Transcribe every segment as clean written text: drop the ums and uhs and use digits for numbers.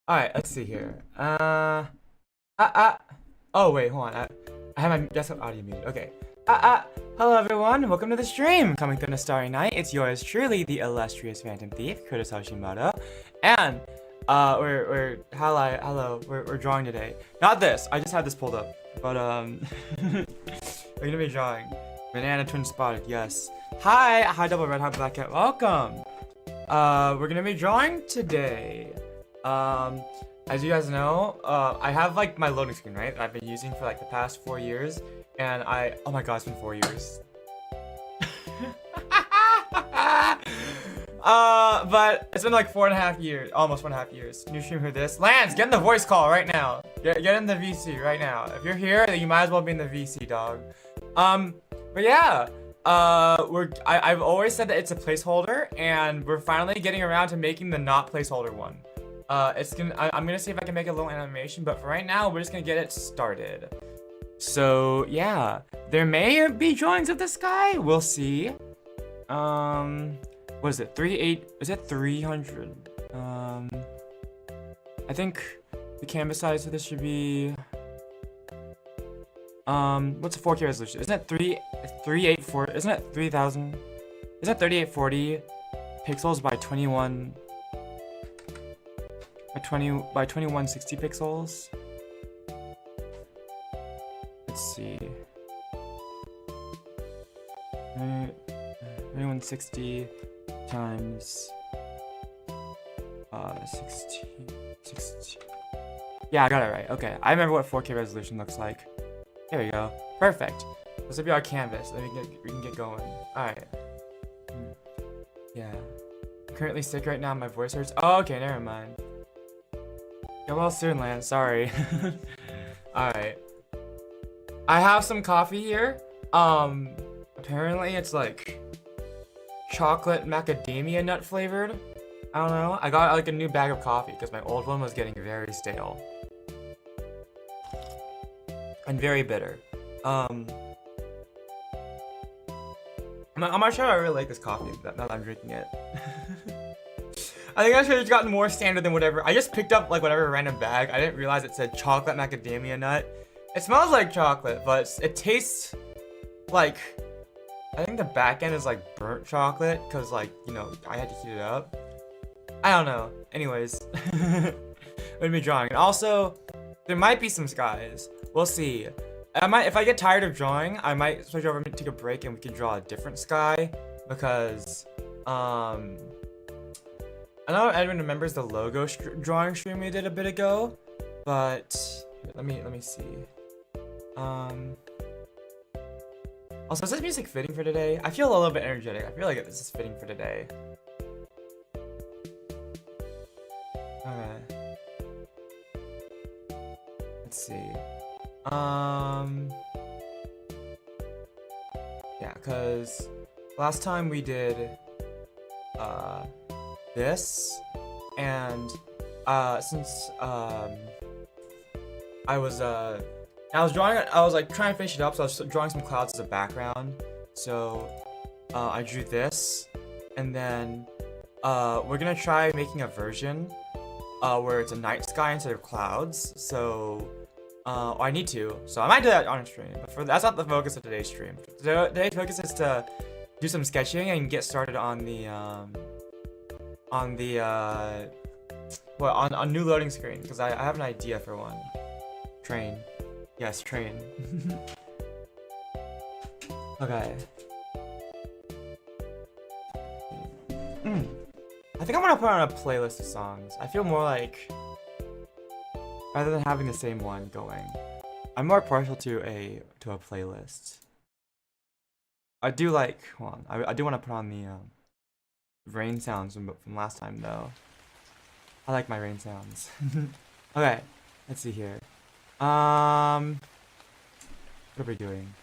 Alright, let's see here. Oh wait, hold on. I have my desktop audio muted. Okay. Hello everyone. Welcome to the stream. Coming through on a starry night. It's yours truly, the illustrious Phantom Thief, Kurtis Hashimoto, and we're drawing today. Not this. I just had this pulled up, but we're gonna be drawing. Banana twin spotted. Yes. Hi, double red, hi black cat. Welcome. We're gonna be drawing today. As you guys know, I have like my loading screen, right? That I've been using for like the past 4 years, and oh my god, it's been 4 years. But it's been like 4.5 years, almost 4.5 years. New stream for this. Lance, get in the voice call right now. Get in the VC right now. If you're here, then you might as well be in the VC, dog. But yeah. I've always said that it's a placeholder, and we're finally getting around to making the not placeholder one. I'm gonna see if I can make a little animation, but for right now, we're just gonna get it started. So yeah, there may be drawings of the sky. We'll see. What is it? 3.8? Is it 300? I think the canvas size for this should be. What's a 4K resolution? Isn't it 384? Isn't it 3000? Isn't it 3840 pixels by 2160 pixels? Let's see. 2160 times 60. Yeah, I got it right. Okay, I remember what 4K resolution looks like. There we go. Perfect. This will be our canvas. Then we can get going. Alright. Yeah. I'm currently sick right now. My voice hurts. Oh, okay. Never mind. Get well soon, Lance. Sorry. Alright. I have some coffee here. Apparently it's like chocolate macadamia nut flavored. I don't know. I got like a new bag of coffee because my old one was getting very stale. And very bitter. I'm not sure I really like this coffee now that I'm drinking it. I think I should have gotten more standard than whatever. I just picked up like whatever random bag. I didn't realize it said chocolate macadamia nut. It smells like chocolate, but it tastes like, I think the back end is like burnt chocolate because like, you know, I had to heat it up. I don't know. Anyways, I'm gonna be drawing. And also, there might be some skies. We'll see. If I get tired of drawing, I might switch over and take a break and we can draw a different sky because I know Edwin remembers the logo drawing stream we did a bit ago, but let me see. Also, is this music fitting for today? I feel a little bit energetic. I feel like this is fitting for today. Okay. Let's see. Yeah, because last time we did this, and since I was drawing it, I was like trying to finish it up, so I was drawing some clouds as a background. So I drew this, and then we're gonna try making a version where it's a night sky instead of clouds. So I need to, so I might do that on stream, but that's not the focus of today's stream. So today's focus is to do some sketching and get started on new loading screen, because I have an idea for one. Train. Yes, train. Okay. I think I'm gonna put on a playlist of songs. I feel more like, rather than having the same one going, I'm more partial to a playlist. I do like, hold on, I do want to put on the rain sounds from last time though. I like my rain sounds. Okay, let's see here. What are we doing?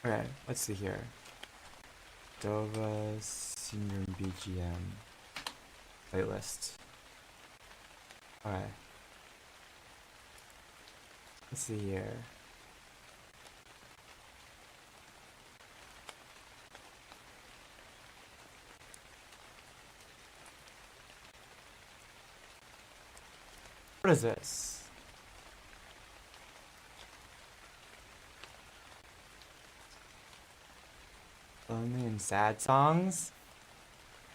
Okay, let's see here. Dova Senior BGM playlist. Alright. Let's see here. What is this? Lonely and sad songs?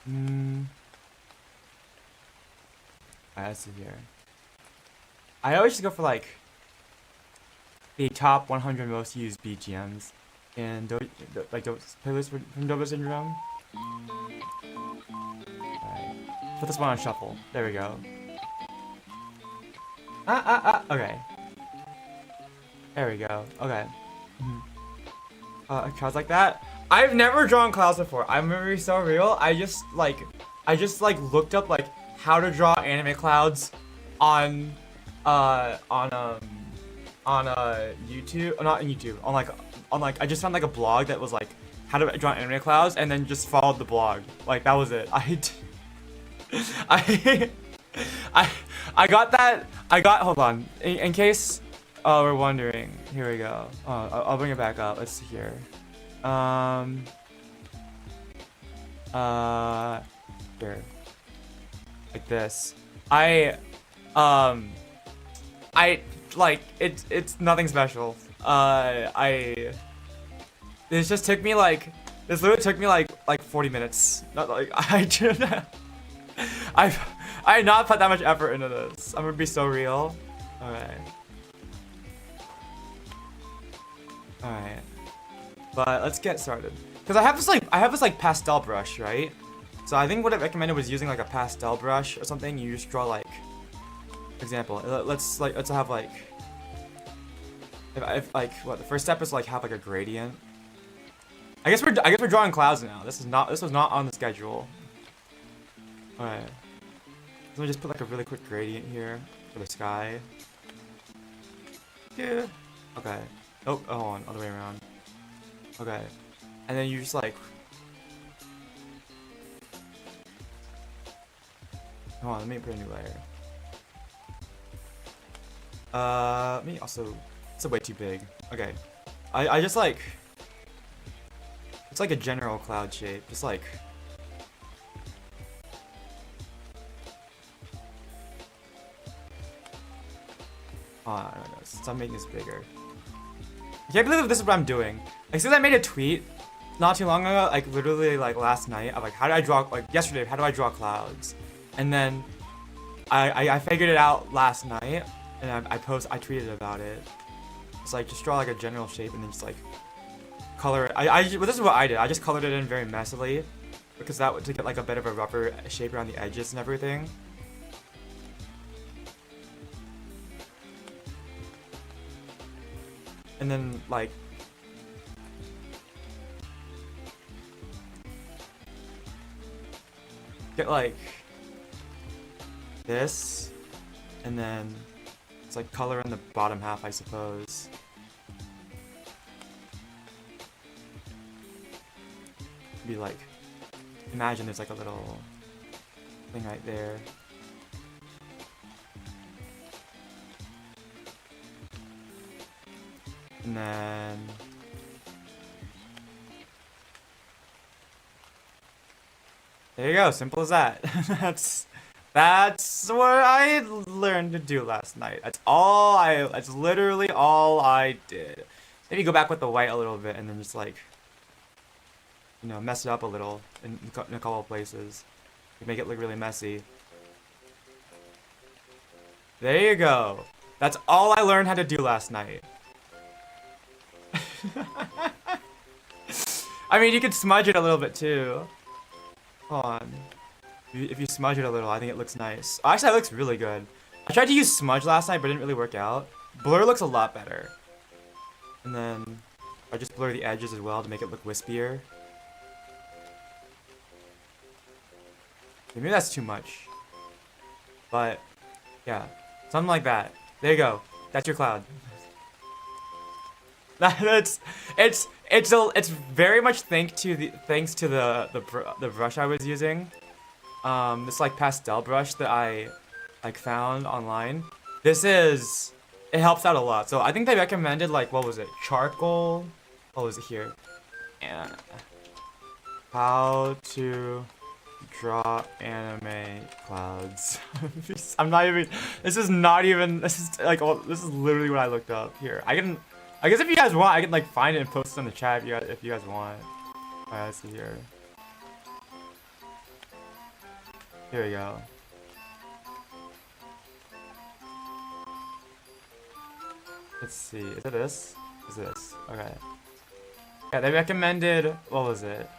Alright, let's see here. I always just go for like the top 100 most used BGMs and like those playlists from Dobo Syndrome. Alright. Put this one on shuffle. There we go. Okay. There we go. Okay. Clouds like that. I've never drawn clouds before. I'm gonna be so real. I just like looked up like how to draw anime clouds on YouTube, not on YouTube, on like I just found like a blog that was like how to draw anime clouds, and then just followed the blog. Like that was it. I got that. Hold on. In case we're wondering. Here we go. I'll bring it back up. Let's see here. Here. Like this. It's nothing special. This just took me like, this literally took me like 40 minutes. Not like, I did not put that much effort into this. I'm gonna be so real. Okay. Alright. But let's get started. Cause I have this like pastel brush, right? So I think what I recommended was using like a pastel brush or something. You just draw like, for example, let's have like, if like what the first step is like have like a gradient. I guess we're drawing clouds now. This was not on the schedule. Alright. Let me just put like a really quick gradient here for the sky. Yeah. Okay. Oh, hold on, other way around. Okay. And then you just like, hold on, let me put a new layer. Let me also, it's way too big. Okay. I just like, it's like a general cloud shape, just like, stop making this bigger. I can't believe this is what I'm doing. Like, since I made a tweet not too long ago, like literally like last night, I'm like, how do I draw, like yesterday, how do I draw clouds? And then I figured it out last night, and I tweeted about it. It's like, just draw like a general shape and then just like color it. Well, this is what I did. I just colored it in very messily, because that would to get like a bit of a rougher shape around the edges and everything. And then like get like this, and then it's like color in the bottom half, I suppose. Be like, imagine there's like a little thing right there. And then there you go, simple as that. That's what I learned to do last night. That's literally all I did. Maybe go back with the white a little bit and then just like, you know, mess it up a little in a couple of places. Make it look really messy. There you go. That's all I learned how to do last night. I mean, you could smudge it a little bit too. Hold on. If you smudge it a little, I think it looks nice. Oh, actually, that looks really good. I tried to use smudge last night, but it didn't really work out. Blur looks a lot better. And then I just blur the edges as well to make it look wispier. Maybe that's too much. But yeah, something like that. There you go. That's your cloud. It's very much thanks to the brush I was using. This like pastel brush that I like found online. This is it helps out a lot. So I think they recommended like, what was it? Charcoal? What was it here? And how to draw anime clouds. I'm not even, this is not even, this is like, oh, this is literally what I looked up here. I guess if you guys want, I can like find it and post it in the chat if you guys want. Alright, let's see here. Here we go. Let's see, is it this? Is this? Okay. Yeah, they recommended, what was it?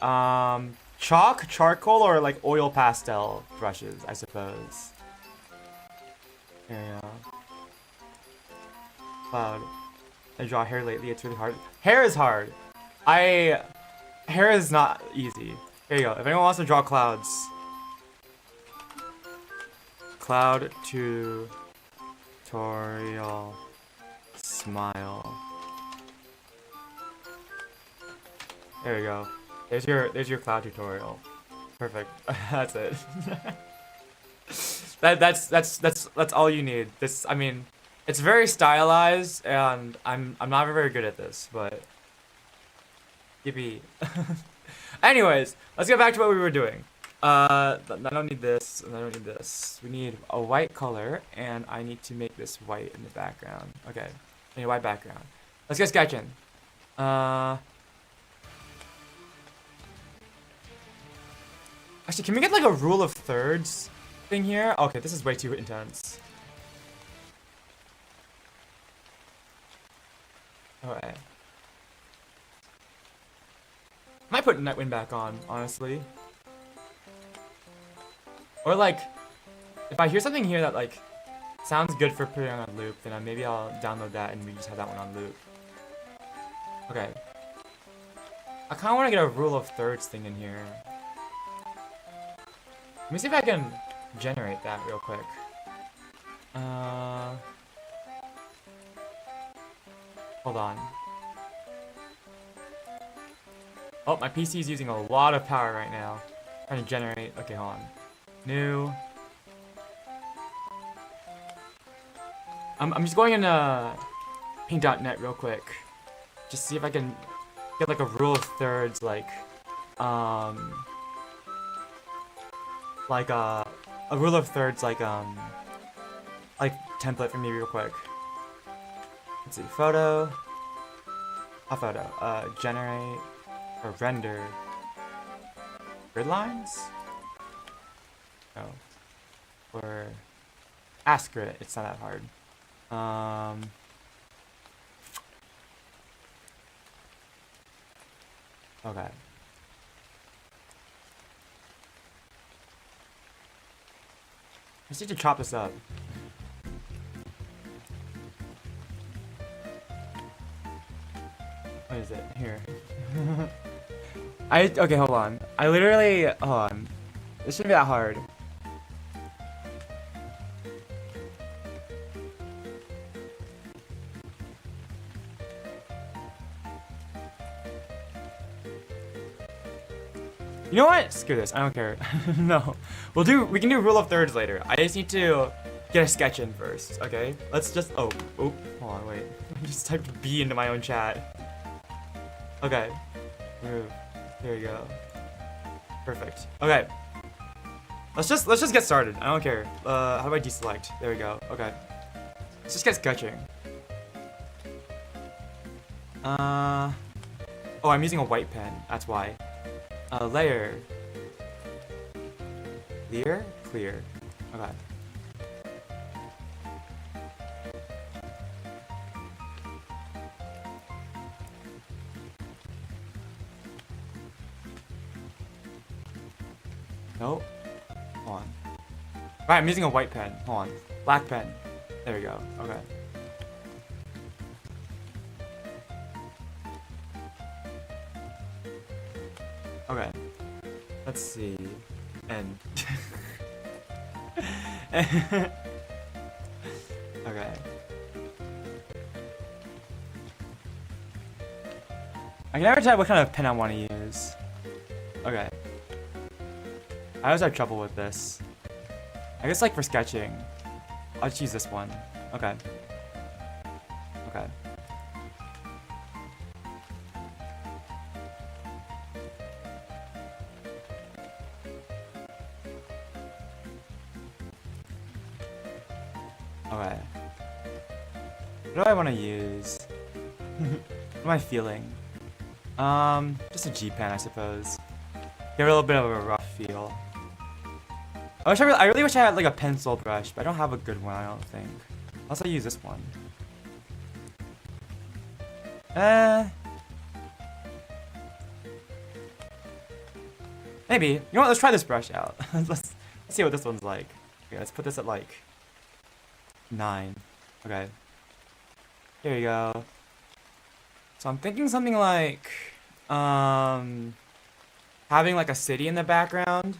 Chalk, charcoal, or like oil pastel brushes, I suppose. Here we go. Cloud. I draw hair lately, it's really hard. Hair is hard. Hair is not easy. Here you go. If anyone wants to draw clouds. Cloud tutorial smile. There you go. There's your cloud tutorial. Perfect. That's it. That's all you need. This, I mean, it's very stylized, and I'm not very good at this, but yippee. Anyways, let's get back to what we were doing. I don't need this, and I don't need this. We need a white color, and I need to make this white in the background. Okay, I need a white background. Let's get sketching. Actually, can we get like a rule of thirds thing here? Okay, this is way too intense. Alright. Might put Nightwind back on, honestly. Or like, if I hear something here that like sounds good for putting on a loop, then maybe I'll download that and we just have that one on loop. Okay. I kind of want to get a rule of thirds thing in here. Let me see if I can generate that real quick. Hold on. Oh, my PC is using a lot of power right now. Trying to generate. Okay, hold on. New. I'm just going in paint.net real quick. Just see if I can get like a rule of thirds, like a rule of thirds, like template for me real quick. Let's see, photo, a photo, generate or render grid lines. No, or ask it. It's not that hard. Okay. I just need to chop this up. What is it? Here. Okay, hold on. Hold on. This shouldn't be that hard. You know what? Screw this. I don't care. No. We can do rule of thirds later. I just need to get a sketch in first, okay? Let's just, oh, hold on, wait. I just typed B into my own chat. Okay. Move. There you go. Perfect. Okay. Let's just get started. I don't care. How do I deselect? There we go. Okay. Let's just get sketching. Oh, I'm using a white pen. That's why. Layer. Clear? Clear. Okay. Nope. Hold on. Right, I'm using a white pen. Hold on. Black pen. There we go. Okay. Okay. Let's see. And okay. I can never tell what kind of pen I want to use. Okay. I always have trouble with this. I guess like for sketching, I'll just use this one. Okay. Okay. Okay. What do I want to use? What am I feeling? Just a G-pen, I suppose. Give it a little bit of a rough feel. I really wish I had like a pencil brush, but I don't have a good one, I don't think. Unless I use this one. Maybe. You know what? Let's try this brush out. let's see what this one's like. Okay, let's put this at like 9. Okay. Here we go. So I'm thinking something like having like a city in the background.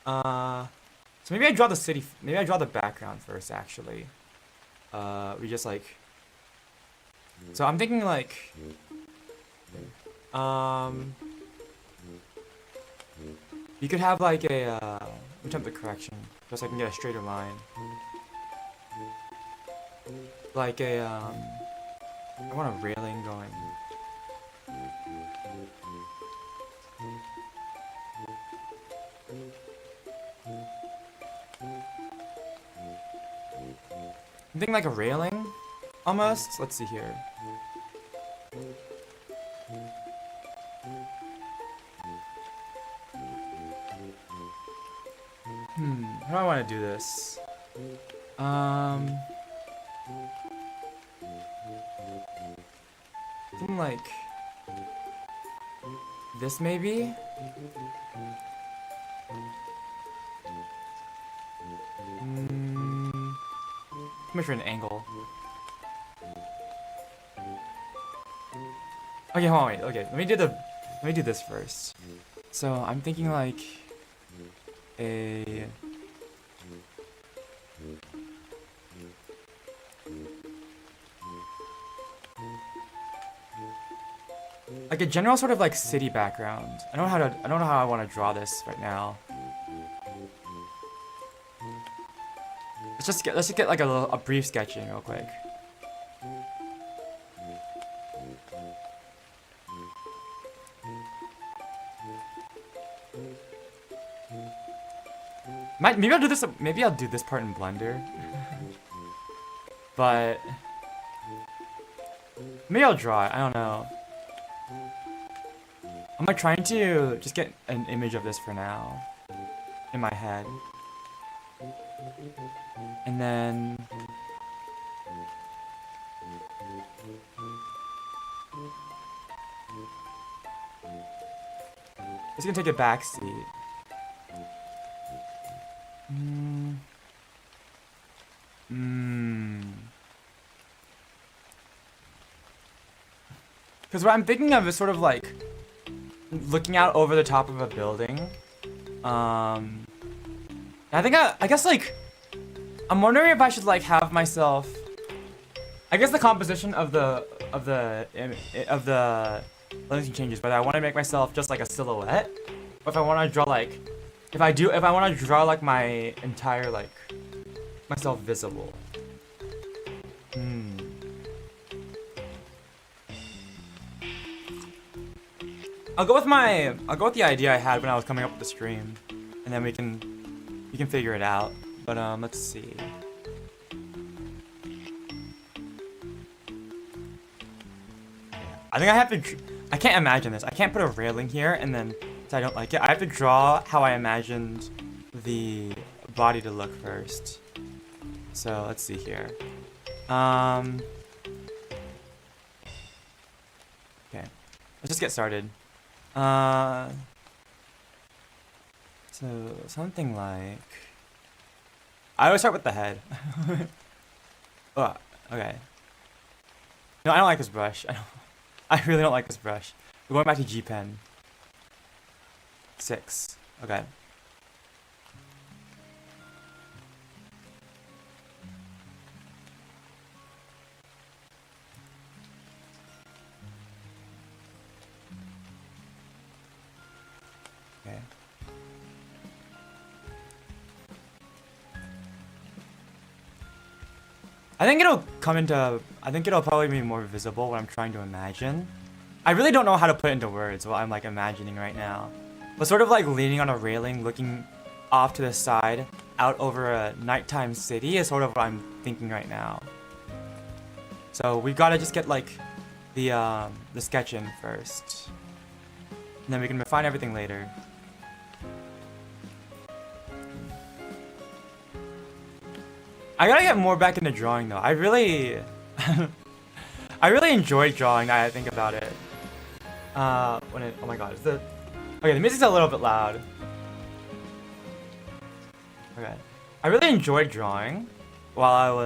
So maybe I draw the city. Maybe I draw the background first, actually. We just like. So I'm thinking like. You could have like a. Let me jump the correction, just so I can get a straighter line. Like a. I want a railing going. I'm thinking like a railing, almost. Let's see here. How do I want to do this? Something like this, maybe. Too much for an angle. Okay, hold on, wait. Okay, let me do this first. So I'm thinking like a. Like a general sort of like city background. I don't know how I want to draw this right now. Let's just get like a brief sketch in real quick. Maybe I'll do this. Maybe I'll do this part in Blender. But maybe I'll draw it. I don't know. I'm like trying to just get an image of this for now in my head, and then it's gonna take a backseat. Because what I'm thinking of is sort of like looking out over the top of a building. I guess like I'm wondering if I should like have myself. I guess the composition of the lensing changes, but I want to make myself just like a silhouette. Or if I want to draw like, if I want to draw like my entire like myself visible. I'll go with the idea I had when I was coming up with the stream, and then we can figure it out. But let's see. I think I have to. I can't imagine this. I can't put a railing here and then say I don't like it. I have to draw how I imagined the body to look first. So let's see here. Okay. Let's just get started. So something like. I always start with the head. Oh, okay. No, I don't like this brush. I really don't like this brush. We're going back to G pen. 6. Okay. Okay. I think it'll come into, I think it'll probably be more visible what I'm trying to imagine. I really don't know how to put into words what I'm like imagining right now. But sort of like leaning on a railing, looking off to the side, out over a nighttime city is sort of what I'm thinking right now. So we've got to just get like the sketch in first. And then we can refine everything later. I gotta get more back into drawing though. I really enjoy drawing now I think about it. Oh my god, okay, the music's a little bit loud. Okay. I really enjoyed drawing while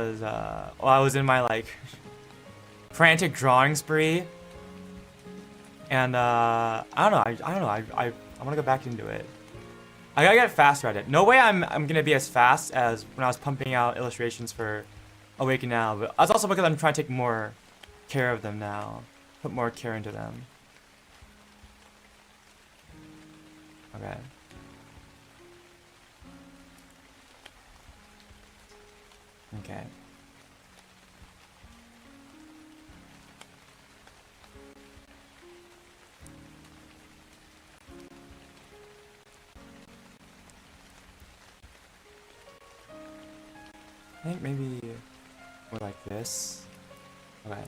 I was in my like frantic drawing spree. And I don't know, I wanna go back into it. I gotta get faster at it. No way I'm gonna be as fast as when I was pumping out illustrations for Awaken Now, but that's also because I'm trying to take more care of them now. Put more care into them. Okay. Okay. I think maybe more like this. Okay.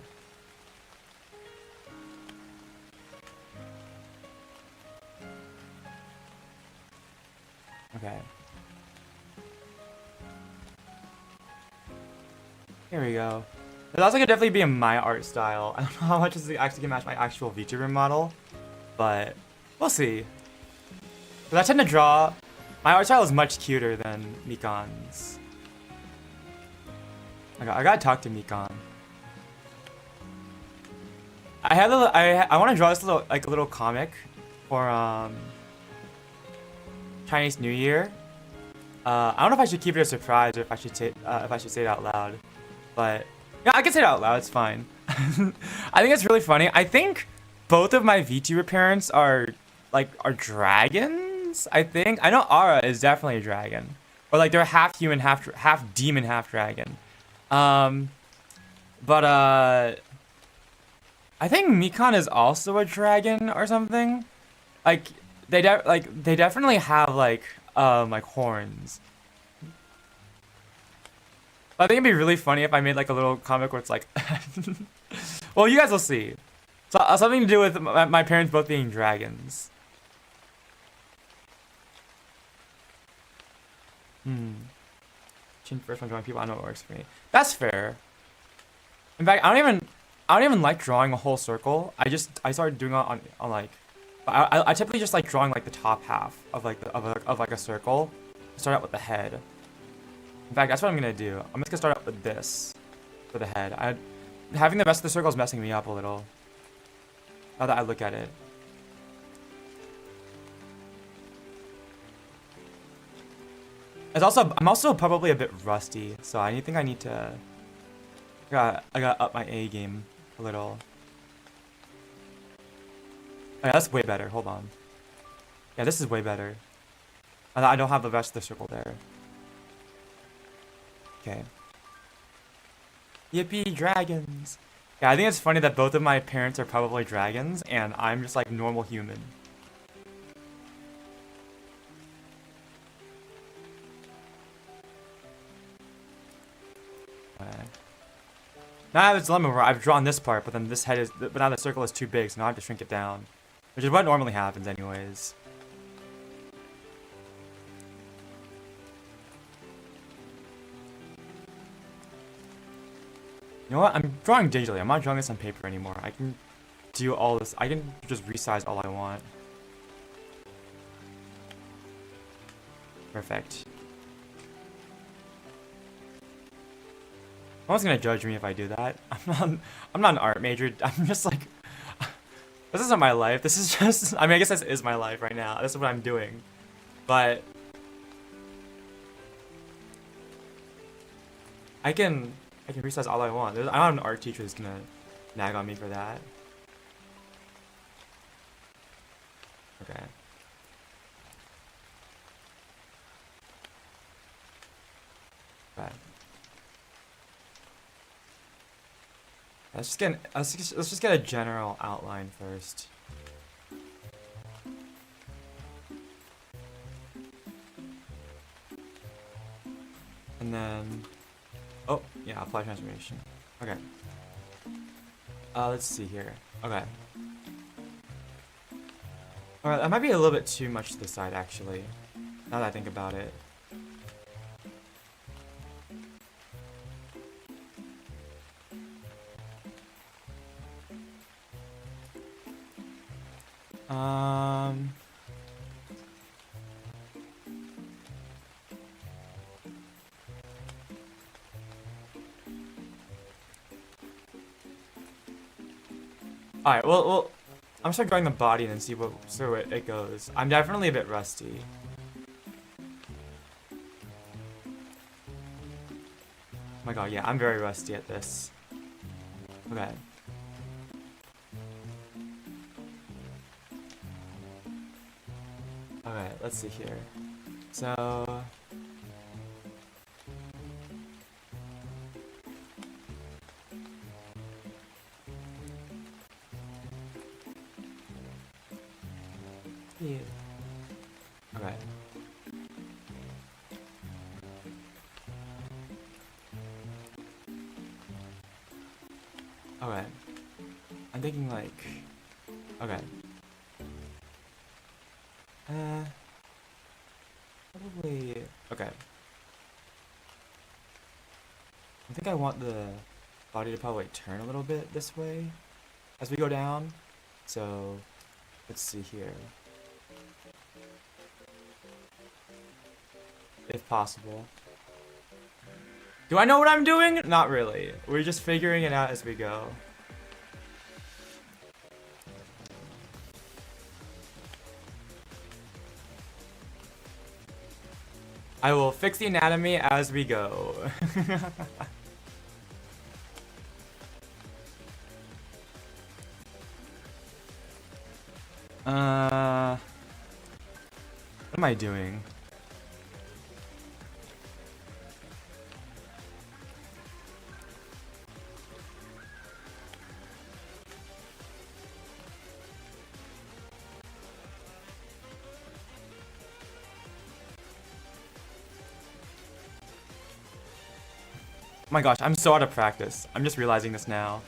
Okay. Here we go. This also could definitely be in my art style. I don't know how much this actually can match my actual VTuber model, but we'll see. Because I tend to draw, my art style is much cuter than Mikan's. I gotta talk to Mikan. I want to draw this little comic for Chinese New Year. I don't know if I should keep it a surprise or if I should say it out loud, but yeah, I can say it out loud. It's fine. I think it's really funny. I think both of my VTuber parents are dragons. I think I know Ara is definitely a dragon, or like they're half human, half demon, half dragon. But I think Mikan is also a dragon or something. Like they definitely have like horns. I think it'd be really funny if I made like a little comic where it's like, well, you guys will see. So something to do with my parents both being dragons. Change first when drawing people. I know it works for me. That's fair. In fact, I don't even like drawing a whole circle. I started doing it on like, I typically just like drawing like the top half of like a circle. Start out with the head. In fact, that's what I'm gonna do. I'm just gonna start out with this for the head. Having the rest of the circle is messing me up a little. Now that I look at it. I'm also probably a bit rusty, so I think I need to. I gotta up my A game a little. Oh, yeah, that's way better. Hold on. Yeah, this is way better. I don't have the rest of the circle there. Okay. Yippee, dragons! Yeah, I think it's funny that both of my parents are probably dragons, and I'm just like normal human. Now I have this dilemma where I've drawn this part, but then but now the circle is too big, so now I have to shrink it down. Which is what normally happens anyways. You know what? I'm drawing digitally. I'm not drawing this on paper anymore. I can do all this. I can just resize all I want. Perfect. No one's gonna judge me if I do that. I'm not an art major. I'm just like, this isn't my life. This is just, I mean, I guess this is my life right now. This is what I'm doing. But I can resize all I want. I'm not an art teacher who's gonna nag on me for that. Okay. Okay. Let's just get a general outline first. And then, oh yeah, apply transformation. Okay. Let's see here. Okay. Alright, that might be a little bit too much to the side actually. Now that I think about it. Alright, well, I'm just drawing the body and then see where it goes. I'm definitely a bit rusty. Oh my god, yeah, I'm very rusty at this. Okay. Okay, let's see here. So... yeah. Okay. Okay. I'm thinking like... Okay. Probably... Okay. I think I want the body to probably turn a little bit this way as we go down. So, let's see here. If possible. Do I know what I'm doing? Not really. We're just figuring it out as we go. I will fix the anatomy as we go. What am I doing? Oh my gosh, I'm so out of practice. I'm just realizing this now.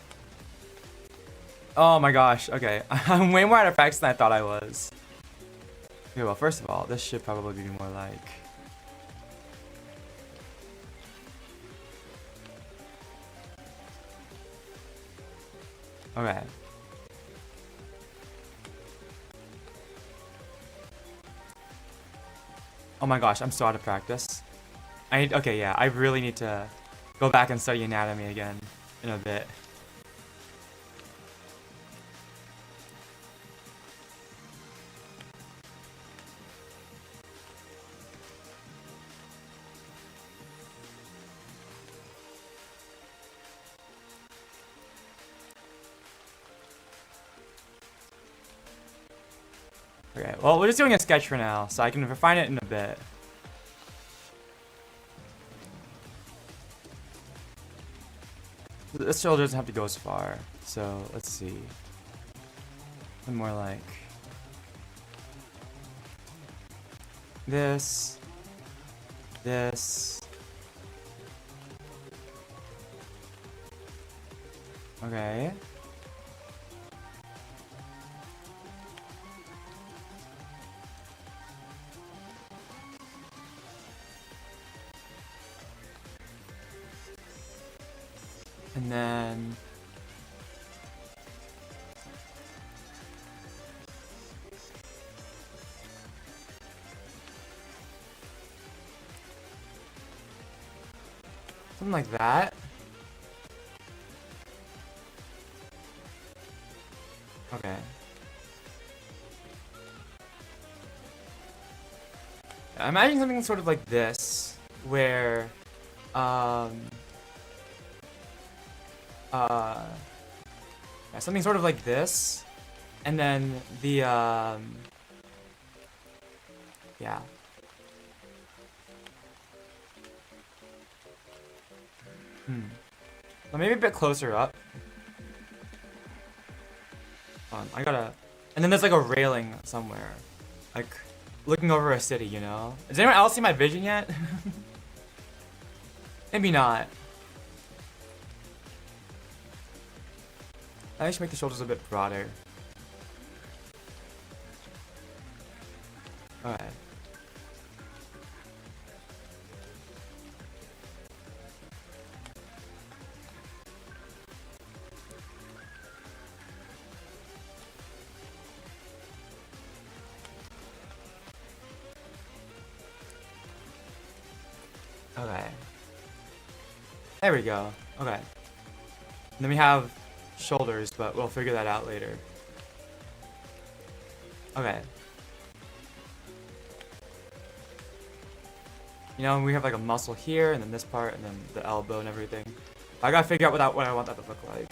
Oh my gosh, okay. I'm way more out of practice than I thought I was. Okay, well, first of all, this should probably be more like... Okay. Oh my gosh, I'm so out of practice. Okay, yeah, I really need to go back and study anatomy again in a bit. Okay, well, we're just doing a sketch for now, so I can refine it in a bit. This shoulder doesn't have to go as far, so let's see. More like this, this. Okay. And then something like that. Okay. I imagine something sort of like this, where yeah, something sort of like this, and then the yeah. Well, maybe a bit closer up. I gotta... And then there's like a railing somewhere. Like, looking over a city, you know? Does anyone else see my vision yet? Maybe not. I should make the shoulders a bit broader. Alright. Okay. There we go. Okay. And then we have shoulders, but we'll figure that out later. Okay. You know, we have like a muscle here, and then this part, and then the elbow and everything. I gotta figure out what I want that to look like.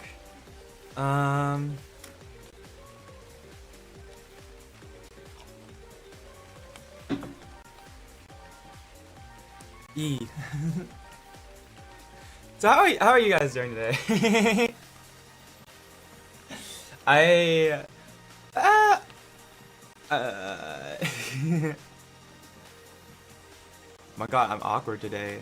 E. So how are you guys doing today? My god, I'm awkward today.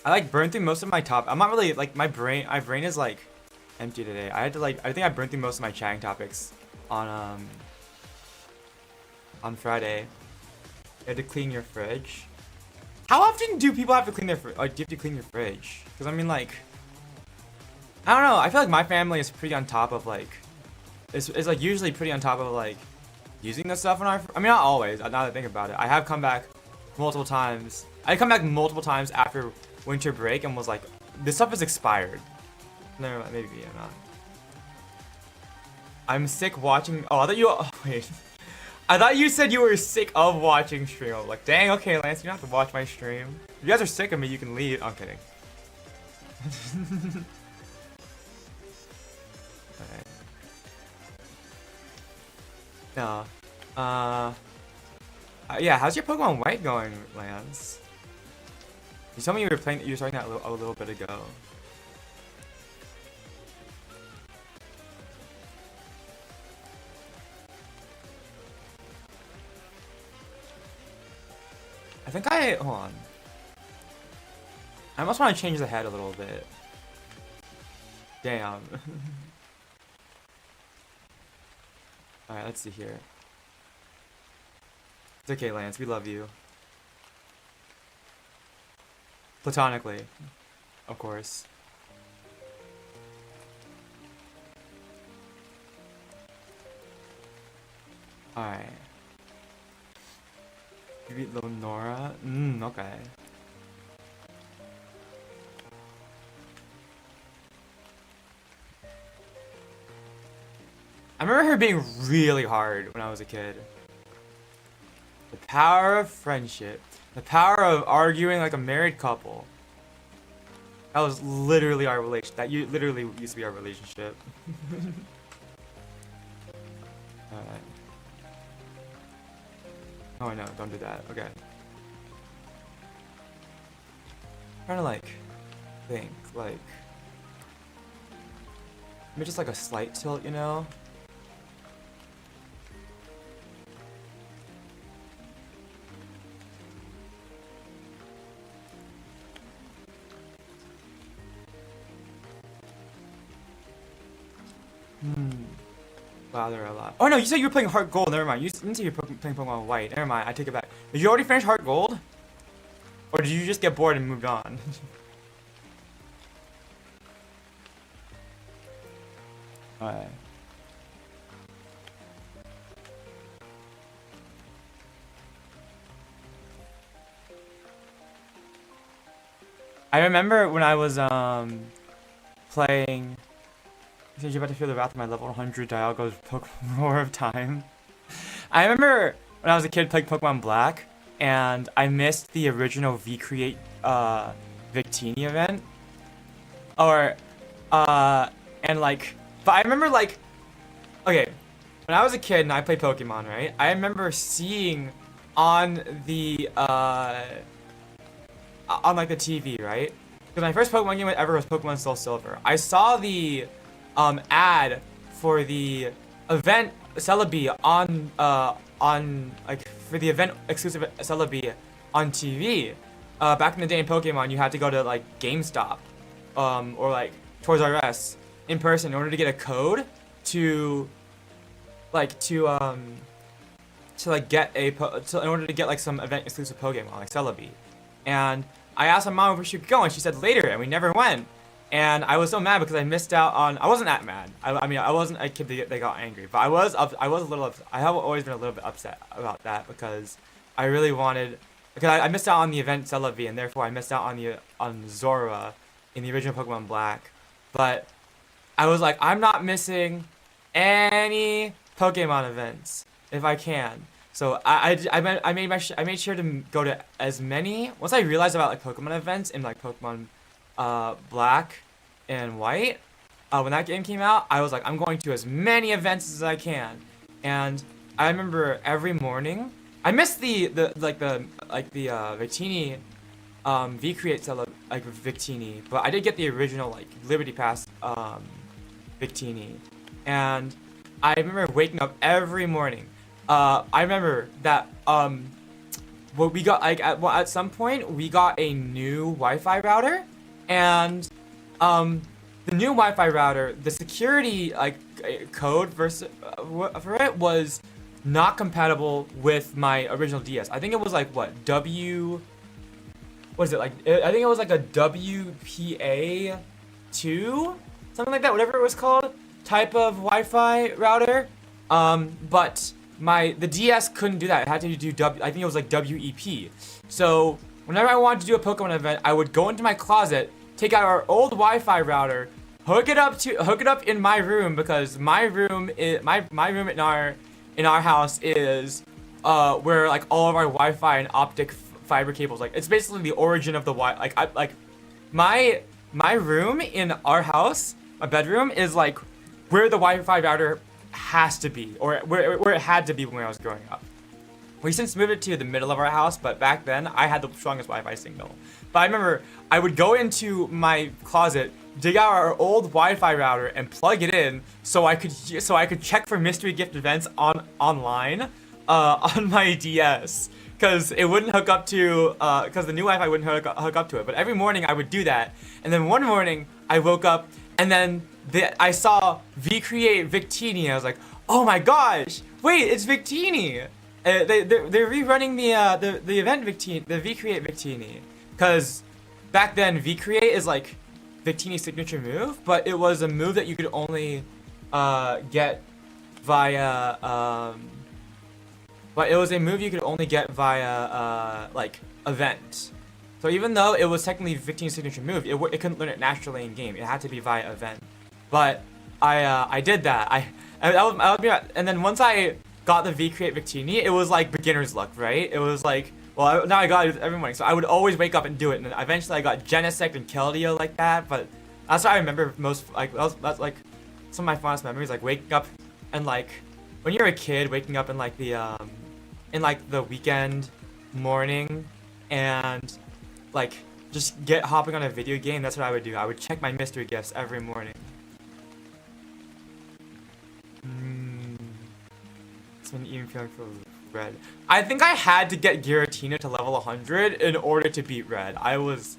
I like burned through most of my top. I'm not really like my brain is like empty today. I think I burned through most of my chatting topics on Friday. You had to clean your fridge. How often do people have to clean their fridge? Like, do you have to clean your fridge? Because I mean, like, I don't know. I feel like my family is pretty on top of like, it's like usually pretty on top of like using this stuff in our. I mean, not always. Now that I think about it, I have come back multiple times. I come back multiple times after winter break and was like, this stuff is expired. Never mind, maybe I'm not. I'm sick watching. Oh, I thought you. Oh, wait. I thought you said you were sick of watching stream. I was like, dang, okay, Lance, you don't have to watch my stream. If you guys are sick of me, you can leave. I'm kidding. Alright. No. Yeah, how's your Pokemon White going, Lance? You told me you were starting that a little bit ago. I think hold on. I almost want to change the head a little bit. Damn. Alright, let's see here. It's okay, Lance, we love you. Platonically, of course. Alright. You beat Lenora? Okay. I remember her being really hard when I was a kid. The power of friendship. The power of arguing like a married couple. That was literally our relation. That literally used to be our relationship. Alright. Oh, I know. Don't do that. Okay. I'm trying to like think like maybe just like a slight tilt, you know? Wow, there are a lot. Oh no, you said you were playing Heart Gold. Never mind. You didn't say you were playing Pokemon White. Never mind. I take it back. Did you already finish Heart Gold? Or did you just get bored and moved on? Alright. I remember when I was playing. You said you're about to feel the wrath of my level 100 Dialgo's Pokemon Roar of Time. I remember when I was a kid playing Pokemon Black, and I missed the original V-Create Victini event. And like, but I remember like, okay, when I was a kid and I played Pokemon, right? I remember seeing on the, on like the TV, right? because my first Pokemon game ever was Pokemon Soul Silver. I saw the ad for the event Celebi on like for the event exclusive Celebi on TV. Back in the day in Pokemon, you had to go to like GameStop or like Toys R Us in person in order to get a code to get in order to get like some event exclusive Pokemon like Celebi. And I asked my mom if she could go, and she said later, and we never went. And I was so mad because I missed out on. I wasn't that mad. I mean, I wasn't a kid that got angry, but I was a little. I have always been a little bit upset about that because I really wanted. Because I missed out on the event Celebi, and therefore I missed out on Zora in the original Pokemon Black. But I was like, I'm not missing any Pokemon events if I can. So I made sure to go to as many. Once I realized about like Pokemon events in like Pokemon Black and White, when that game came out, I was like, I'm going to as many events as I can. And I remember every morning. I missed the Victini V-Create like Victini, but I did get the original like Liberty Pass Victini. And I remember waking up every morning. I remember that what we got like at some point we got a new Wi-Fi router, and the new Wi-Fi router, the security like code for it was not compatible with my original DS. I think it was like what W. What is it like? I think it was like a WPA2, something like that. Whatever it was called, type of Wi-Fi router. But the DS couldn't do that. It had to do I think it was like WEP. So whenever I wanted to do a Pokemon event, I would go into my closet, take out our old Wi-Fi router, hook it up in my room, because my room in our house is where like all of our Wi-Fi and optic fiber cables, like it's basically the origin of the my room in our house, my bedroom is like where the Wi-Fi router has to be, or where it had to be when I was growing up. We since moved it to the middle of our house, but back then I had the strongest Wi-Fi signal. But I remember I would go into my closet, dig out our old Wi-Fi router and plug it in so I could check for mystery gift events online on my DS, because it wouldn't hook up to because the new Wi-Fi wouldn't hook up to it. But every morning I would do that, and then one morning I woke up and then I saw V-Create Victini. I was like, oh my gosh, wait, it's Victini. They're rerunning the event Victini, the V-Create Victini, because back then V-Create is like Victini's signature move, but it was a move that you could only get via but it was a move you could only get via like event. So even though it was technically Victini's signature move, it couldn't learn it naturally in game. It had to be via event. But I did that. And then once I got the V-Create Victini, it was like beginner's luck, right? It was like, well, now I got it every morning, so I would always wake up and do it, and then eventually I got Genesect and Keldeo like that. But that's what I remember most. Like that's like some of my fondest memories, like waking up and like when you're a kid, waking up in like the weekend morning and like just hopping on a video game. That's what I would do. I would check my mystery gifts every morning. It's been even feeling for Red. I think I had to get Giratina to level 100 in order to beat Red. I was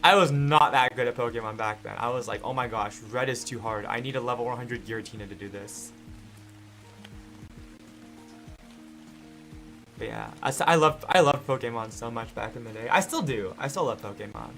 not that good at Pokemon back then. I was like, oh my gosh, Red is too hard. I need a level 100 Giratina to do this. But yeah, I loved Pokemon so much back in the day. I still do. I still love Pokemon.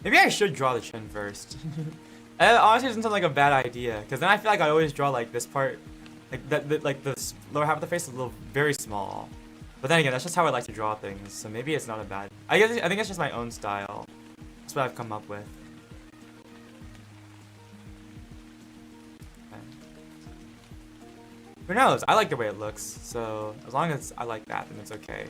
Maybe I should draw the chin first. It honestly doesn't sound like a bad idea, because then I feel like I always draw like this part, like the lower half of the face is very small. But then again, that's just how I like to draw things, so maybe it's not a bad... I think it's just my own style. That's what I've come up with. Okay. Who knows? I like the way it looks, so as long as I like that, then it's okay.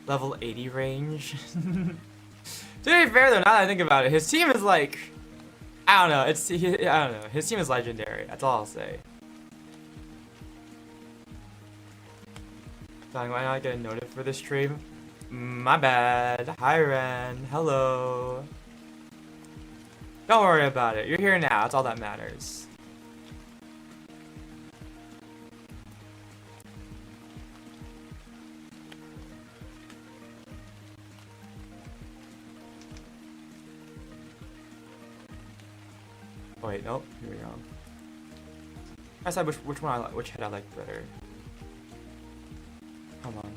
Level 80 range. To be fair though, now that I think about it, his team is like, I don't know. I don't know. His team is legendary. That's all I'll say. Why not get a notif for this stream? My bad. Hi Ren. Hello. Don't worry about it. You're here now. That's all that matters. Oh, wait, nope. Here we go. I decide which one I like, which head I like better. Come on.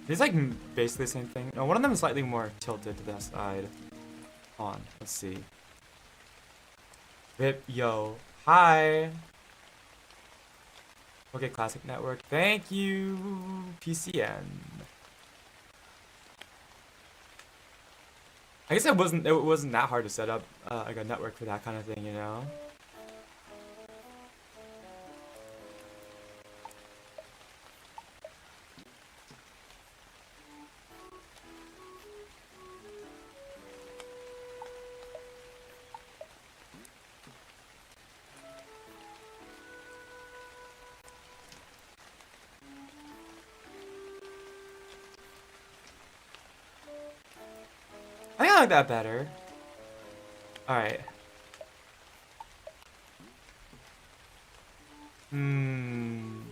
These like basically the same thing. No, one of them is slightly more tilted to the side. Hold on, let's see. Rip, yo, hi. Okay, Classic Network. Thank you, PCN. I guess it wasn't that hard to set up like a network for that kind of thing, you know. I think I like that better. Alright. I'm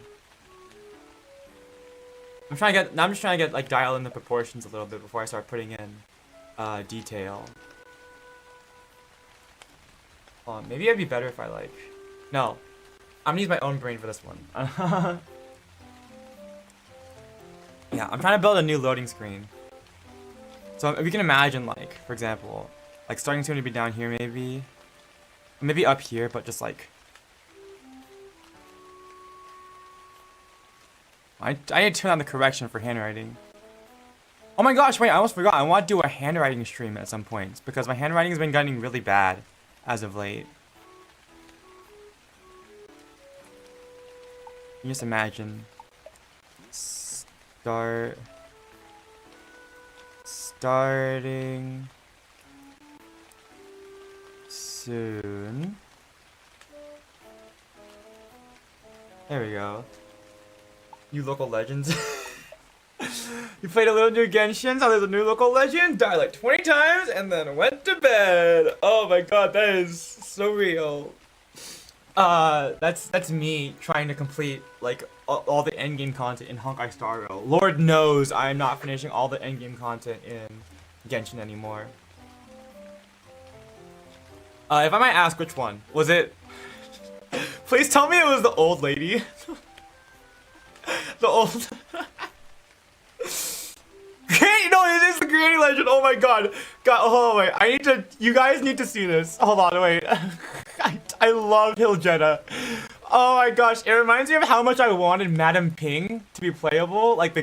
just trying to get like dial in the proportions a little bit before I start putting in detail. Hold on, maybe it'd be better if I like... No. I'm gonna use my own brain for this one. Yeah, I'm trying to build a new loading screen. So we can imagine, like, for example, like starting soon to be down here, maybe up here, but just like, I need to turn on the correction for handwriting. Oh my gosh, wait, I almost forgot. I want to do a handwriting stream at some point because my handwriting has been getting really bad as of late. You just imagine. Starting soon. There we go. You local legends. You played a little new Genshin, so there's a new local legend, died like 20 times, and then went to bed. Oh my god, that is so real. That's me trying to complete like all the endgame content in Honkai Star Rail. Lord knows I am not finishing all the endgame content in Genshin anymore. If I might ask, which one was it? Please tell me it was the old lady. The old. Great, no, it is the Granny Legend. Oh my god. Oh wait, you guys need to see this. Hold on, wait. I love Hill Jeddah. Oh my gosh, it reminds me of how much I wanted Madam Ping to be playable, like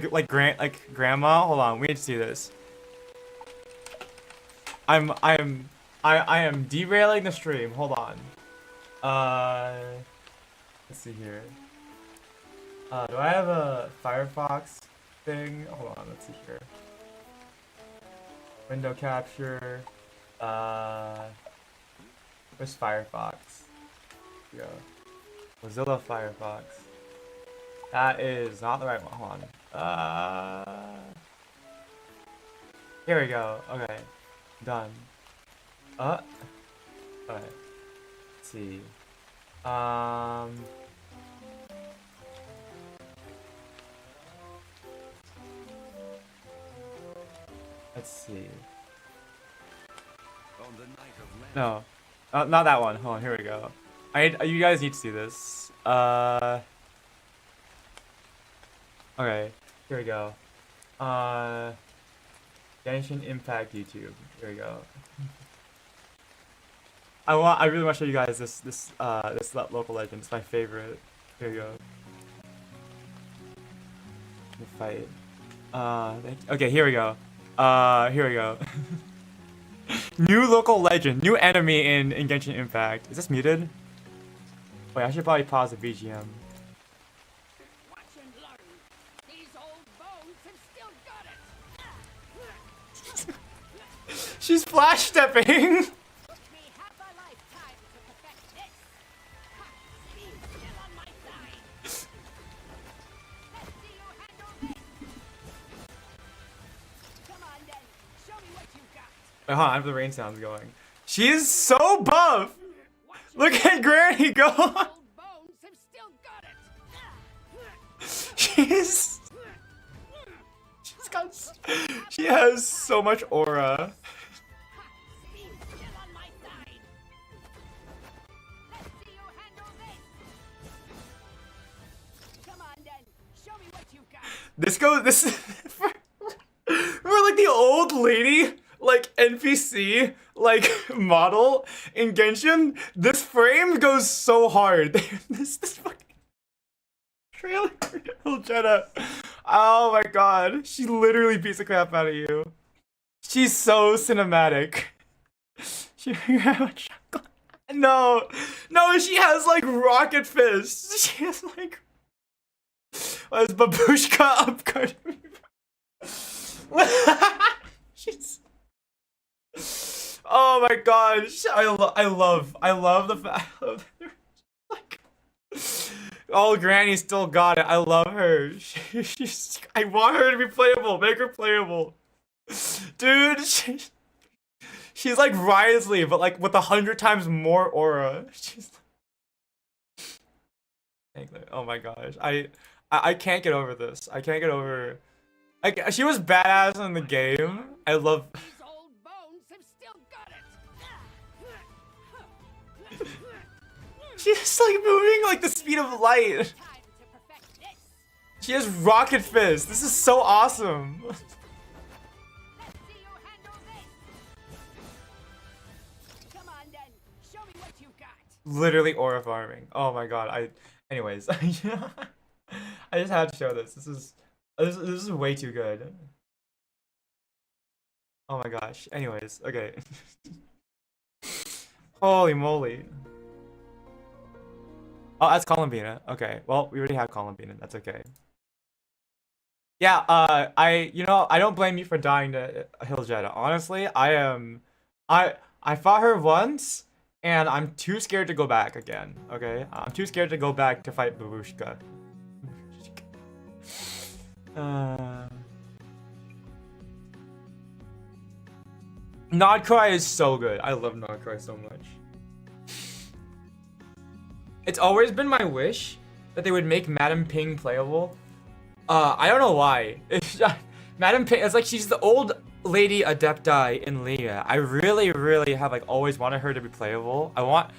grandma. Hold on, we need to see this. I am derailing the stream. Hold on. Let's see here. Do I have a Firefox thing? Hold on, let's see here. Window capture. Where's Firefox? Here we go. Mozilla Firefox. That is not the right one. Hold on. Here we go. Okay. Done. Okay. Let's see. Let's see. No, not that one. Hold on, here we go. You guys need to see this. Okay, here we go. Genshin Impact YouTube. Here we go. I really want to show you guys this local legend. It's my favorite. Here we go. The fight. Okay, here we go. Here we go. New local legend, new enemy in Genshin Impact. Is this muted? Wait, I should probably pause the BGM. Watch and learn. These old bones have still got it. She's flash stepping. Took me half a lifetime to perfect this. Ha! He's still on my side. Let's see you handle this. Come on then, show me what you got. Wait, hold on, I have the rain sounds going. She's so buff. Look at Granny go. Old bones have still got it. She's got. She has so much aura. He's still on my side. Let's see you handle this. Come on then, show me what you got. This we're like the old lady, like NPC, like model in Genshin. This frame goes so hard. this fucking trailer, Jenna. Oh my god, she literally beats the crap out of you. She's so cinematic. No, she has like rocket fists. She has like. Why is Babushka upcutting me? She's. Oh my god! I love the fact like. Oh, Granny still got it. I love her. I want her to be playable. Make her playable, dude. She's like Risley, but like with 100 times more aura. Oh my gosh, I can't get over this. I can't get over. Like she was badass in the game. I love. These old bones have still got it. She's like moving like the speed of light. Time to perfect this. She has rocket fist. This is so awesome. Let's see you handle this. Come on then, show me what you got. Literally aura farming. Oh my god. Anyways, I just had to show this. This is way too good. Oh my gosh. Anyways, okay. Holy moly. Oh, that's Columbina. Okay. Well, we already have Columbina. That's okay. Yeah, I don't blame you for dying to Hilljetta. Honestly, I fought her once and I'm too scared to go back again. Okay? I'm too scared to go back to fight Babushka. Nodcry is so good. I love Nodcry so much. It's always been my wish that they would make Madam Ping playable. I don't know why. Madam Ping, it's like she's the old lady Adepti in Liga. I really have like always wanted her to be playable. I want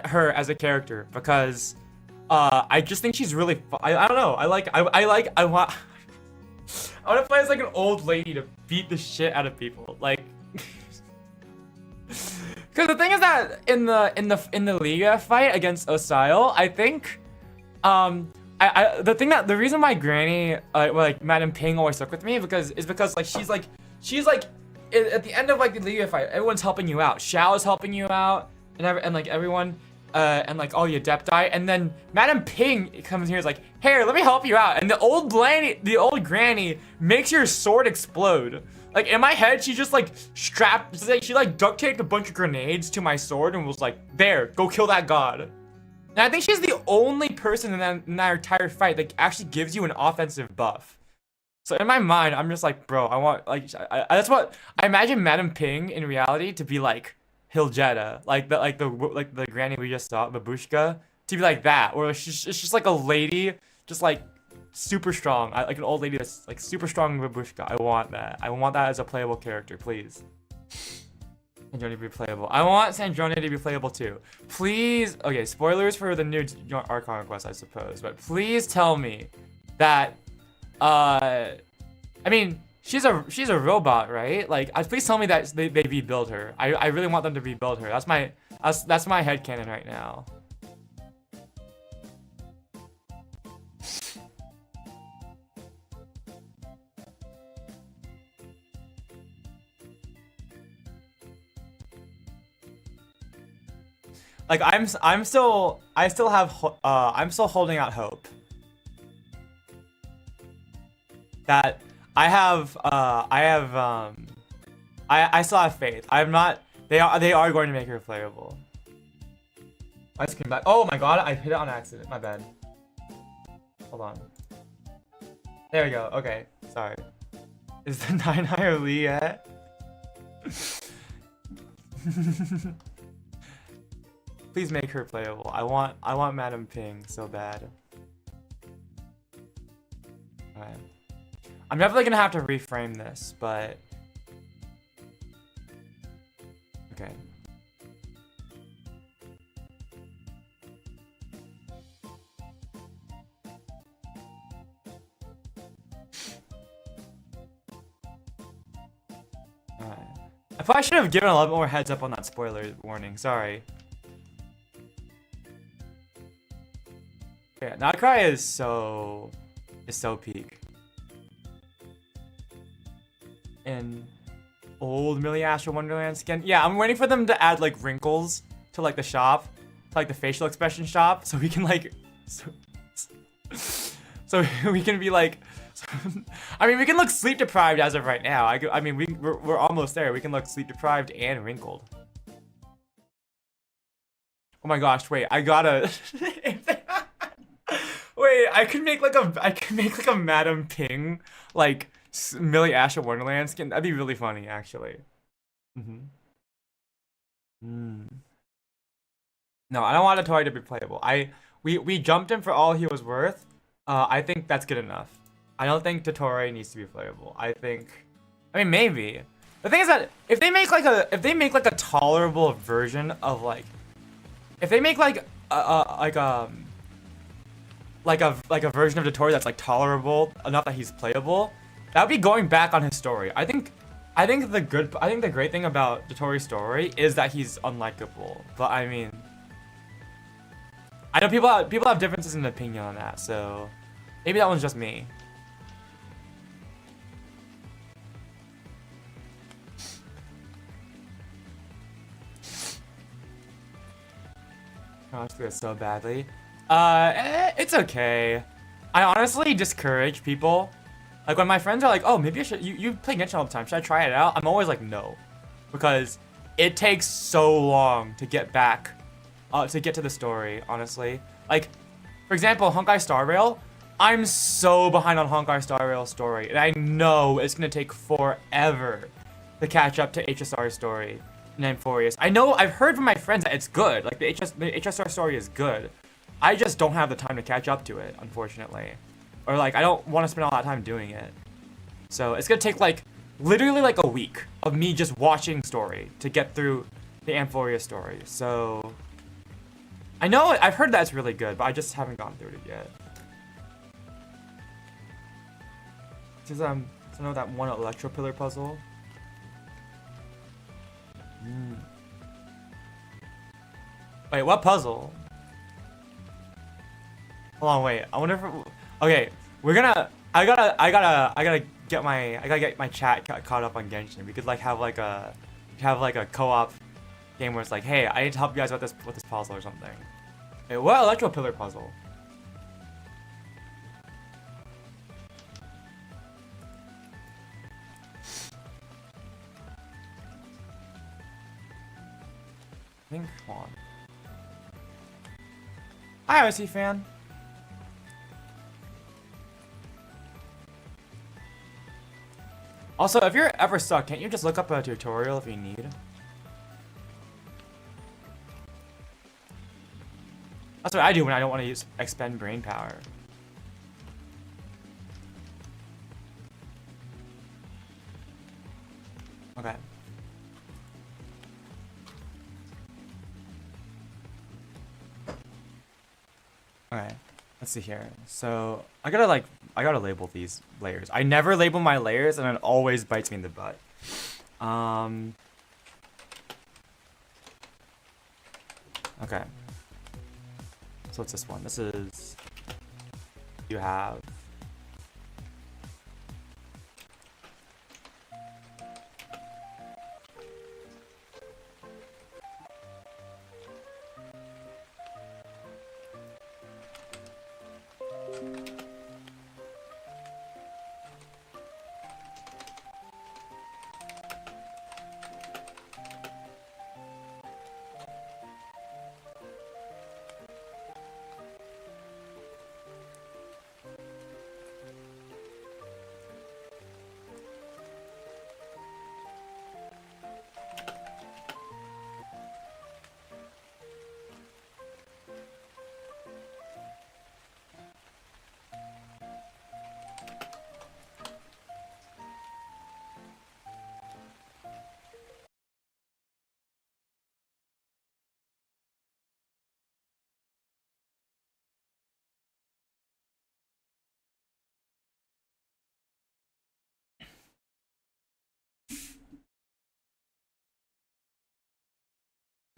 her as a character because I just think she's really I don't know. I want to play as like an old lady to beat the shit out of people. Like because the thing is that in the Liga fight against Osile, I think the reason why Granny like Madam Ping always stuck with me is because like she's like at the end of like the Liga fight, everyone's helping you out. Xiao is helping you out and like everyone and like all the Adepti, and then Madam Ping comes here and is like, "Here, let me help you out." And the old Granny makes your sword explode. Like in my head, she just like she like duct taped a bunch of grenades to my sword and was like, "There, go kill that god." And I think she's the only person in that entire fight that actually gives you an offensive buff. So in my mind, I'm just like, bro, I want like that's what I imagine Madam Ping in reality to be like Hilljetta, like the Granny we just saw, Babushka, to be like that, or it's just like a lady, just like super strong. Like an old lady that's like super strong babushka. I want that. I want that as a playable character, please. Sandrone to be playable. I want Sandrone to be playable too. Please. Okay, spoilers for the new Archon quest, I suppose. But please tell me that. I mean, she's a robot, right? Like, please tell me that they rebuild her. I really want them to rebuild her. That's my headcanon right now. Like I'm still holding out hope that I still have faith. I'm not. They are going to make her playable. I just came back. Oh my god! I hit it on accident. My bad. Hold on. There we go. Okay. Sorry. Is the 9 higher Lee yet? Please make her playable. I want Madam Ping so bad. Alright. I'm definitely gonna have to reframe this, but okay. Alright. I probably should have given a lot more heads up on that spoiler warning. Sorry. Yeah, Nakrai is so peak. In old Millie Astro Wonderland skin. Yeah, I'm waiting for them to add like wrinkles to like the shop, to like the facial expression shop, so we can like, so we can be like, I mean, we can look sleep deprived as of right now. I mean, we're almost there. We can look sleep deprived and wrinkled. Oh my gosh! Wait, I gotta. Wait, I could make like a Madam Ping like Millie Astro Wonderland skin. That'd be really funny, actually. No, I don't want Toy to be playable. We jumped him for all he was worth. I think that's good enough. I don't think Totore needs to be playable. I mean, maybe. The thing is that if they make like a tolerable version of like, if they make like a version of Totore that's like tolerable enough that he's playable, that would be going back on his story. I think the great thing about Totore's story is that he's unlikable. But I mean, I know people have differences in opinion on that, so maybe that one's just me. Oh, I feel it so badly. It's okay. I honestly discourage people. Like when my friends are like, "Oh, maybe I should." You play Genshin all the time. Should I try it out? I'm always like, no, because it takes so long to get back, to get to the story. Honestly, like, for example, Honkai Star Rail. I'm so behind on Honkai Star Rail's story, and I know it's gonna take forever to catch up to HSR's story. And Amphorius. I know, I've heard from my friends that it's good. Like the HSR story is good. I just don't have the time to catch up to it, unfortunately. Or like, I don't want to spend all that time doing it. So it's gonna take like, literally like a week of me just watching story to get through the Amphorius story. So, I know, I've heard that's really good, but I just haven't gone through it yet. Just, I know that one Electro Pillar puzzle. Wait, what puzzle? Hold on, wait. I wonder if okay, I gotta get my chat caught up on Genshin. We could like have like a co-op game where it's like, hey, I need to help you guys with this puzzle or something. Wait, what Electro Pillar puzzle? I think, hold on. Hi, OC fan. Also, if you're ever stuck, can't you just look up a tutorial if you need? That's what I do when I don't want to expend brain power. Okay. Alright, let's see here. So I gotta label these layers. I never label my layers and it always bites me in the butt. Okay. So what's this one? This is you have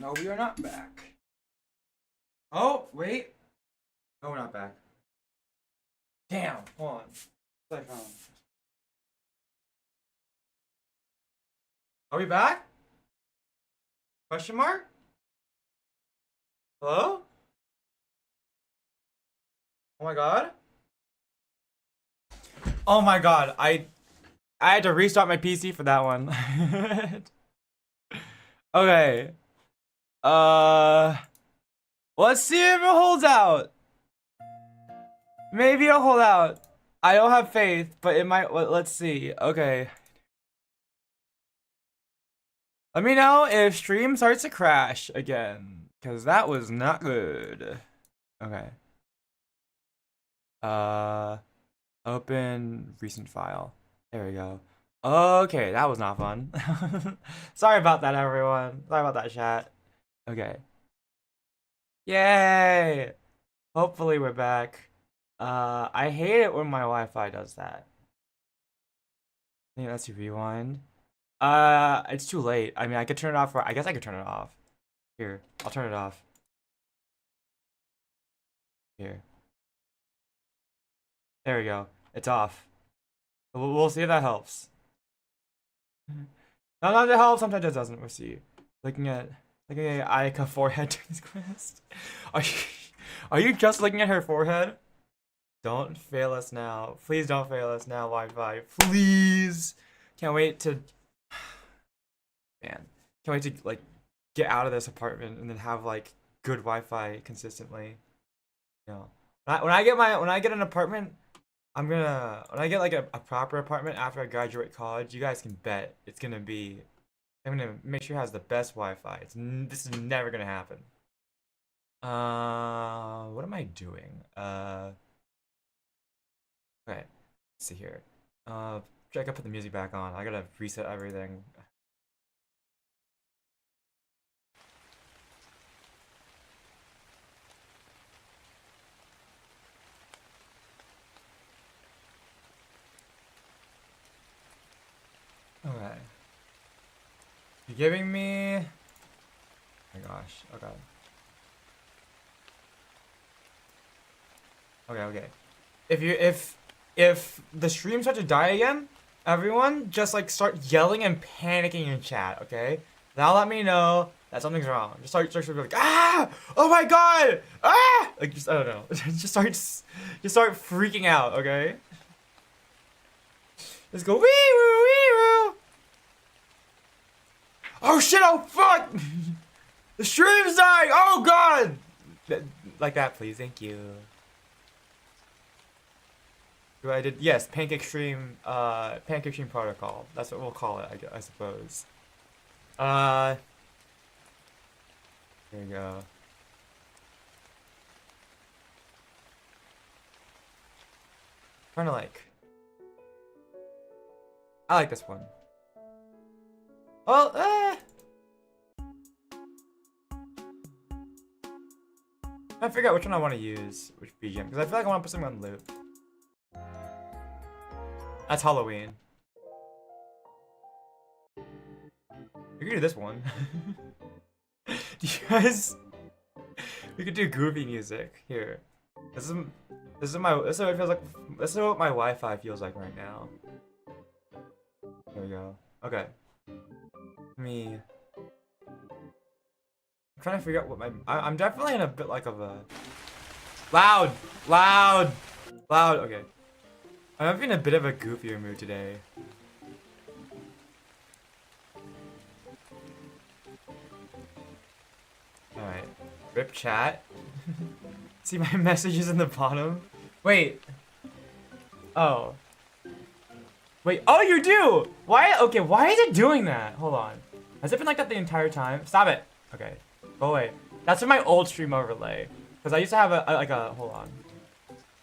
no, we are not back. Oh, wait. No, we're not back. Damn, hold on. What's I found? Are we back? Question mark? Hello? Oh my god. Oh my god, I had to restart my PC for that one. Okay. Let's see if it holds out. Maybe it'll hold out. I don't have faith, but it might. Let's see. Okay. Let me know if stream starts to crash again, because that was not good. Okay. Open recent file. There we go. Okay, that was not fun. Sorry about that, everyone. Sorry about that, chat. Okay. Yay! Hopefully we're back. I hate it when my Wi-Fi does that. I think let's rewind. It's too late. I mean, I could turn it off. I guess I could turn it off. Here, I'll turn it off. Here. There we go. It's off. We'll see if that helps. Sometimes it helps, sometimes it doesn't. We'll see. Looking at Ayaka forehead during this quest. Are you just looking at her forehead? Don't fail us now. Please don't fail us now, Wi-Fi. Please. Can't wait to. Man, can't wait to like get out of this apartment and then have like good Wi-Fi consistently. You know, when I get an apartment, when I get like a proper apartment after I graduate college, you guys can bet it's gonna be. I'm gonna make sure it has the best Wi-Fi. This is never gonna happen. What am I doing? Okay, let's see here. I gotta put the music back on. I gotta reset everything. Okay. You giving me? Oh my gosh. Okay. Okay. If the stream starts to die again, everyone just like start yelling and panicking in chat. Okay. That'll let me know that something's wrong. Just start like oh my god like just I don't know. just start freaking out. Okay. Just go wee woo wee woo. Oh shit! Oh fuck! The stream's dying! Oh god! Like that, please. Thank you. I did yes, pancake stream protocol. That's what we'll call it, I suppose. There you go. Kind of like. I like this one. Well, I figure out which one I want to use, which BGM, because I feel like I want to put something on loop. That's Halloween. We could do this one. Do you guys? We could do goofy music here. This is what it feels like. This is what my Wi-Fi feels like right now. There we go. Okay. I'm trying to figure out what I'm definitely in a bit like of a loud. Okay. I'm in a bit of a goofier mood today. All right. Rip chat. See my messages in the bottom. Wait. Oh. Wait. Oh, you do. Why? Okay. Why is it doing that? Hold on. Has it been like that the entire time? Stop it. Okay. Go away. That's from my old stream overlay. Because I used to have hold on.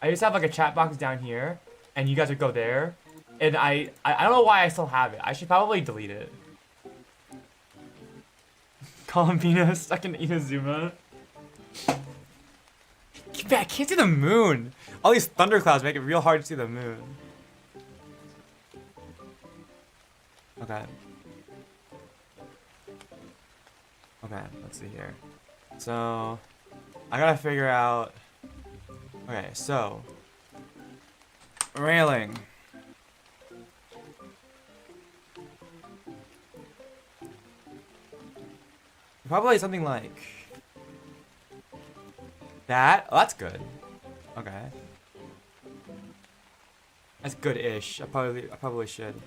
I used to have like a chat box down here, and you guys would go there, and I don't know why I still have it. I should probably delete it. Columbina stuck in Inazuma. I can't see the moon. All these thunderclouds make it real hard to see the moon. Okay. Okay, let's see here. So, I gotta figure out... Okay, so... Railing. Probably something like... that? Oh, that's good. Okay. That's good-ish. I probably should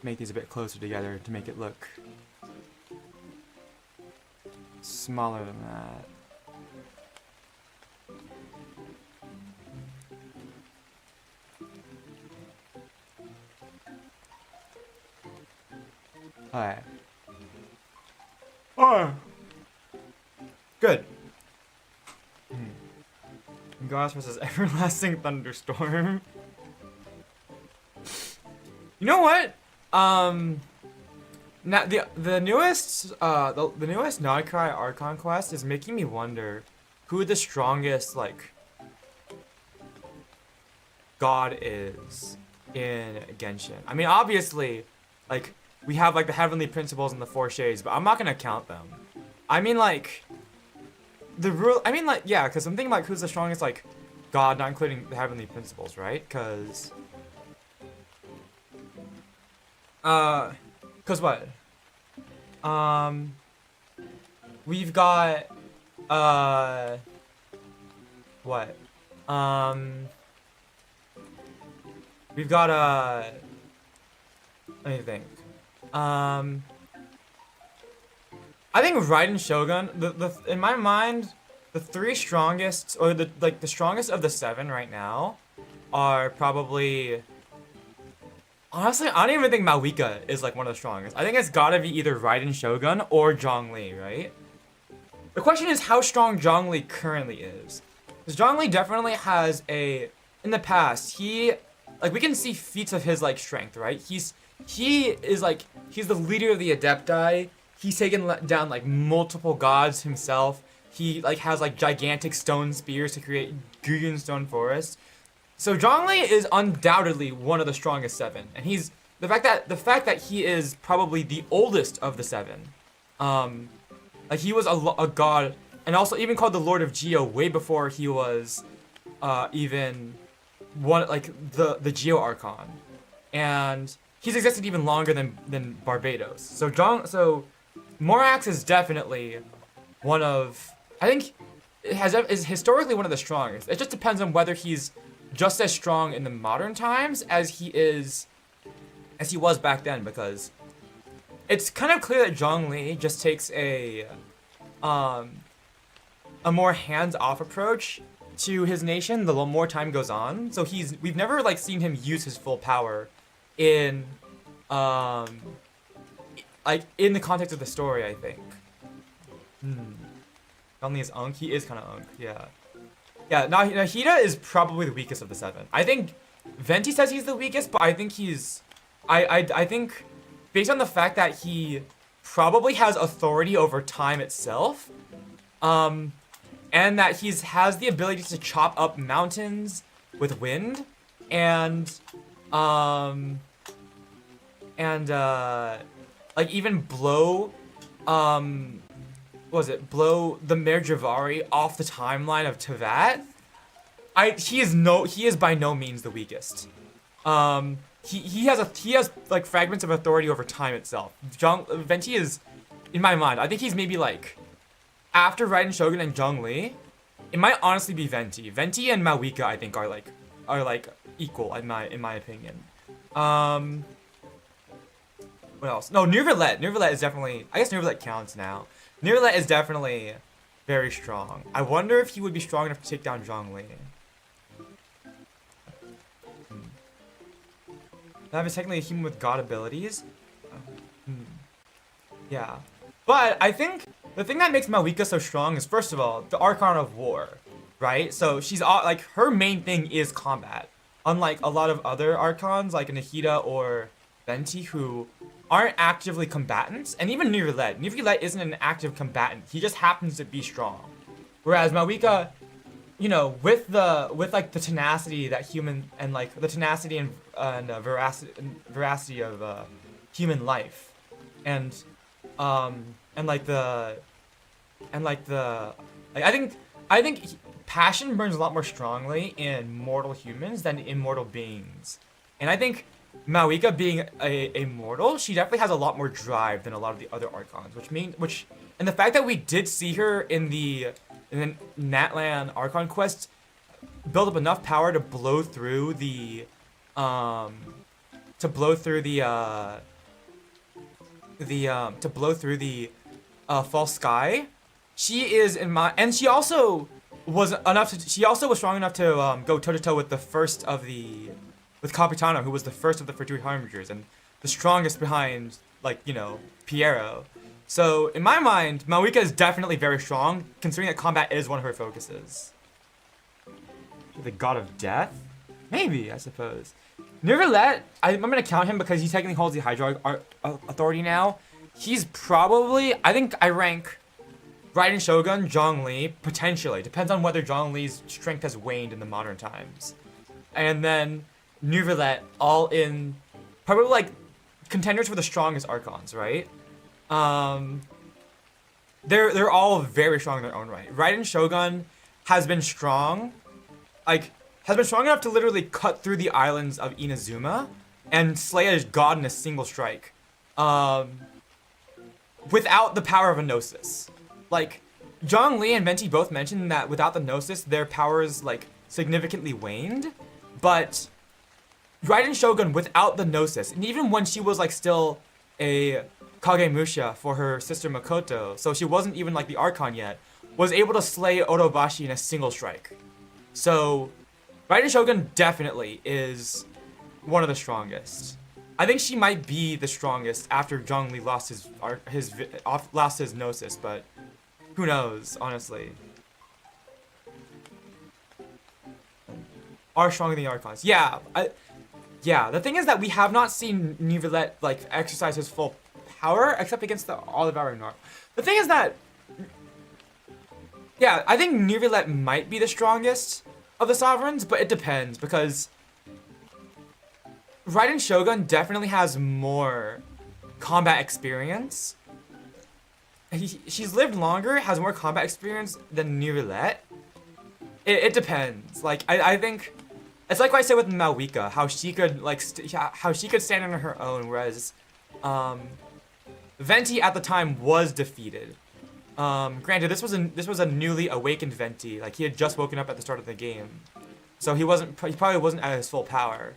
make these a bit closer together to make it look smaller than that. Alright. Oh! Good. Gosh versus Everlasting Thunderstorm. You know what? Now the newest Nodcry Archon quest is making me wonder who the strongest like god is in Genshin. I mean, obviously, like we have like the Heavenly Principles and the Four Shades, but I'm not gonna count them. I mean, like the rule. I mean, like yeah, because I'm thinking like who's the strongest like god, not including the Heavenly Principles, right? Because cause what? We've got what? We've got let me think. I think Raiden Shogun. The in my mind, the three strongest, or the strongest of the seven right now, are probably. Honestly, I don't even think Mawika is like one of the strongest. I think it's gotta be either Raiden Shogun or Zhongli, right? The question is how strong Zhongli currently is. Because Zhongli definitely has a. In the past, he like we can see feats of his like strength, right? He's the leader of the Adepti. He's taken down like multiple gods himself. He like has like gigantic stone spears to create Gugun stone forests. So Zhongli is undoubtedly one of the strongest seven, and he's the fact that he is probably the oldest of the seven. Like he was a god, and also even called the Lord of Geo way before he was even one like the Geo Archon, and he's existed even longer than Barbados. So Morax is definitely one of, I think is historically one of the strongest. It just depends on whether he's just as strong in the modern times as he was back then, because it's kind of clear that Zhongli just takes a more hands-off approach to his nation the more time goes on. So we've never like seen him use his full power in like in the context of the story, I think. Zhongli is Unk. He is kind of Unk, yeah. Yeah, Nahida is probably the weakest of the seven. I think Venti says he's the weakest, but I think I think based on the fact that he probably has authority over time itself. And that has the ability to chop up mountains with wind, and like even blow, blow the Mare Javari off the timeline of Tevat. He is by no means the weakest. He has like fragments of authority over time itself. Venti is, in my mind, I think he's maybe like, after Raiden Shogun and Zhongli, it might honestly be Venti. Venti and Mawika, I think, are like equal in my opinion. What else? No, Neuvillette. Neuvillette is definitely, I guess Neuvillette counts now. Neuvillette is definitely very strong. I wonder if he would be strong enough to take down Zhongli. That is technically a human with god abilities. Yeah. But I think the thing that makes Mawika so strong is, first of all, the Archon of War, right? So she's like, her main thing is combat. Unlike a lot of other Archons, like Nahida or Venti, who aren't actively combatants, and even Neuvillette. Neuvillette isn't an active combatant. He just happens to be strong. Whereas Mawika, you know, with like the tenacity that human, and like the tenacity and veracity of human life, and I think passion burns a lot more strongly in mortal humans than in immortal beings, and I think Mawika being a mortal, she definitely has a lot more drive than a lot of the other Archons, and the fact that we did see her in the Natlan Archon quest build up enough power to blow through the false sky. She is and she also was strong enough to go toe to toe with the first of with Capitano, who was the first of the Fortuity Harbingers and the strongest behind, like, you know, Piero. So in my mind, Mawika is definitely very strong, considering that combat is one of her focuses. The God of Death? Maybe, I suppose. Neuvillette, I'm gonna count him because he technically holds the Hydra authority now. He's probably, I think I rank Raiden Shogun, Zhongli, potentially. Depends on whether Zhongli's strength has waned in the modern times. And then Neuvillette, all in, probably like contenders for the strongest Archons, right? They're all very strong in their own right. Raiden Shogun has been strong enough to literally cut through the islands of Inazuma and slay a god in a single strike, without the power of a Gnosis. Like, Zhongli and Venti both mentioned that without the Gnosis, their powers, like, significantly waned, but Raiden Shogun without the Gnosis, and even when she was, like, still a Kagemusha for her sister Makoto, so she wasn't even, like, the Archon yet, was able to slay Orobashi in a single strike. So, Raiden Shogun definitely is one of the strongest. I think she might be the strongest after Zhongli lost his Gnosis, but who knows, honestly. Are stronger than the Archons. Yeah, the thing is that we have not seen Neuvillette, like, exercise his full power, except against the Oliver and Nar. The thing is that, yeah, I think Neuvillette might be the strongest of the Sovereigns, but it depends, because Raiden Shogun definitely has more combat experience. She's lived longer, has more combat experience than Neuvillette. It depends. Like, I think it's like what I said with Mawika, how she could like how she could stand on her own, whereas Venti at the time was defeated. Granted, this was a newly awakened Venti. Like, he had just woken up at the start of the game, so he probably wasn't at his full power.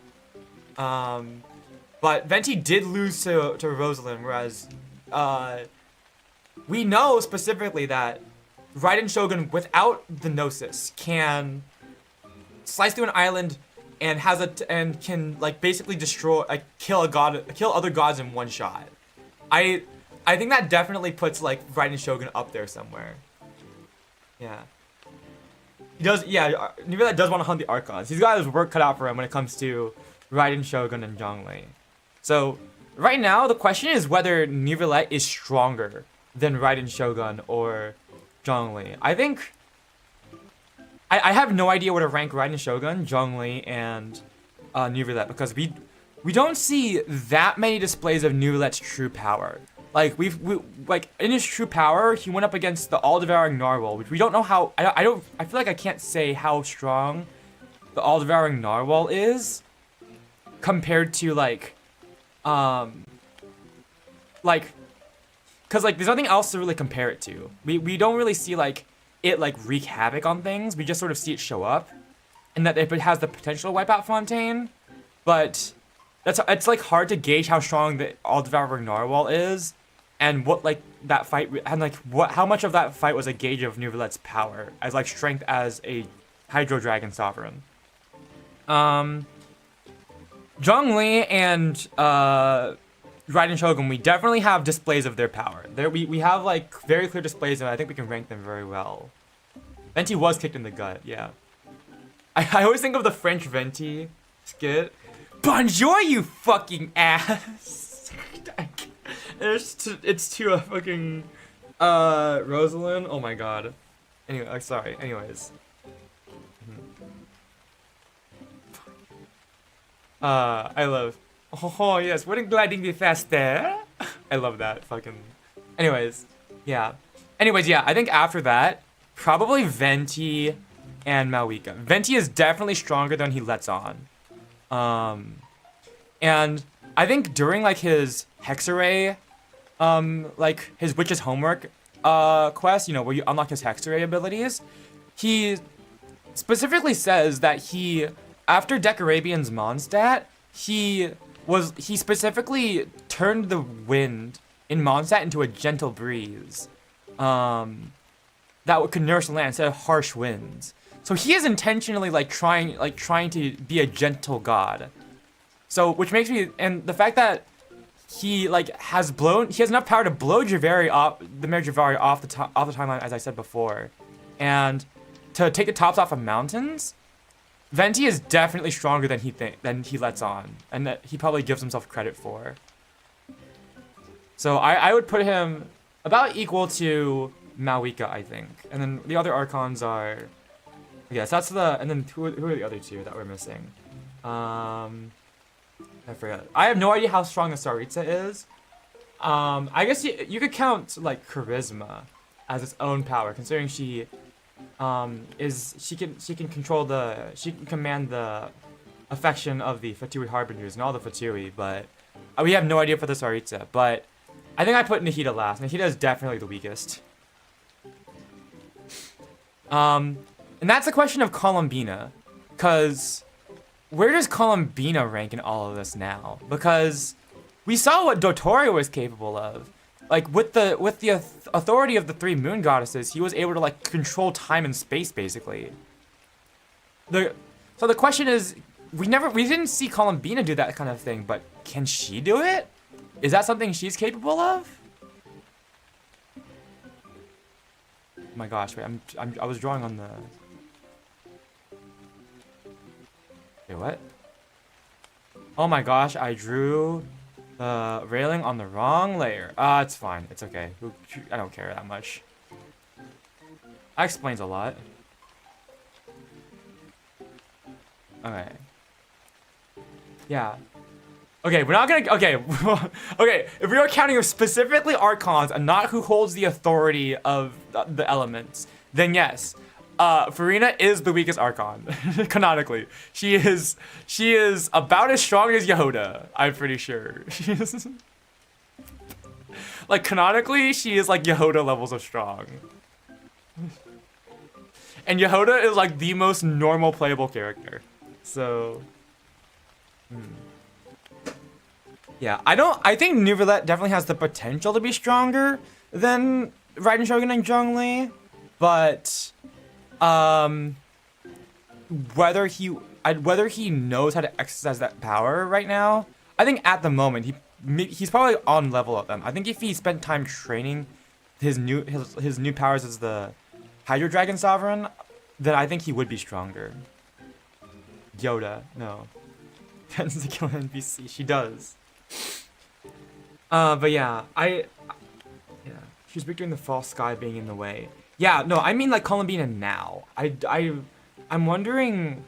But Venti did lose to Rosalind, whereas we know specifically that Raiden Shogun without the Gnosis can slice through an island and can, like, basically destroy, like, kill other gods in one shot. I think that definitely puts, like, Raiden Shogun up there somewhere. Yeah. He does, yeah, Neuvillette does want to hunt the Archons. He's got his work cut out for him when it comes to Raiden Shogun and Zhongli. So, right now the question is whether Neuvillette is stronger than Raiden Shogun or Zhongli. I think I have no idea where to rank Raiden Shogun, Zhongli, and Neuvillette, because we don't see that many displays of Neuvillette's true power. Like we like in his true power, he went up against the all-devouring narwhal, which we don't know how. I feel like I can't say how strong the all-devouring narwhal is compared to like cause like there's nothing else to really compare it to. We don't really see like it like wreak havoc on things. We just sort of see it show up, and that it has the potential to wipe out Fontaine, but it's like hard to gauge how strong the all-devouring narwhal is, and what like that fight and like how much of that fight was a gauge of Neuvillette's power as like strength as a Hydro Dragon Sovereign. Zhongli and Raiden Shogun, we definitely have displays of their power. We have like very clear displays, and I think we can rank them very well. Venti was kicked in the gut, yeah. I always think of the French Venti skit. Bonjour, you fucking ass! It's to a fucking Rosalind. Oh my god. Anyway, sorry. Anyways. I love. Oh yes, wouldn't gliding be faster? I love that fucking. Anyways, yeah. I think after that, probably Venti and Maoika. Venti is definitely stronger than he lets on. And I think during like his Hexarray, like his Witch's Homework quest, you know, where you unlock his Hexarray abilities, he specifically says that he, after Decarabian's Mondstadt, he specifically turned the wind in Mondstadt into a gentle breeze, that could nourish the land instead of harsh winds. So he is intentionally trying to be a gentle god. So which makes me, and the fact that he has enough power to blow Javari off the Mayor Javari off the timeline, as I said before, and to take the tops off of mountains. Venti is definitely stronger than he lets on, and that he probably gives himself credit for. So I would put him about equal to Maoika, I think. And then the other Archons are, yes, that's the, and then who are the other two that we're missing? I forgot. I have no idea how strong the Tsaritsa is. I guess you could count like Charisma as its own power, considering she can command the affection of the Fatui Harbingers and all the Fatui, but we have no idea for the Tsaritsa. But I think I put Nahida last. Nahida is definitely the weakest. And that's a question of Columbina, because where does Columbina rank in all of this now? Because we saw what Dottore was capable of. Like with the authority of the three moon goddesses, he was able to like control time and space basically. So the question is, we didn't see Columbina do that kind of thing, but can she do it? Is that something she's capable of? Oh my gosh, wait, I was drawing on the. Wait, what? Oh my gosh, I drew the railing on the wrong layer. It's fine. It's okay. I don't care that much. That explains a lot. Okay. Yeah. Okay, we're not gonna. Okay. Okay, if we are counting specifically Archons and not who holds the authority of the elements, then yes. Farina is the weakest Archon, canonically. She is about as strong as Yehoda, I'm pretty sure. Like, canonically, she is like Yehoda levels of strong. And Yehoda is like the most normal playable character. So, yeah, I think Neuvillette definitely has the potential to be stronger than Raiden Shogun and Zhongli, but whether he knows how to exercise that power right now, I think at the moment he's probably on level of them. I think if he spent time training his new powers as the Hydro Dragon Sovereign, then I think he would be stronger. Yoda, no. Tends to kill NPC. She does. But yeah, yeah, she's big during the false sky being in the way. Yeah, no, I mean like Columbina now. I'm wondering.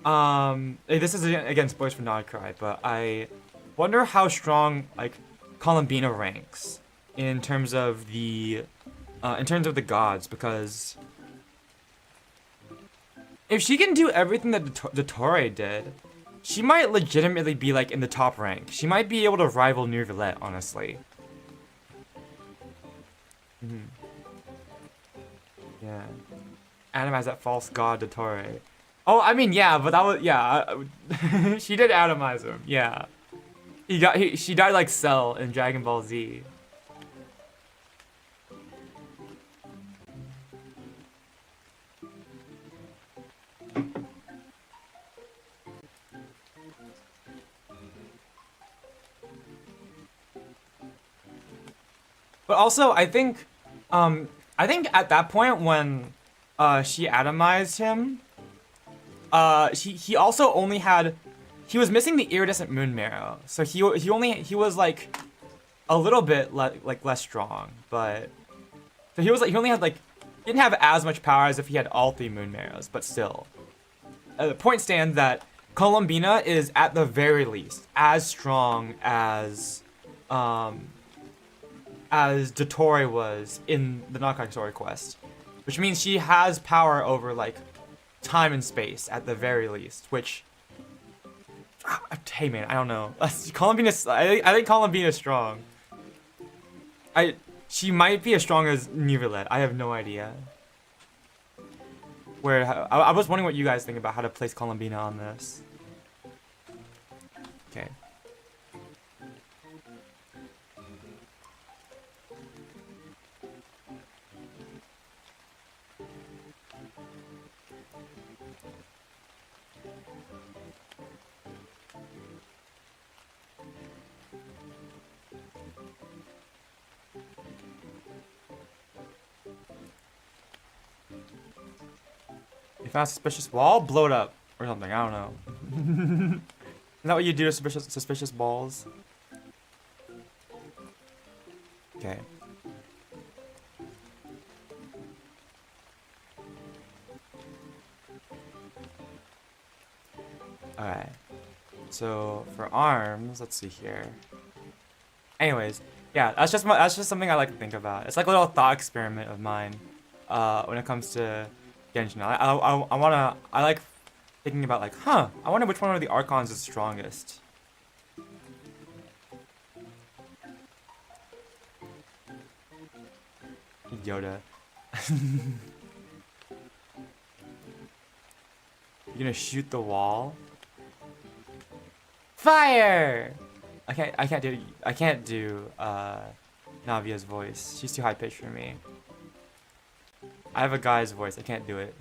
This is again spoilers for Not Cry, but I wonder how strong like Columbina ranks in terms of the gods, because if she can do everything that the Torre did, she might legitimately be like in the top rank. She might be able to rival Neuvillette, honestly. Yeah. Adam has that false god, the Torre. Oh, I mean, yeah, but that was, yeah. She did atomize him, yeah. She died like Cell in Dragon Ball Z. But also, I think at that point when, she atomized him, he also only had, he was missing the iridescent moon marrow, so he was like a little bit like less strong, but so he only had like, he didn't have as much power as if he had all 3 moon marrows, but still, the point stands that Columbina is at the very least as strong as Dottore was in the Knockout Story quest, which means she has power over like time and space at the very least. Which, hey man, I don't know. Columbina's, I think Columbina's strong. She might be as strong as Neuvillette. I have no idea. I was wondering what you guys think about how to place Columbina on this. Okay. You found a suspicious wall? Blow it up. Or something, I don't know. Isn't that what you do to suspicious balls? Okay. Alright. So, for arms, let's see here. Anyways, yeah, that's just something I like to think about. It's like a little thought experiment of mine, when it comes to Genshin. I like thinking about like, I wonder which one of the Archons is strongest. Yoda. You're gonna shoot the wall? Fire! I can't do Navia's voice. She's too high pitched for me. I have a guy's voice, I can't do it.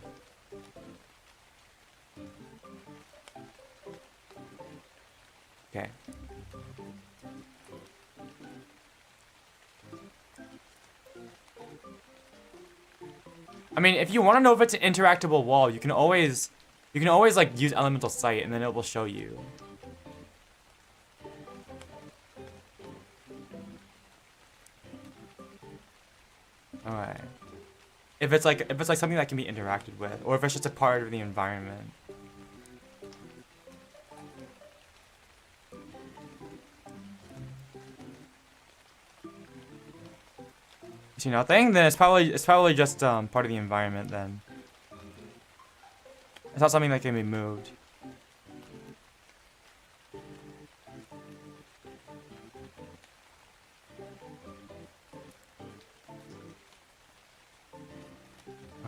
Okay. I mean, if you want to know if it's an interactable wall, you can always like use elemental sight and then it will show you. Alright. If it's like something that can be interacted with, or if it's just a part of the environment. You see nothing? Then it's probably just part of the environment then. It's not something that can be moved.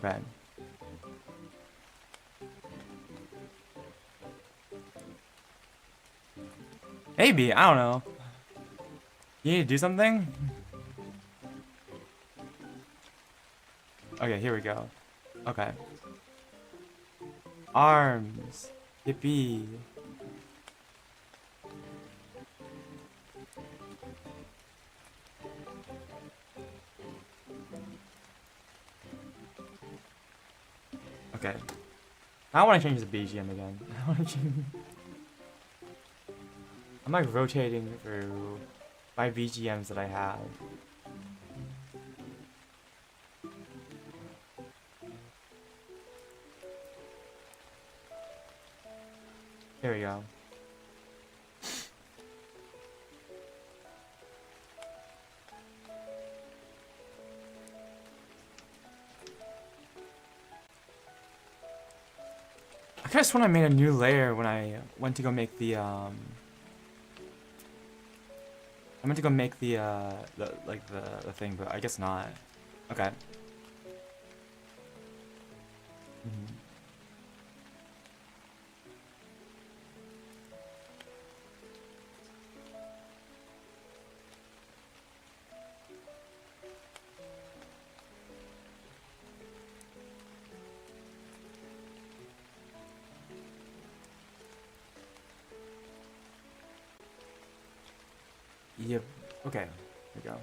Okay. Maybe, I don't know. You need to do something? Okay, here we go. Okay. Arms. Yippee. Okay. I want to change the BGM again. I'm like rotating through my VGMs that I have. There we go. I could have sworn I made a new layer when I went to go make the I meant to go make the thing, but I guess not. Okay. Mhm. Yep. Okay. Here we go.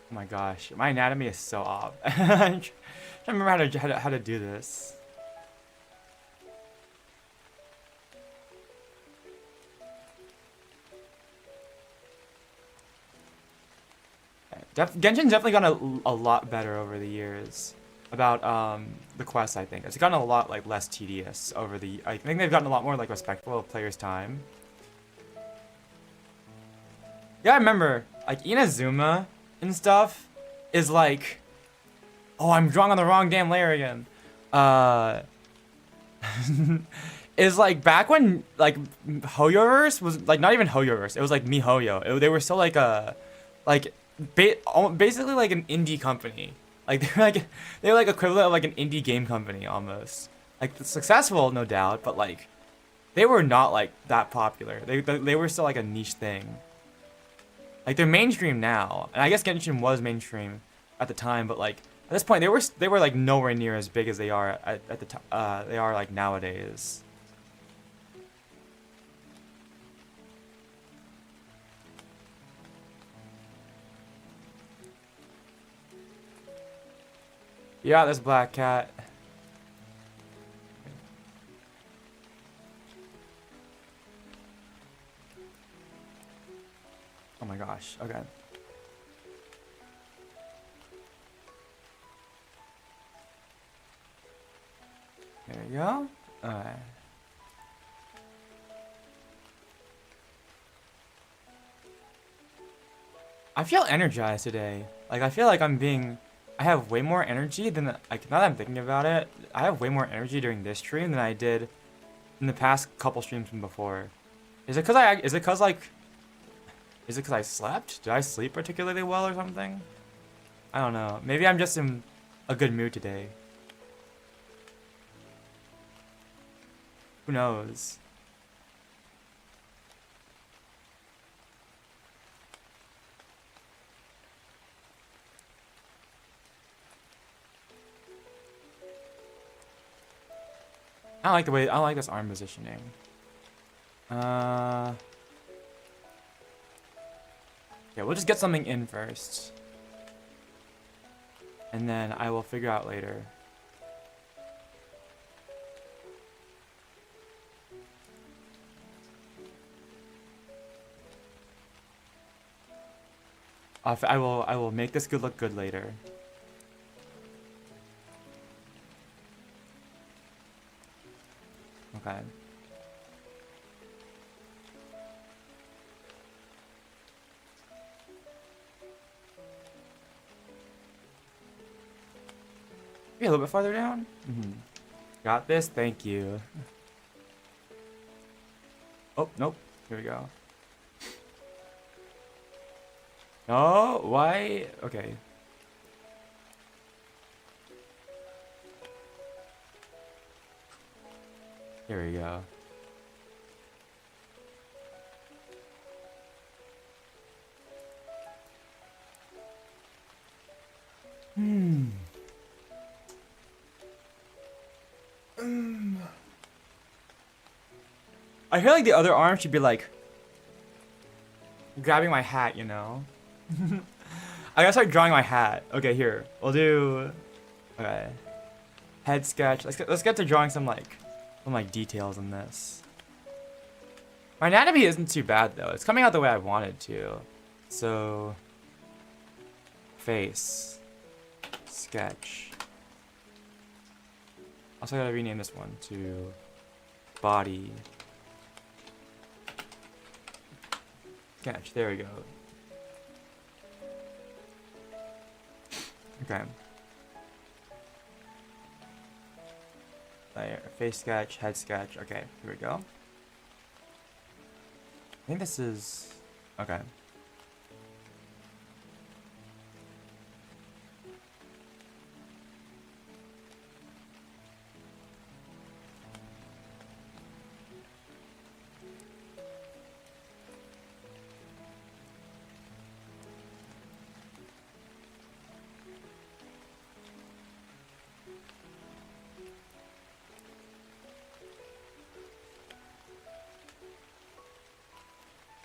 Oh my gosh, my anatomy is so off. I'm trying to remember how to do this. Genshin's definitely gotten a lot better over the years. About the quest, I think it's gotten a lot like less tedious over the. I think they've gotten a lot more like respectful of players' time. Yeah, I remember like Inazuma and stuff is like, oh, I'm drawing on the wrong damn layer again. Is like back when like Hoyoverse was like not even Hoyoverse. It was like MiHoYo. They were still like a like basically like an indie company. Like they're like equivalent of like an indie game company almost. Like successful, no doubt, but like they were not like that popular. They were still like a niche thing. Like they're mainstream now, and I guess Genshin was mainstream at the time, but like at this point they were like nowhere near as big as they are at the they are like nowadays. Yeah, this black cat. Oh my gosh. Okay. There you go. Alright. I feel energized today. Like I feel like I have way more energy than like now that I'm thinking about it, I have way more energy during this stream than I did in the past couple streams from before. Is it cause I slept? Did I sleep particularly well or something? I don't know. Maybe I'm just in a good mood today. Who knows? I don't like this arm positioning. Yeah, we'll just get something in first. And then I will figure out later. I will make this look good later. Okay. Be a little bit farther down. Got this. Thank you. Oh nope. Here we go. No, why? Okay. Here we go. I feel like the other arm should be like grabbing my hat, you know? I gotta start drawing my hat. Okay, here. We'll do... Okay. Head sketch. Let's get to drawing some details in this. My anatomy isn't too bad though. It's coming out the way I wanted to. So face sketch. Also gotta rename this one to body sketch. There we go. Okay. There, face sketch, head sketch. Okay, here we go. I think this is okay.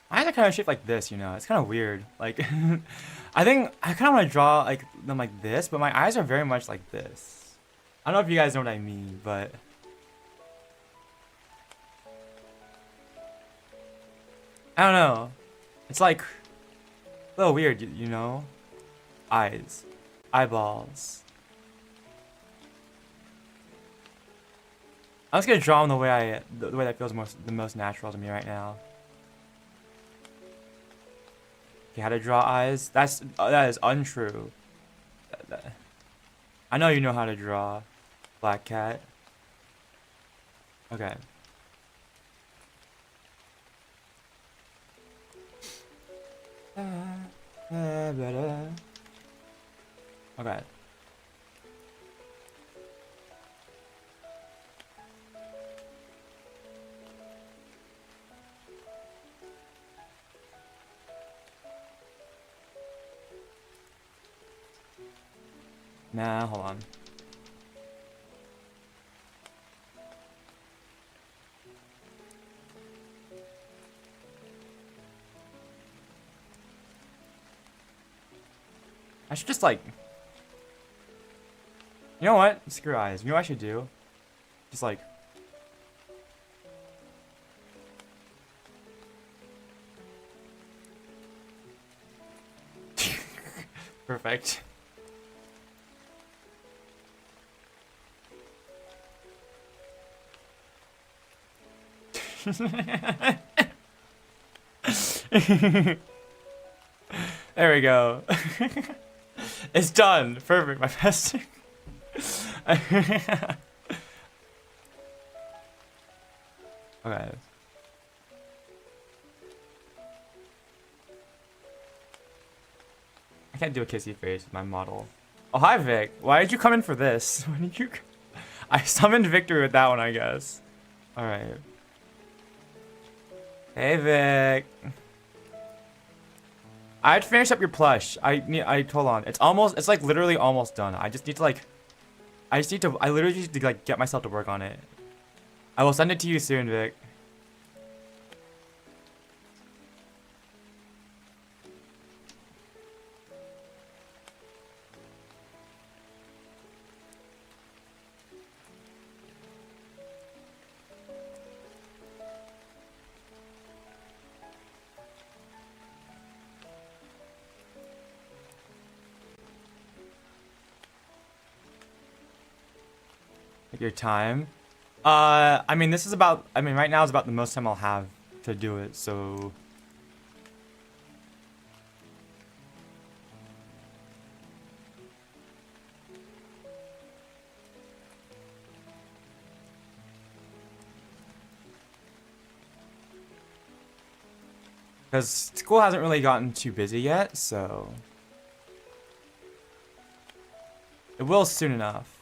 My eyes are kind of shaped like this, you know. It's kind of weird. Like, I think I kind of want to draw them like this, but my eyes are very much like this. I don't know if you guys know what I mean, but I don't know. It's like a little weird, you know. Eyes, eyeballs. I'm just gonna draw them the way that feels the most natural to me right now. Okay, how to draw eyes? That is untrue. I know you know how to draw, black cat. Okay. Okay. Nah, hold on. I should just you know what? Screw eyes. You know what I should do? Just perfect. There we go. It's done. Perfect, my best. Okay. I can't do a kissy face with my model. Oh, hi, Vic. Why did you come in for this? When did you? I summoned victory with that one, I guess. All right. Hey, Vic. I'd finish up your plush. Hold on. It's like literally almost done. I literally just need to get myself to work on it. I will send it to you soon, Vic. Your time. I mean, right now is about the most time I'll have to do it, so. Because school hasn't really gotten too busy yet, so. It will soon enough.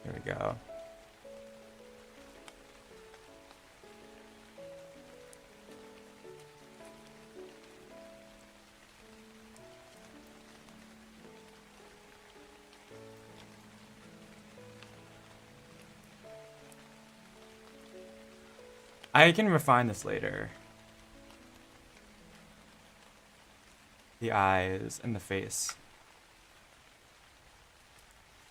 Here we go. I can refine this later. The eyes and the face.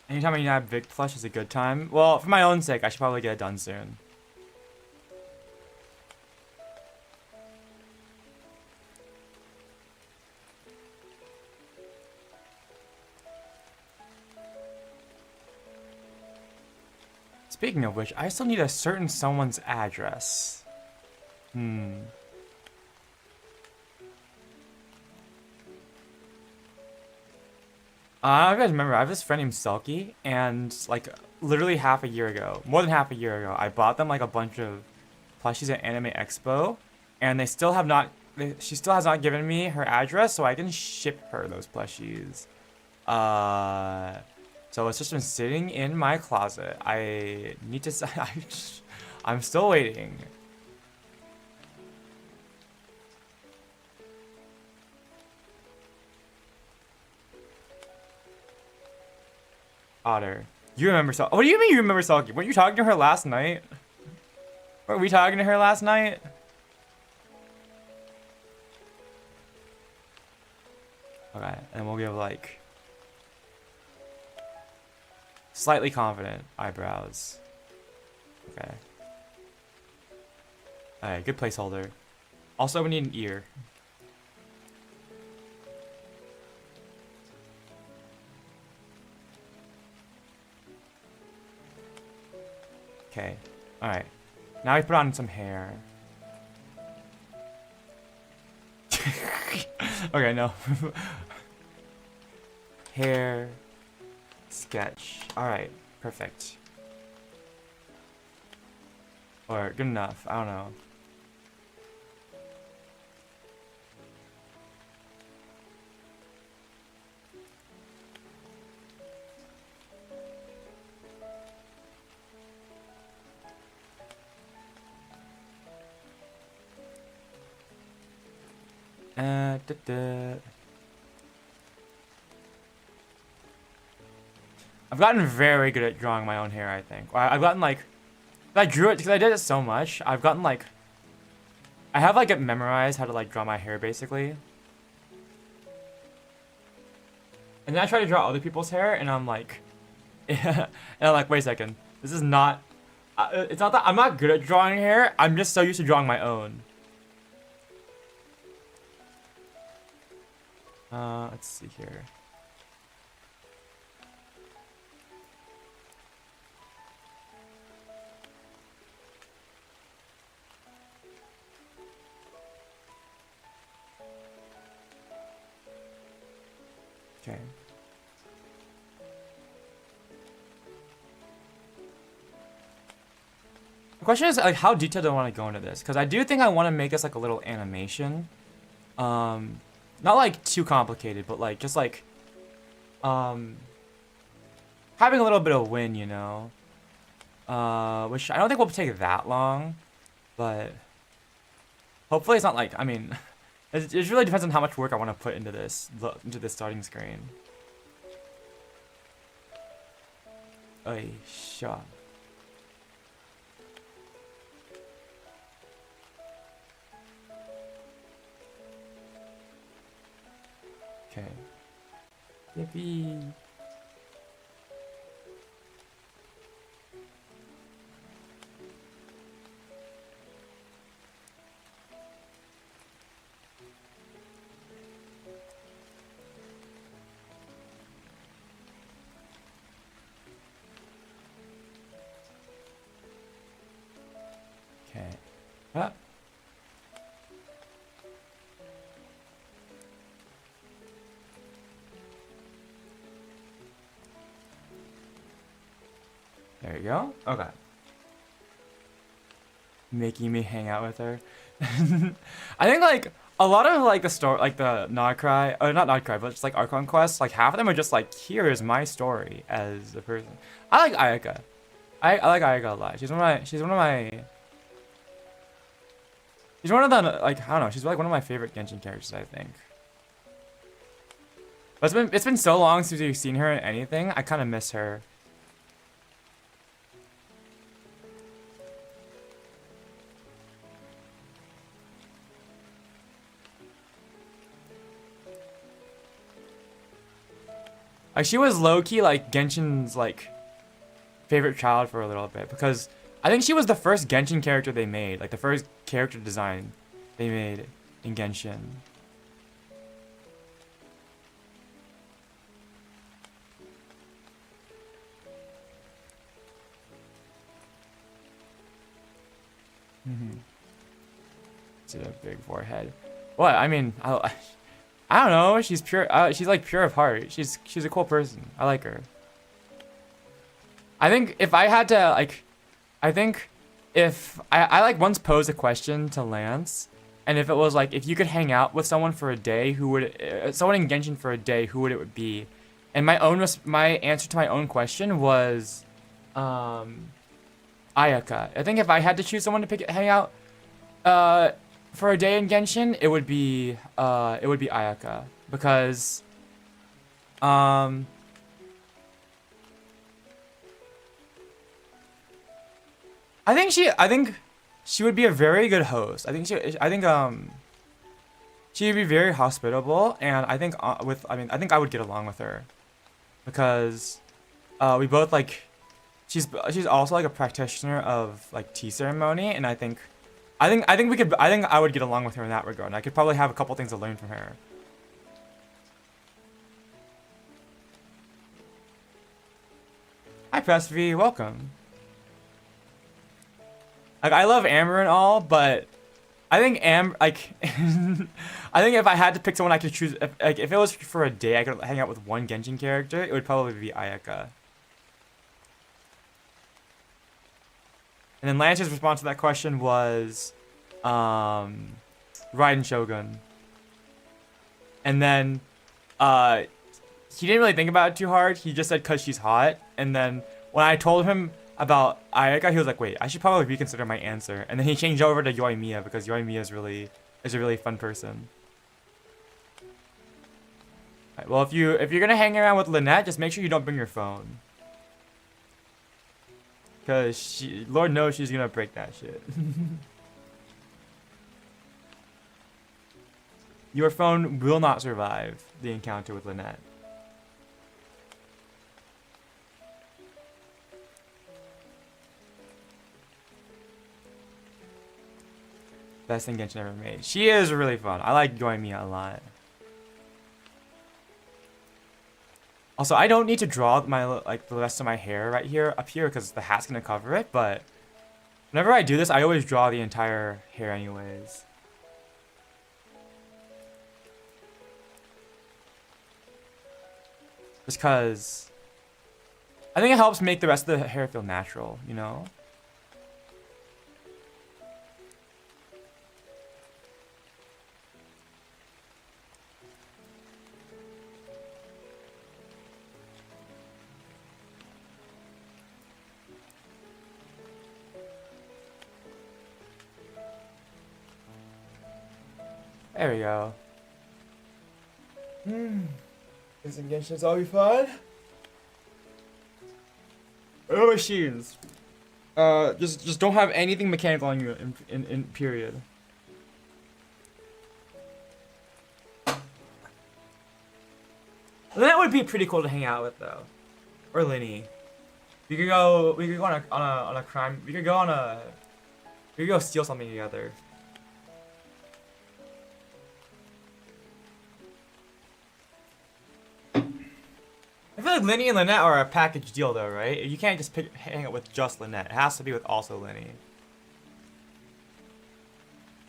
Anytime I have big plush is a good time. Well, for my own sake, I should probably get it done soon. Speaking of which, I still need a certain someone's address. I don't know if you guys remember, I have this friend named Selkie, and like literally half a year ago, more than half a year ago, I bought them like a bunch of plushies at Anime Expo, and they still have not, she still has not given me her address, so I can ship her those plushies. So it's just been sitting in my closet. I need to, I'm still waiting. Otter. You remember Selkie? What do you mean you remember Selkie? Weren't you talking to her last night? Were we talking to her last night? Okay, and we'll give like slightly confident eyebrows. Okay. Alright, good placeholder. Also, we need an ear. Okay. Alright. Now we put on some hair. Okay, no. Hair. Sketch. Alright. Perfect. Or good enough. I don't know. I've gotten very good at drawing my own hair, I think. I've gotten like, I drew it because I did it so much. I've gotten like, I have like it memorized how to like draw my hair basically. And then I try to draw other people's hair and I'm like, and I'm like, wait a second, this is not, it's not that I'm not good at drawing hair. I'm just so used to drawing my own. Let's see here. Okay. The question is, like, how detailed do I want to go into this? Because I do think I want to make this like a little animation. Not like too complicated, but like just like having a little bit of win, you know. Which I don't think will take that long, but hopefully it's not like, I mean, it really depends on how much work I want to put into this starting screen. Oy, sure. Okay. Yippee. Okay. Ah. There you go. Okay. Making me hang out with her. I think like a lot of like the story, like the Nodcry, or not Nodcry, but just like Archon quests, like half of them are just like, here is my story as a person. I like Ayaka. I like Ayaka a lot. She's one of the, like, I don't know, she's like one of my favorite Genshin characters, I think. But it's been so long since we've seen her in anything, I kind of miss her. Like she was low-key like Genshin's like favorite child for a little bit because I think she was the first Genshin character they made, like the first character design they made in Genshin. It's a big forehead. What? I mean, I don't know. She's pure. She's like pure of heart. She's a cool person. I like her. I think if I had to like, I think if I like once posed a question to Lance, and if it was like if you could hang out with someone for a day, who would someone in Genshin for a day, who would it be? And my answer to my own question was, Ayaka. I think if I had to choose someone to hang out, for a day in Genshin, it would be Ayaka because, I think she would be a very good host. I think she would be very hospitable, and I think I would get along with her because, we both like, she's also like a practitioner of like tea ceremony, and I think I would get along with her in that regard. And I could probably have a couple things to learn from her. Hi, Press V, welcome. Like I love Amber and all, but I think I think if I had to pick someone I could choose, if it was for a day, I could hang out with one Genshin character, it would probably be Ayaka. And then Lance's response to that question was, Raiden Shogun. And then, he didn't really think about it too hard. He just said, "'Cause she's hot." And then when I told him about Ayaka, he was like, "Wait, I should probably reconsider my answer." And then he changed over to Yoimiya because Yoimiya is a really fun person. Alright, well, if you're gonna hang around with Lynette, just make sure you don't bring your phone. Cause Lord knows she's gonna break that shit. Your phone will not survive the encounter with Lynette. Best thing Genshin ever made. She is really fun. I like Yoimiya a lot. Also, I don't need to draw the rest of my hair right here up here because the hat's gonna cover it. But whenever I do this, I always draw the entire hair anyways. Just cause I think it helps make the rest of the hair feel natural, you know? There we go. This Genshin's all be fun. Oh, machines. Just don't have anything mechanical on you in period. That would be pretty cool to hang out with though. Or Linny. We could go on a crime. We could go steal something together. I feel like Linny and Lynette are a package deal though, right? You can't just hang out with just Lynette. It has to be with also Linny.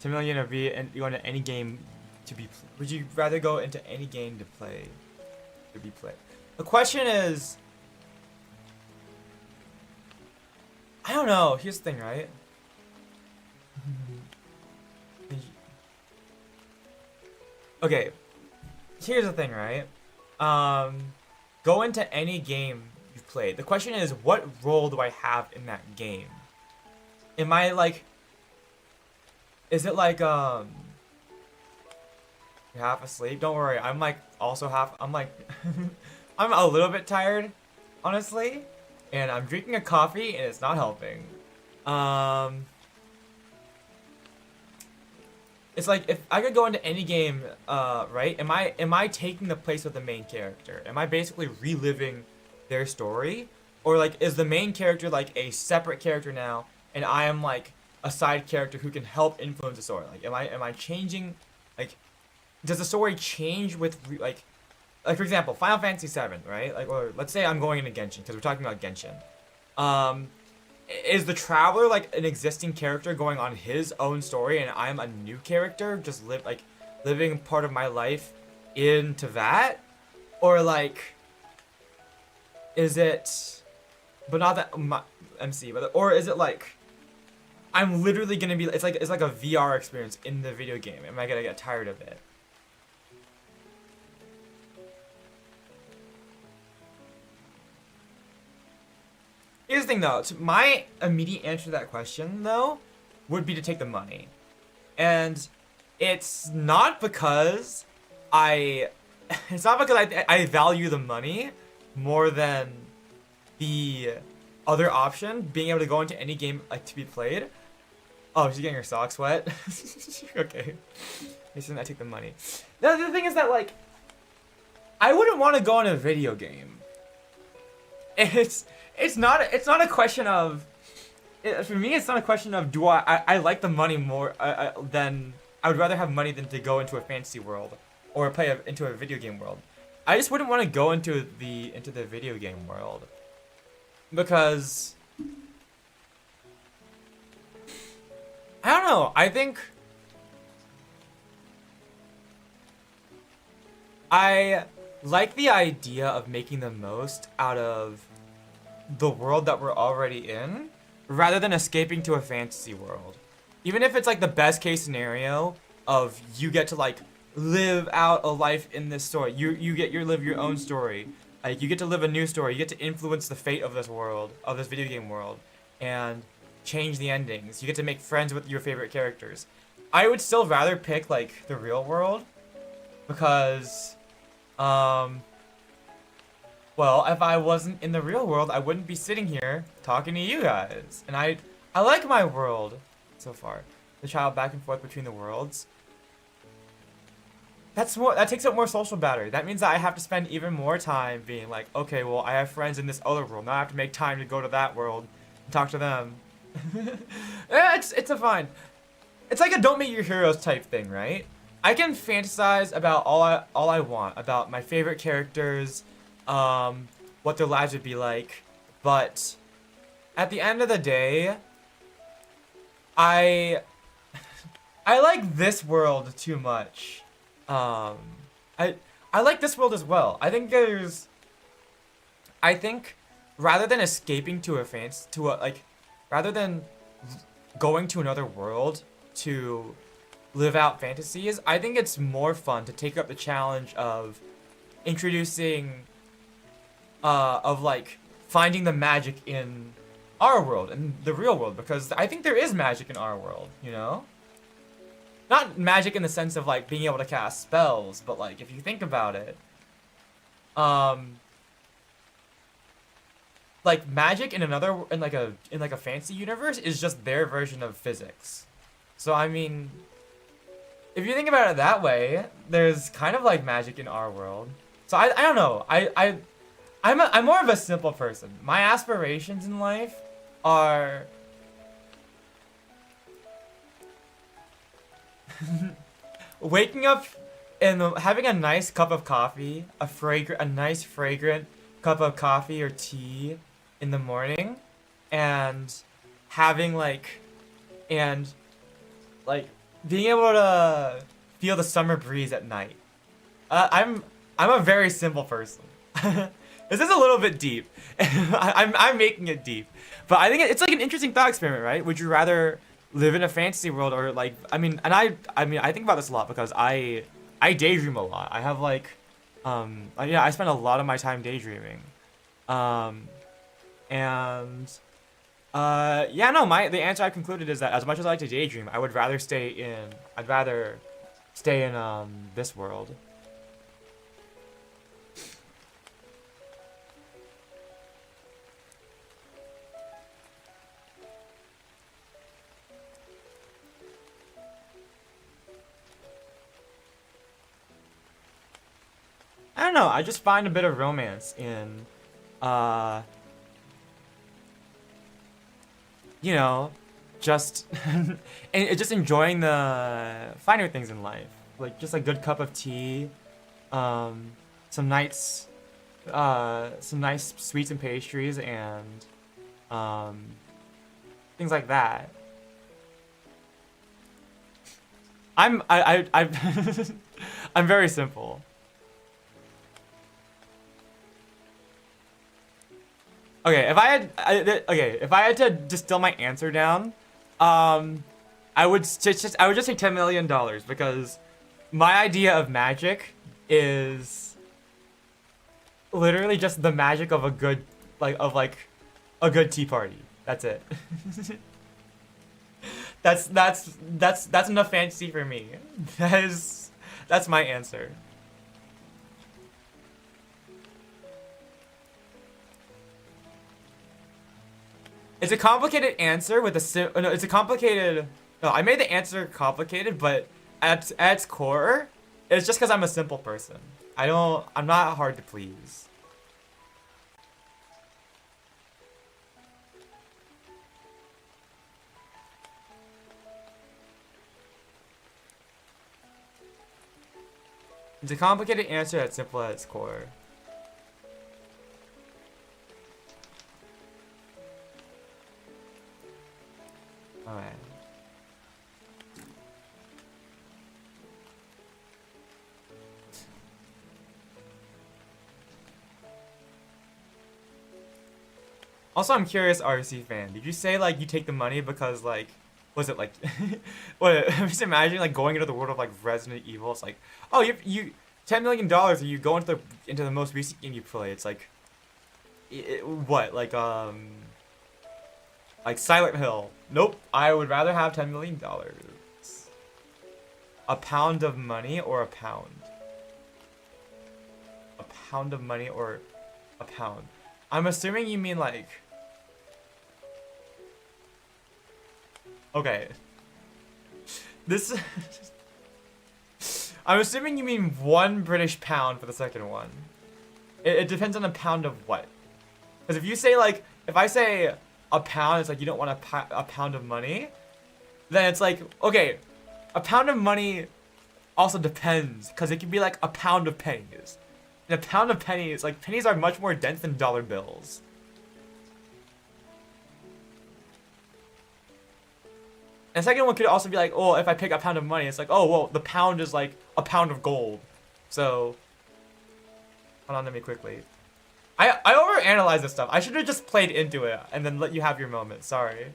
10 million or be and you go into any game to be. Would you rather go into any game to play? To be played. The question is, I don't know. Here's the thing, right? Okay. Here's the thing, right? Go into any game you've played. The question is, what role do I have in that game? Am I like, is it like, you're half asleep? Don't worry, I'm like, also I'm like, I'm a little bit tired, honestly. And I'm drinking a coffee and it's not helping. it's like if I could go into any game, right? Am I taking the place of the main character? Am I basically reliving their story? Or like is the main character like a separate character now and I am like a side character who can help influence the story? Like am I changing, like does the story change with like for example, Final Fantasy VII, right? Like, or let's say I'm going into Genshin because we're talking about Genshin. Um, is the traveler like an existing character going on his own story, and I'm a new character, just living part of my life into that, or like, is it, but not that MC, but or is it like, I'm literally gonna be, it's like a VR experience in the video game. Am I gonna get tired of it? Here's the thing though, my immediate answer to that question though, would be to take the money. And it's not because I, it's not because I value the money more than the other option, being able to go into any game like to be played. Oh, she's getting her socks wet. Okay. I take the money. The thing is that like, I wouldn't want to go in a video game. It's not a question of, for me it's not a question of do I like the money more than I would rather have money than to go into a fantasy world or play into a video game world. I just wouldn't want to go into the video game world because I don't know. I think I like the idea of making the most out of the world that we're already in, rather than escaping to a fantasy world. Even if it's like the best case scenario of you get to like live out a life in this story. You get your live your own story. Like you get to live a new story. You get to influence the fate of this world, of this video game world, and change the endings. You get to make friends with your favorite characters. I would still rather pick like the real world because well, if I wasn't in the real world, I wouldn't be sitting here talking to you guys. And I like my world so far. The travel back and forth between the worlds. That takes up more social battery. That means that I have to spend even more time being like, okay, well, I have friends in this other world. Now I have to make time to go to that world and talk to them. Yeah, it's a fine. It's like a don't meet your heroes type thing, right? I can fantasize about all I want, about my favorite characters, what their lives would be like, but at the end of the day, I like this world too much. I like this world as well. I think rather than escaping to rather than going to another world to live out fantasies, I think it's more fun to take up the challenge of introducing of like finding the magic in our world and the real world, because I think there is magic in our world, you know? Not magic in the sense of like being able to cast spells, but like if you think about it, like magic in like a fantasy universe is just their version of physics. So I mean, if you think about it that way, there's kind of like magic in our world. So I don't know. I'm more of a simple person. My aspirations in life are waking up and having a nice cup of coffee, a nice fragrant cup of coffee or tea in the morning, and having and being able to feel the summer breeze at night. I'm a very simple person. This is a little bit deep. I'm making it deep, but I think it's like an interesting thought experiment, right? Would you rather live in a fantasy world or like I think about this a lot because I daydream a lot. I have yeah, I spend a lot of my time daydreaming, and yeah, no, the answer I concluded is that as much as I like to daydream, I'd rather stay in this world. don't know. I just find a bit of romance in, you know, just and just enjoying the finer things in life, like just a good cup of tea, some nice sweets and pastries, and things like that. I'm I'm very simple. Okay, if I had to distill my answer down, I would just say $10 million because my idea of magic is literally just the magic of a good a good tea party. That's it. That's enough fantasy for me. That's my answer. It's a complicated answer with a no, it's a complicated. No, I made the answer complicated, but at its core, it's just because I'm a simple person. I'm not hard to please. It's a complicated answer that's simple at its core. Alright. Also, I'm curious, RC fan. Did you say like you take the money because like, was it like, what? I'm just imagining like going into the world of like Resident Evil. It's like, oh, you $10 million, and you go into the most recent game you play. It's like, what like Silent Hill. Nope. I would rather have $10 million. A pound of money or a pound? A pound of money or a pound? I'm assuming you mean like... Okay. This... I'm assuming you mean 1 British pound for the second one. It depends on a pound of what? Because if you say like... If I say a pound, it's like you don't want a pound of money. Then it's like, okay, a pound of money also depends. Because it could be like a pound of pennies. And a pound of pennies, like pennies are much more dense than dollar bills. And the second one could also be like, oh, if I pick a pound of money, it's like, oh, well, the pound is like a pound of gold. So, hold on, let me quickly. I overanalyze this stuff. I should have just played into it and then let you have your moment. Sorry.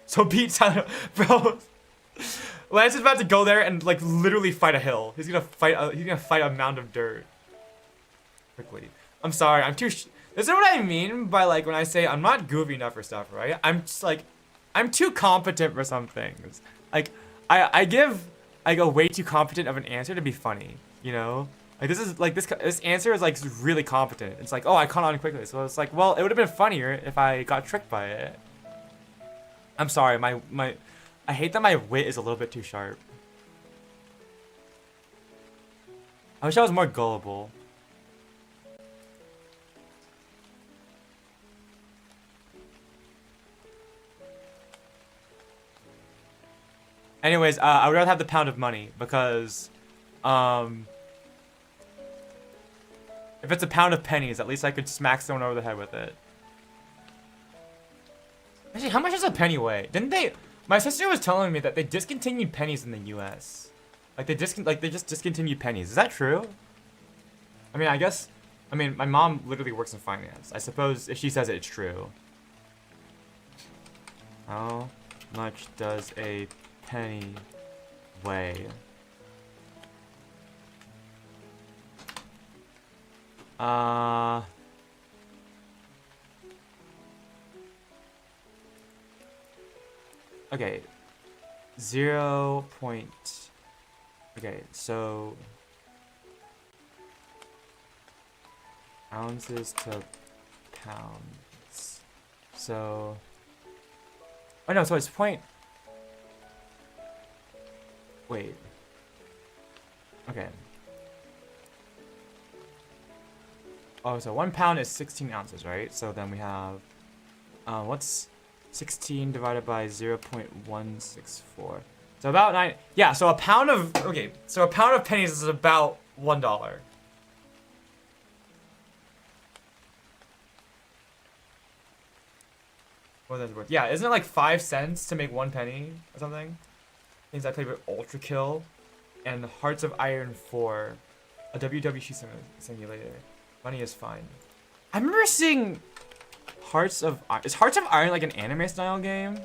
So Pete, bro, Lance is about to go there and like literally fight a hill. He's gonna fight a mound of dirt. Quickly. I'm sorry. I'm too. This is what I mean by like when I say I'm not goofy enough for stuff, right? I'm just like, I'm too competent for some things. Like I give like a way too competent of an answer to be funny, you know? Like this is like this answer is like really competent. It's like, oh, I caught on quickly. So it's like, well, it would have been funnier if I got tricked by it. I'm sorry. I hate that my wit is a little bit too sharp. I wish I was more gullible. Anyways, I would rather have the pound of money because, if it's a pound of pennies, at least I could smack someone over the head with it. Actually, how much does a penny weigh? Didn't they? My sister was telling me that they discontinued pennies in the U.S. Like they just discontinued pennies. Is that true? I mean, my mom literally works in finance. I suppose if she says it, it's true. How much does a penny weigh? Okay. 0. Okay, so ounces to pounds. So, oh no, so it's point. Wait. Okay. Oh, so 1 pound is 16 ounces, right? So then we have, what's 16 divided by 0.164? So about 9. Yeah, so a pound of, okay, so a pound of pennies is about $1. What is it worth? Yeah, isn't it like 5 cents to make 1 penny or something? Things I played with Ultra Kill and Hearts of Iron 4, a WWC simulator. Money is fine. I remember seeing Hearts of Iron. Is Hearts of Iron like an anime style game?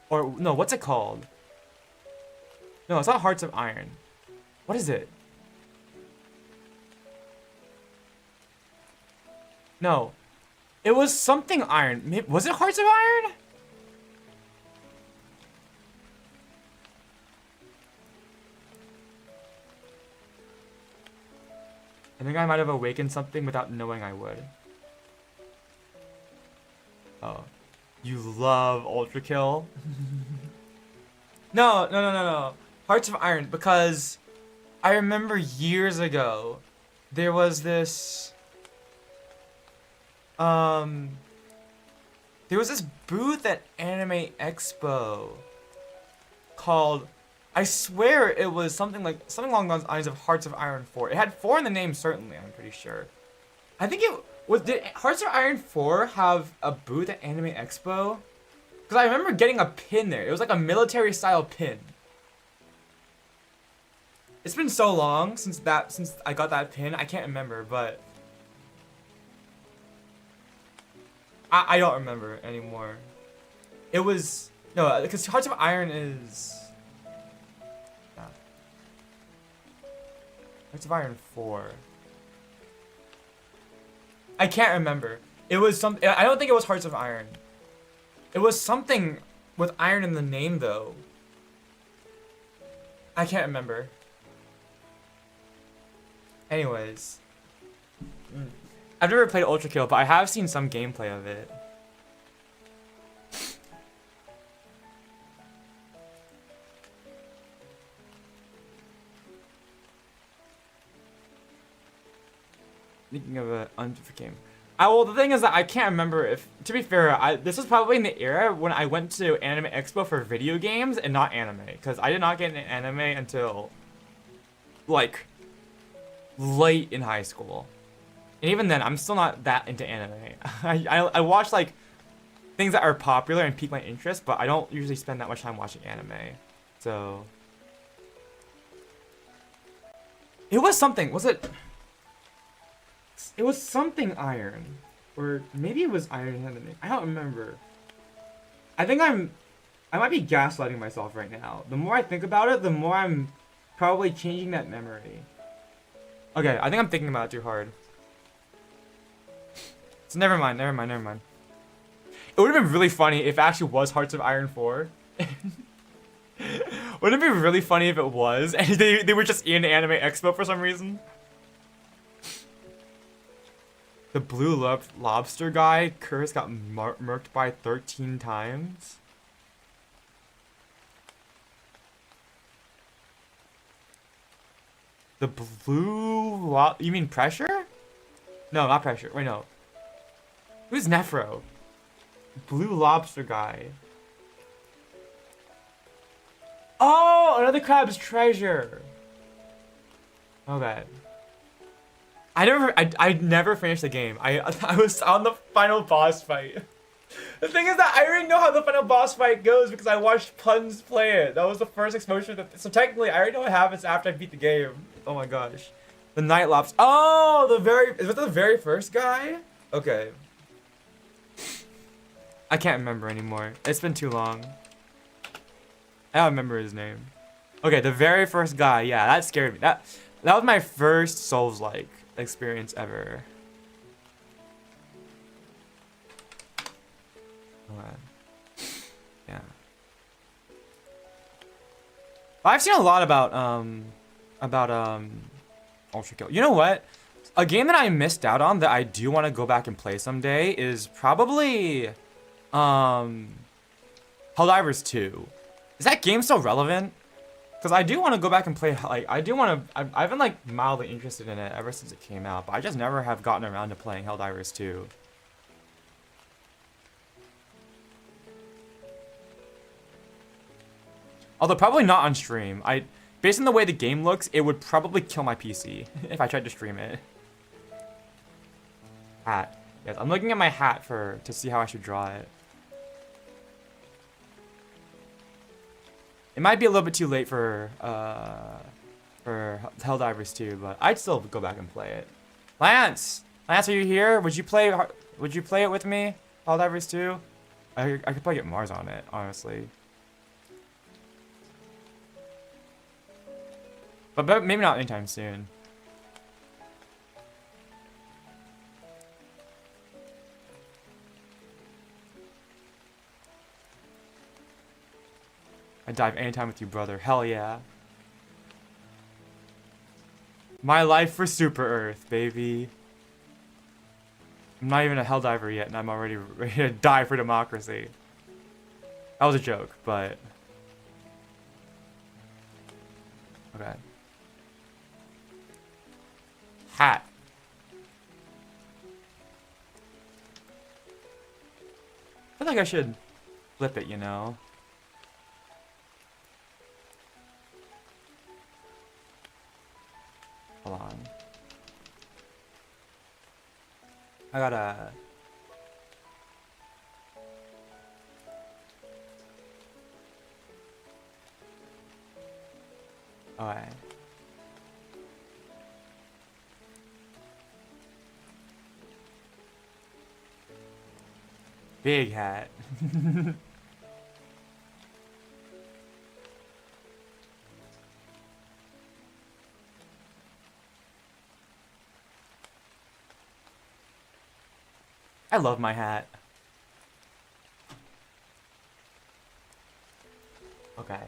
Or no, what's it called? No, it's not Hearts of Iron. What is it? No. It was something iron. Was it Hearts of Iron? I think I might have awakened something without knowing I would. Oh. You love Ultra Kill? No. Hearts of Iron, because I remember years ago, there was this... There was this booth at Anime Expo called, I swear it was something along those lines of Hearts of Iron 4. It had 4 in the name, certainly, I'm pretty sure. I think it was, did Hearts of Iron 4 have a booth at Anime Expo? Because I remember getting a pin there. It was like a military style pin. It's been so long since I got that pin, I can't remember, but I don't remember anymore. It was, no, because Hearts of Iron is, yeah. Hearts of Iron 4. I can't remember. It was some, I don't think it was Hearts of Iron. It was something with iron in the name though. I can't remember. Anyways. I've never played Ultra Kill, but I have seen some gameplay of it. Thinking of an undifferent game. Well, the thing is that I can't remember if, to be fair, this was probably in the era when I went to Anime Expo for video games and not anime. Because I did not get into anime until, like, late in high school. And even then, I'm still not that into anime. I watch, like, things that are popular and pique my interest, but I don't usually spend that much time watching anime. So... It was something, was it... It was something iron. Or maybe it was iron in the name. I don't remember. I think I might be gaslighting myself right now. The more I think about it, the more I'm probably changing that memory. Okay, I think I'm thinking about it too hard. So never mind. It would have been really funny if it actually was Hearts of Iron 4. Wouldn't it be really funny if it was, and they were just in Anime Expo for some reason? The blue lobster guy, Kurtis got murked by 13 times. The blue you mean Pressure? No, not Pressure. Wait, no. Who's Nephro? Blue lobster guy. Oh, another crab's treasure. Okay. I never finished the game. I was on the final boss fight. The thing is that I already know how the final boss fight goes because I watched Puns play it. That was the first exposure. So technically, I already know what happens after I beat the game. Oh my gosh. The night lobster. Oh, is it the very first guy? Okay. I can't remember anymore. It's been too long. I don't remember his name. Okay, the very first guy. Yeah, that scared me. That was my first Souls-like experience ever. Yeah. But I've seen a lot about Ultra Kill. You know what? A game that I missed out on that I do want to go back and play someday is probably Helldivers 2. Is that game still relevant? Because I do want to go back and play, like, I do want to, I've been, like, mildly interested in it ever since it came out, but I just never have gotten around to playing Helldivers 2. Although probably not on stream. Based on the way the game looks, it would probably kill my PC if I tried to stream it. Hat. Yes, I'm looking at my hat to see how I should draw it. It might be a little bit too late for Helldivers 2, but I'd still go back and play it. Lance! Lance, are you here? Would you play it with me? Helldivers 2? I could probably get Mars on it, honestly. But maybe not anytime soon. I dive anytime with you, brother. Hell yeah. My life for Super Earth, baby. I'm not even a Helldiver yet, and I'm already ready to die for democracy. That was a joke, but... Okay. Hat. I feel like I should flip it, you know? Hold on. I gotta... Alright. Big hat. I love my hat. Okay.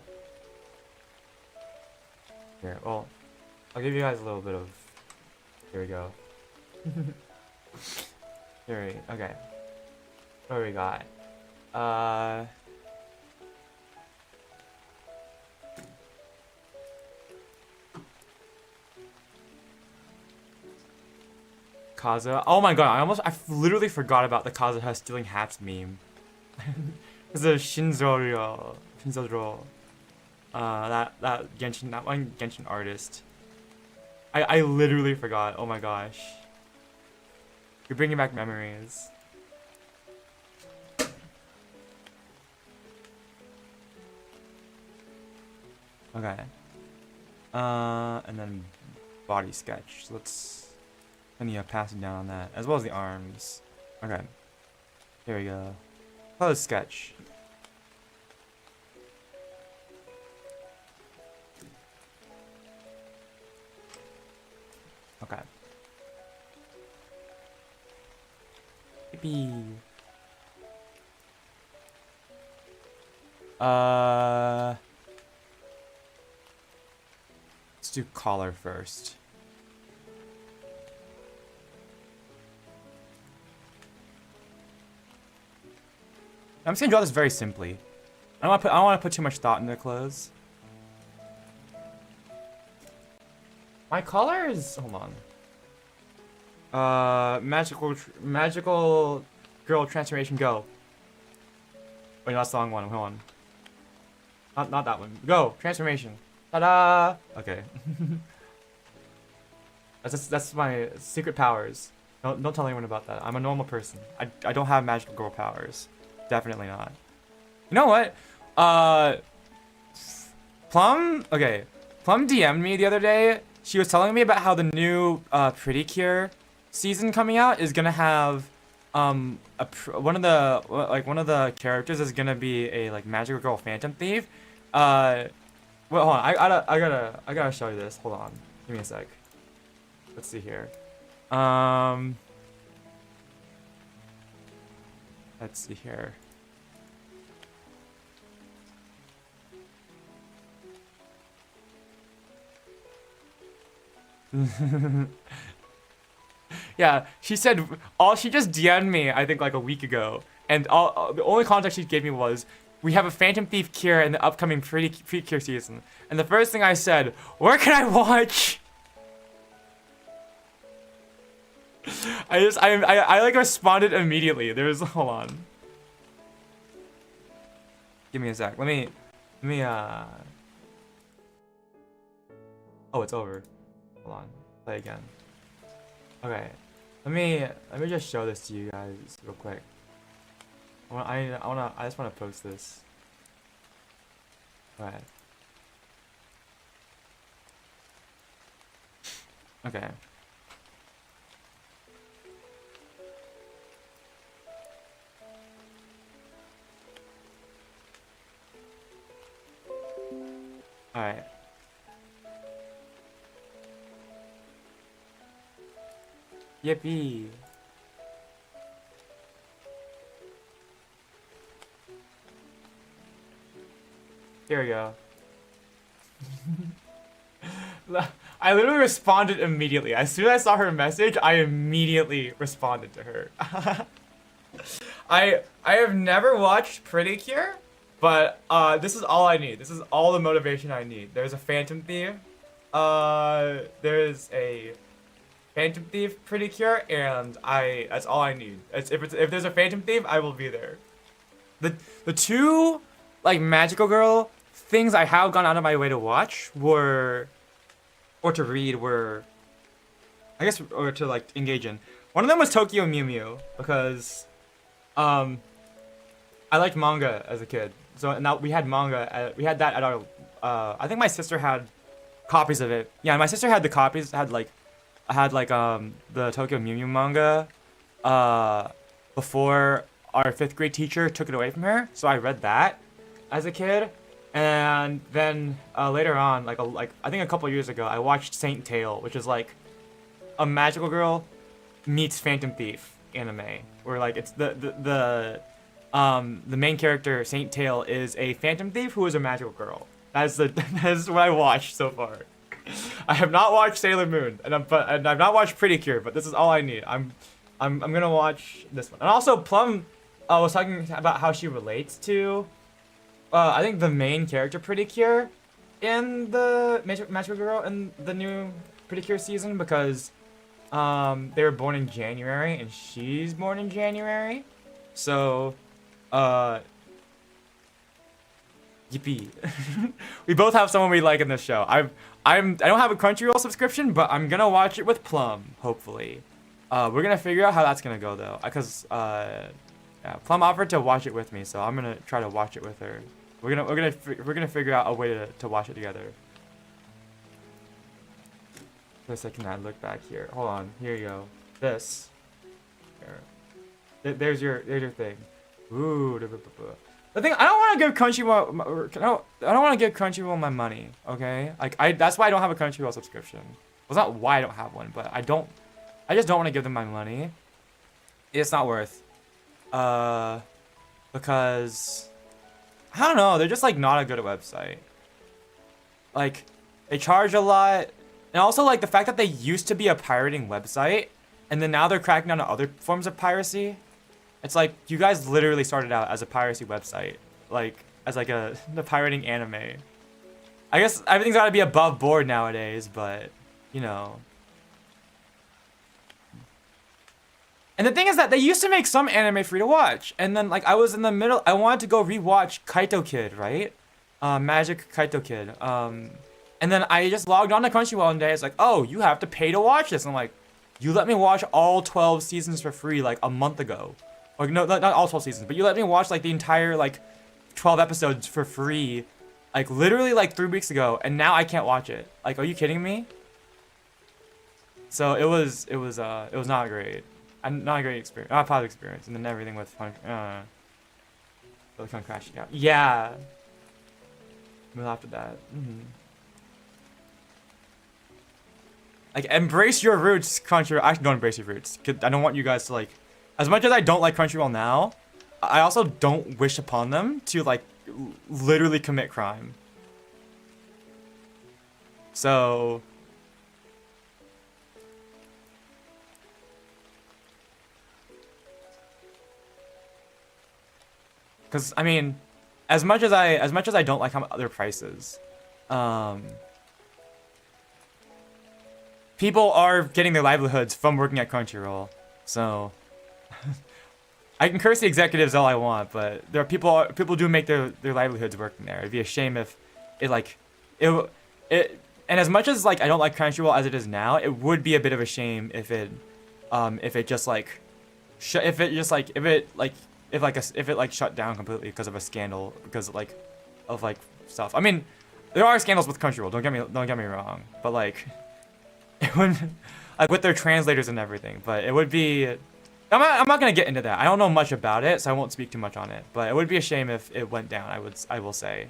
Here, well, I'll give you guys a little bit of... Here we go. Okay. What do we got? Kaza. Oh my god, I literally forgot about the Kazuha stealing hats meme. It's a Shinzoro. That one Genshin artist. I literally forgot. Oh my gosh. You're bringing back memories. Okay. And then body sketch. I need to pass it down on that, as well as the arms. Okay. Here we go. Close sketch. Okay. Yippee. Let's do collar first. I'm just gonna draw this very simply. I don't want to put too much thought into the clothes. My collar is, hold on. Magical girl transformation, go. Wait, no, that's the wrong one. Hold on. Not that one. Go transformation. Ta-da! Okay. That's my secret powers. Don't tell anyone about that. I'm a normal person. I don't have magical girl powers. Definitely not. You know what? Plum DM'd me the other day. She was telling me about how the new Pretty Cure season coming out is gonna have one of the characters is gonna be a like magical girl phantom thief. Wait, hold on. I gotta show you this. Hold on. Give me a sec. Let's see here. Let's see here. Yeah, she said she just DM'd me I think like a week ago, and the only context she gave me was we have a Phantom Thief cure in the upcoming Pretty Cure season. And the first thing I said, where can I watch? I like responded immediately. Hold on. Give me a sec. Let me, oh, it's over. Hold on. Play again. Okay. Let me just show this to you guys real quick. I just wanna post this. Alright. Okay. Alright. Yippee. Here we go. I literally responded immediately. As soon as I saw her message, I immediately responded to her. I have never watched Pretty Cure, but this is all I need. This is all the motivation I need. There's a Phantom Thief. There's a Phantom Thief Pretty Cure, and that's all I need. If there's a Phantom Thief, I will be there. The two like magical girl things I have gone out of my way to watch or to read were, I guess, or to like engage in. One of them was Tokyo Mew Mew because I liked manga as a kid. So now we had manga. We had that at our. I think my sister had copies of it. Yeah, my sister had the copies. Had like the Tokyo Mew Mew manga before our 5th grade teacher took it away from her. So I read that as a kid, and then later on, like I think a couple years ago, I watched Saint Tail, which is like a magical girl meets Phantom Thief anime, where like it's the main character Saint Tail is a Phantom Thief who is a magical girl. That is what I watched so far. I have not watched Sailor Moon, and I've not watched Pretty Cure, but this is all I need. I'm gonna watch this one. And also Plum was talking about how she relates to I think the main character Pretty Cure in the Magical Girl in the new Pretty Cure season, because they were born in January and she's born in January. So yippee. We both have someone we like in this show. I don't have a Crunchyroll subscription, but I'm gonna watch it with Plum, hopefully. We're gonna figure out how that's gonna go though, because yeah, Plum offered to watch it with me, so I'm gonna try to watch it with her. We're gonna figure out a way to watch it together. For a second, I look back here. Hold on, here you go. This. Here. There's your thing. Ooh. The thing, I don't want to give Crunchyroll. I don't want to give Crunchyroll my money. Okay, like that's why I don't have a Crunchyroll subscription. Well, it's not why I don't have one, but I just don't want to give them my money. It's not worth. Because I don't know, they're just like not a good website. Like they charge a lot, and also like the fact that they used to be a pirating website, and then now they're cracking down on other forms of piracy. It's like you guys literally started out as a piracy website, like as like the pirating anime. I guess everything's got to be above board nowadays, but you know. And the thing is that they used to make some anime free to watch, and then like I was in the middle, I wanted to go rewatch Kaito Kid, right? Magic Kaito Kid. And then I just logged on to Crunchyroll one day. It's like, oh, you have to pay to watch this. And I'm like, you let me watch all 12 seasons for free like a month ago. Like no, not all 12 seasons, but you let me watch like the entire like 12 episodes for free, like literally like 3 weeks ago, and now I can't watch it. Like, are you kidding me? So it was not great. Not a great experience, not a positive experience, and then everything with fun, really crashing out. Yeah. We'll after that. Like, embrace your roots, Crunchyroll. Actually, don't embrace your roots. 'Cause I don't want you guys to like, as much as I don't like Crunchyroll now, I also don't wish upon them to like literally commit crime. So. Because, I mean, as much as I don't like how other prices, people are getting their livelihoods from working at Crunchyroll. So I can curse the executives all I want, but there are people do make their livelihoods working there. It'd be a shame if it like it and as much as like I don't like Crunchyroll as it is now, it would be a bit of a shame if it just like if it shut down completely because of a scandal, because like of like stuff. I mean, there are scandals with Crunchyroll. Don't get me wrong, but like it would like with their translators and everything. But it would be. I'm not gonna get into that. I don't know much about it, so I won't speak too much on it. But it would be a shame if it went down. I will say.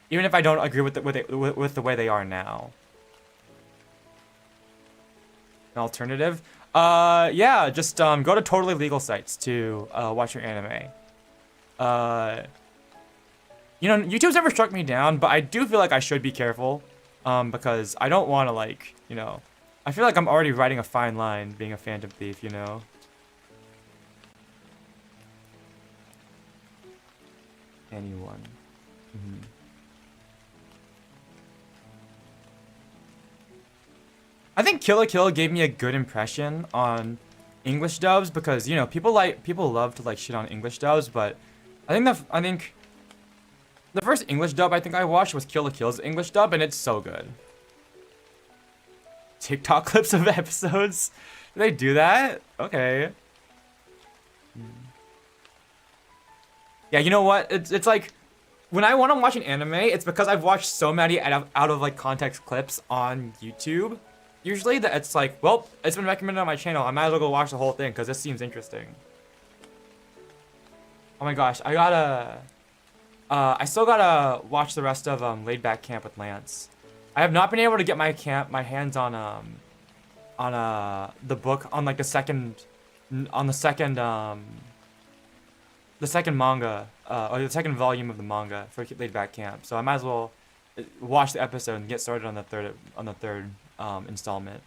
Even if I don't agree with the way they are now. An alternative? Yeah, just go to totally legal sites to watch your anime. You know, YouTube's never struck me down, but I do feel like I should be careful, because I don't want to, like, you know, I feel like I'm already riding a fine line being a phantom thief, you know. Anyone. I think Kill la Kill gave me a good impression on English dubs because, you know, people love to like shit on English dubs, but I think the first English dub I think I watched was Kill la Kill's English dub, and it's so good. TikTok clips of episodes? Do they do that? Okay. Yeah, you know what? It's like when I want to watch an anime, it's because I've watched so many out of like context clips on YouTube. Usually that it's like, well, it's been recommended on my channel. I might as well go watch the whole thing because this seems interesting. Oh my gosh, I still gotta watch the rest of Laid Back Camp with Lance. I have not been able to get my hands on the book on like the second manga or the second volume of the manga for Laid Back Camp. So I might as well watch the episode and get started on the third installment.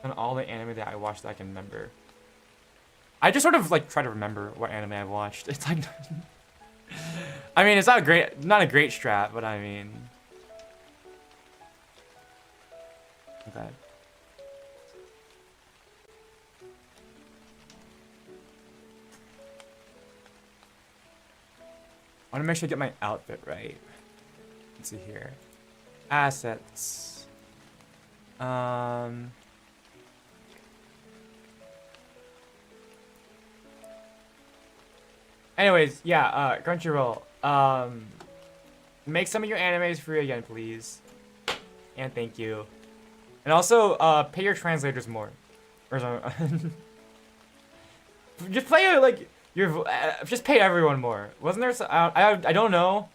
And all the anime that I watched that I can remember. I just sort of like try to remember what anime I've watched. It's like I mean, it's not a great strat, but I mean, okay. I want to make sure I get my outfit right. Let's see here. Assets. Anyways, yeah, Crunchyroll. Make some of your animes free again, please. And thank you. And also, pay your translators more. Or something. Just play like just pay everyone more. Wasn't there? I don't know.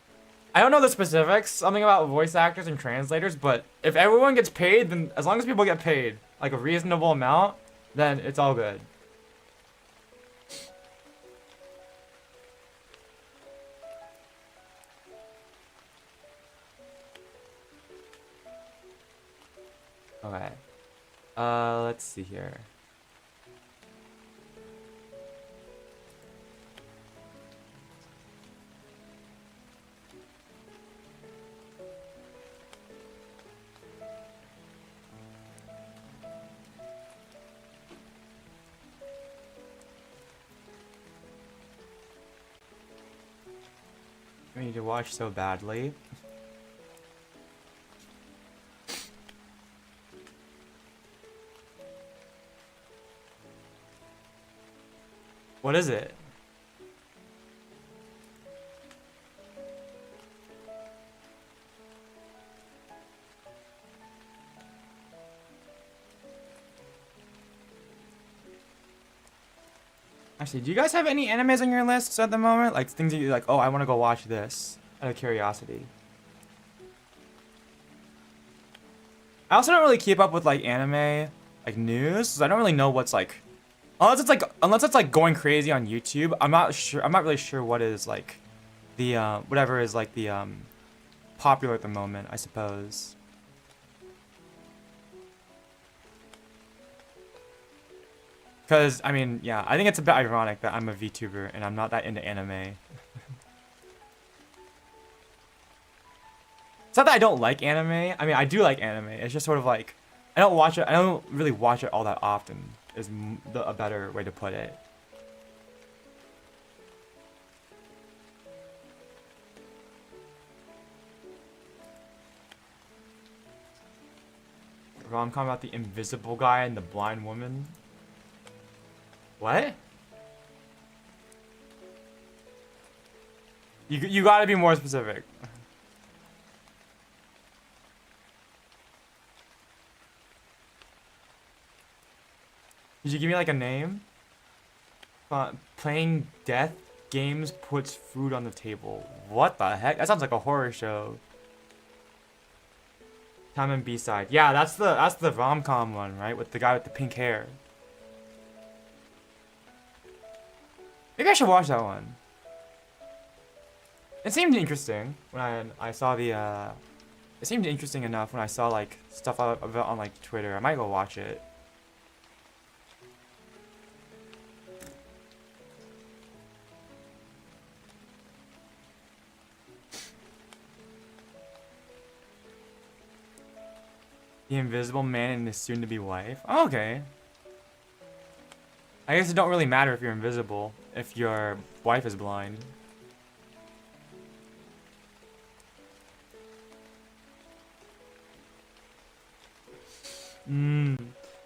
I don't know the specifics. Something about voice actors and translators. But if everyone gets paid, then as long as people get paid like a reasonable amount, then it's all good. Okay. Let's see here. I need to watch so badly. What is it? Actually, do you guys have any animes on your lists at the moment? Like things that you're like, oh, I want to go watch this out of curiosity. I also don't really keep up with like anime like news, so I don't really know what's like. Unless it's like going crazy on YouTube, I'm not really sure what is like the whatever is like the popular at the moment, I suppose. Cause I mean, yeah, I think it's a bit ironic that I'm a VTuber and I'm not that into anime. It's not that I don't like anime. I mean, I do like anime. It's just sort of like I don't watch it. I don't really watch it all that often. Is a better way to put it. Rom-com about the invisible guy and the blind woman. What? You gotta be more specific. Did you give me like a name? Playing death games puts food on the table. What the heck? That sounds like a horror show. Time and B-side. Yeah, that's the rom-com one, right? With the guy with the pink hair. Maybe I should watch that one. It seemed interesting when I saw the it seemed interesting enough when I saw like stuff of it on like Twitter. I might go watch it. The Invisible Man and his soon-to-be wife. Oh, okay. I guess it don't really matter if you're invisible, if your wife is blind.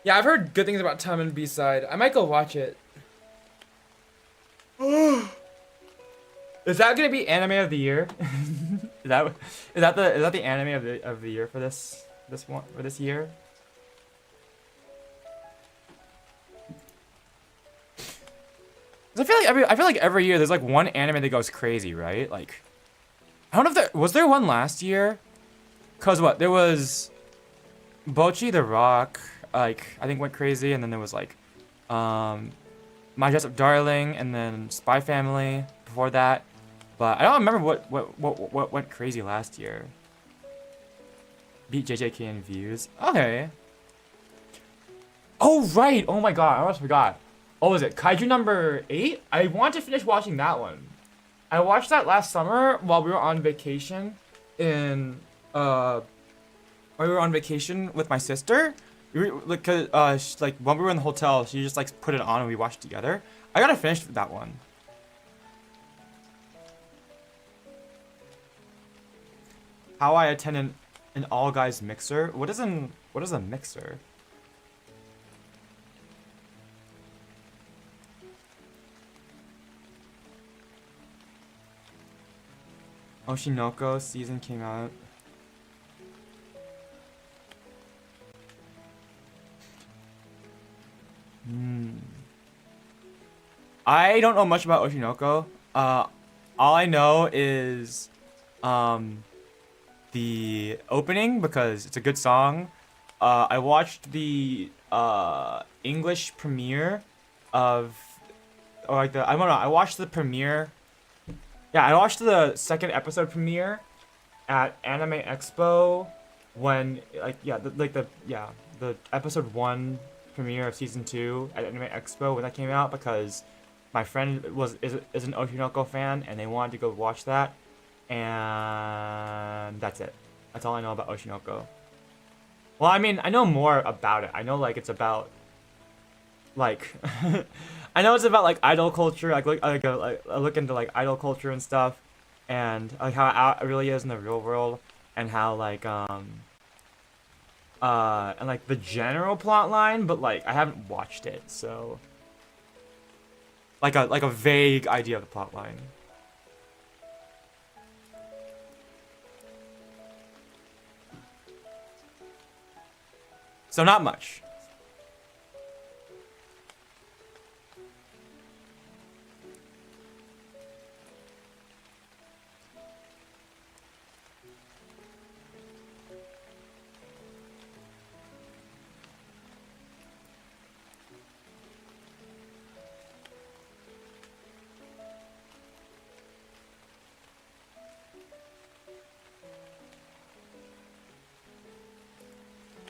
Yeah, I've heard good things about Time and B-side. I might go watch it. Is that gonna be anime of the year? is that the anime of the year for this one for this year? 'Cause I feel like every year there's like one anime that goes crazy, right? Like I don't know if there one last year? Cause what there was Bochi the Rock, like I think went crazy, and then there was like My Dress Up Darling, and then Spy Family before that. But I don't remember what went crazy last year. Beat JJK in views. Okay. Oh right! Oh my god! I almost forgot. What was it? Kaiju number 8? I want to finish watching that one. I watched that last summer while we were on vacation in while we were on vacation with my sister. Like when we were in the hotel, she just like put it on and we watched it together. I gotta finish that one. How I attend an all guys mixer. What is a mixer? Oshinoko season came out. I don't know much about Oshinoko. All I know is the opening because it's a good song. I watched the English premiere of, or like I don't know. I watched the premiere. Yeah, I watched the second episode premiere at Anime Expo when the episode 1 premiere of season 2 at Anime Expo when that came out because my friend is an Oshinoko fan and they wanted to go watch that, and that's it. That's all I know about Oshinoko. Well, I mean, I know more about it. I know like it's about like I know it's about like idol culture. I look into like idol culture and stuff, and like how it really is in the real world, and how like and like the general plot line, but like I haven't watched it, so like a vague idea of the plot line. So not much.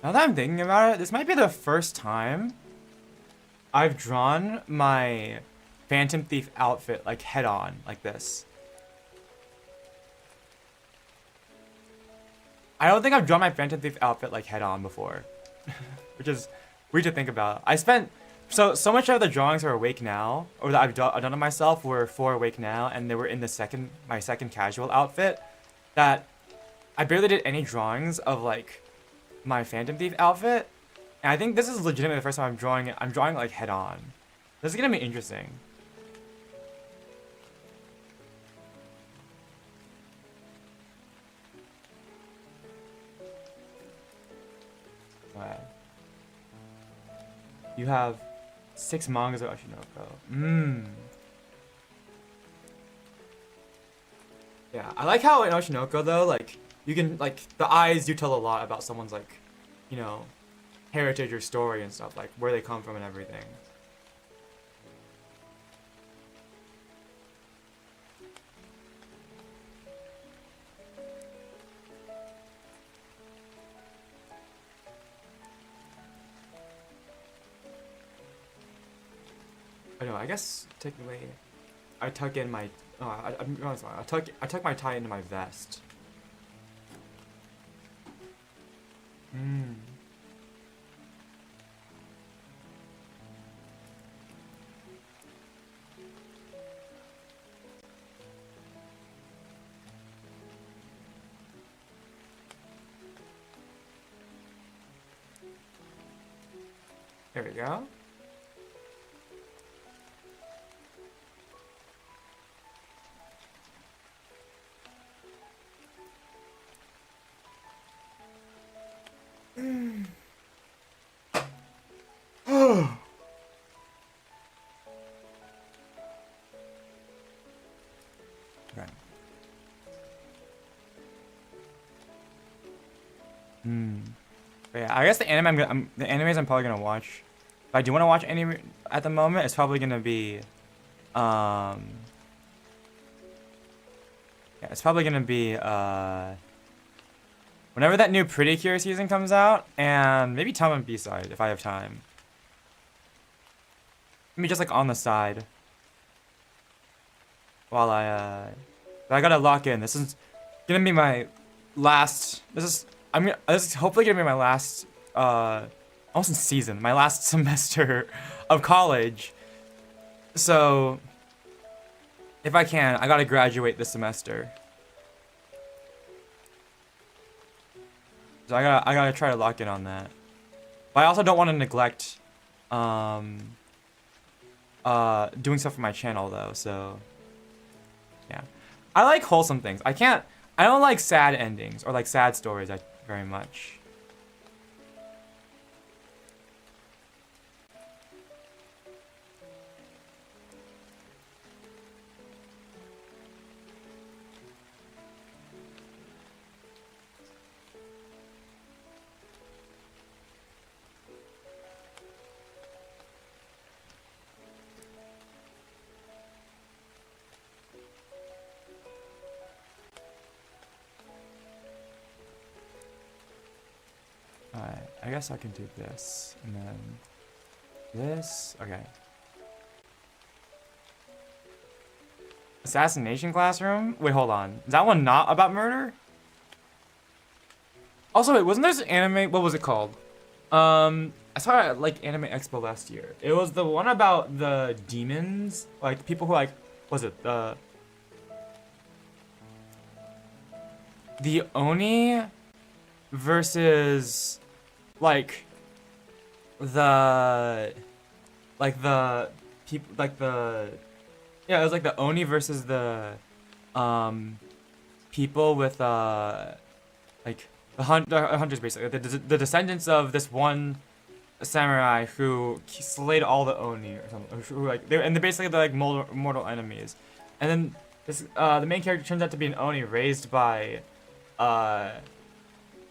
Now that I'm thinking about it, this might be the first time I've drawn my Phantom Thief outfit like head on, like this. I don't think I've drawn my Phantom Thief outfit like head on before, which is weird to think about. I spent so much of the drawings are awake now, or that I've done of myself were for awake now, and they were in my second casual outfit, that I barely did any drawings of like my Phantom Thief outfit, and I think this is legitimately the first time I'm drawing it. I'm drawing like head on. This is gonna be interesting. Right. You have 6 mangas of Oshinoko. Yeah, I like how in Oshinoko though, like, you can, like, the eyes do tell a lot about someone's, like, you know, heritage or story and stuff, like, where they come from and everything. I know, I guess, technically, I tuck in my, I'm honest, I tuck my tie into my vest. There we go. Okay. But yeah, I guess the the animes I'm probably gonna watch. If I do want to watch any at the moment, it's probably gonna be, yeah, it's probably gonna be whenever that new Pretty Cure season comes out, and maybe Tom and B-side if I have time. Maybe just like on the side. While I gotta lock in. This is gonna be my last. This is hopefully gonna be my last. Almost in season. My last semester of college. So, if I can, I gotta graduate this semester. So I gotta try to lock in on that. But I also don't want to neglect doing stuff for my channel though, so yeah. I like wholesome things. I don't like sad endings or like sad stories very much. Alright, I guess I can do this, and then this, okay. Assassination Classroom? Wait, hold on. Is that one not about murder? Also, wait, wasn't there this anime, what was it called? I saw it at, like, Anime Expo last year. It was the one about the demons, like, people who, like, was it, the Oni versus, like, the people, like, yeah, it was like the Oni versus the, people with, like, the hunters, basically. The descendants of this one samurai who slayed all the Oni, or something. Who, like, they're basically they're, like, mortal enemies. And then, this, the main character turns out to be an Oni raised by,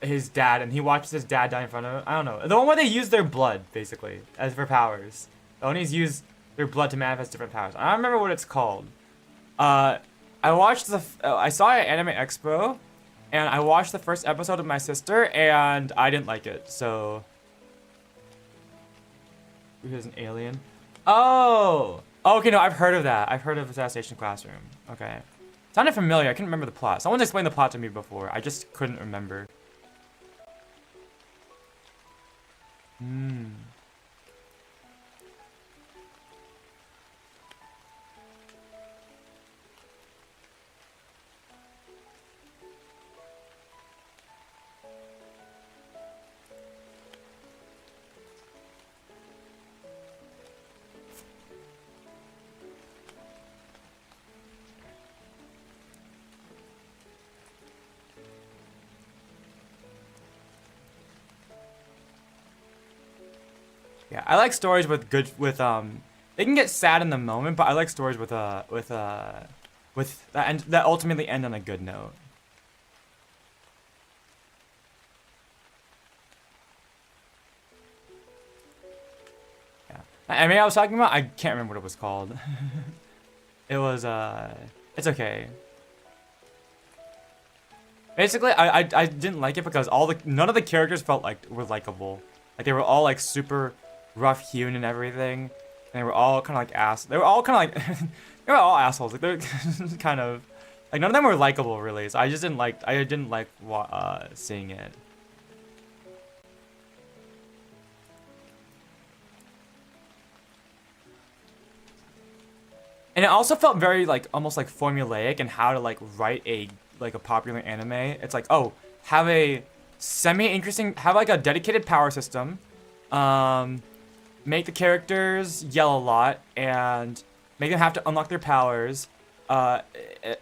his dad, and he watches his dad die in front of him. I don't know. The one where they use their blood, basically, as for powers. The Onis use their blood to manifest different powers. I don't remember what it's called. I watched I saw it at Anime Expo, and I watched the first episode with my sister, and I didn't like it, so... Here's an alien. Oh. Oh, okay, no, I've heard of that. I've heard of Assassination Classroom. Okay. Sounded familiar. I couldn't remember the plot. Someone's explained the plot to me before. I just couldn't remember. Hmm. Yeah, I like stories with they can get sad in the moment, but I like stories with that end, that ultimately end on a good note. Yeah. I mean, I was talking about, I can't remember what it was called. It was it's okay. Basically, I didn't like it because none of the characters felt like were likable. Like they were all like super rough hewn and everything. And they were all kind of like They were all kind of like they were all assholes. Like they're kind of like none of them were likable really. So I just didn't like seeing it. And it also felt very like almost like formulaic in how to like write a popular anime. It's like, oh, have a have like a dedicated power system. Make the characters yell a lot and make them have to unlock their powers.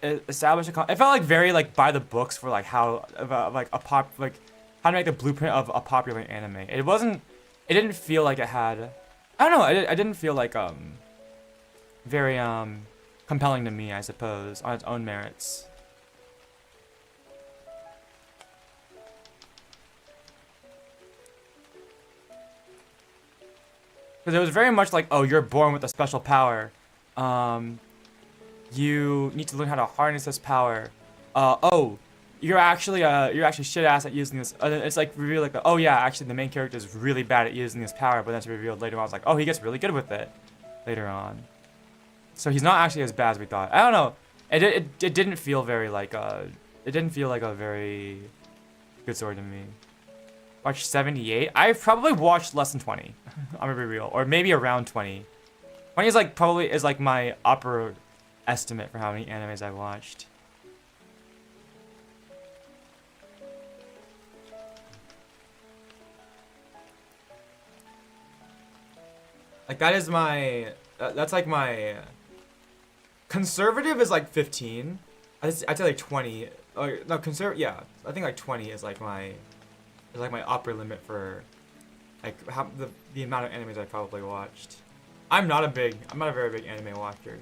Establish it felt like very like by the books for like how how to make the blueprint of a popular anime. It didn't feel like it had, I don't know, I didn't feel like very compelling to me, I suppose, on its own merits. Because it was very much like, oh, you're born with a special power. You need to learn how to harness this power. Oh, you're actually shit ass at using this. It's like revealed like, oh yeah, actually the main character is really bad at using this power, but that's revealed later on. It's like, oh, he gets really good with it later on. So he's not actually as bad as we thought. I don't know. It didn't feel very like it didn't feel like a very good story to me. Watched 78. I've probably watched less than 20. I'm gonna be real, or maybe around 20. 20 is like probably my upper estimate for how many animes I've watched. Like that is my that's like my conservative is like 15. I'd say like 20. Or no, yeah. I think like 20 is like my upper limit for like how the amount of animes I probably watched. I'm not a very big anime watcher.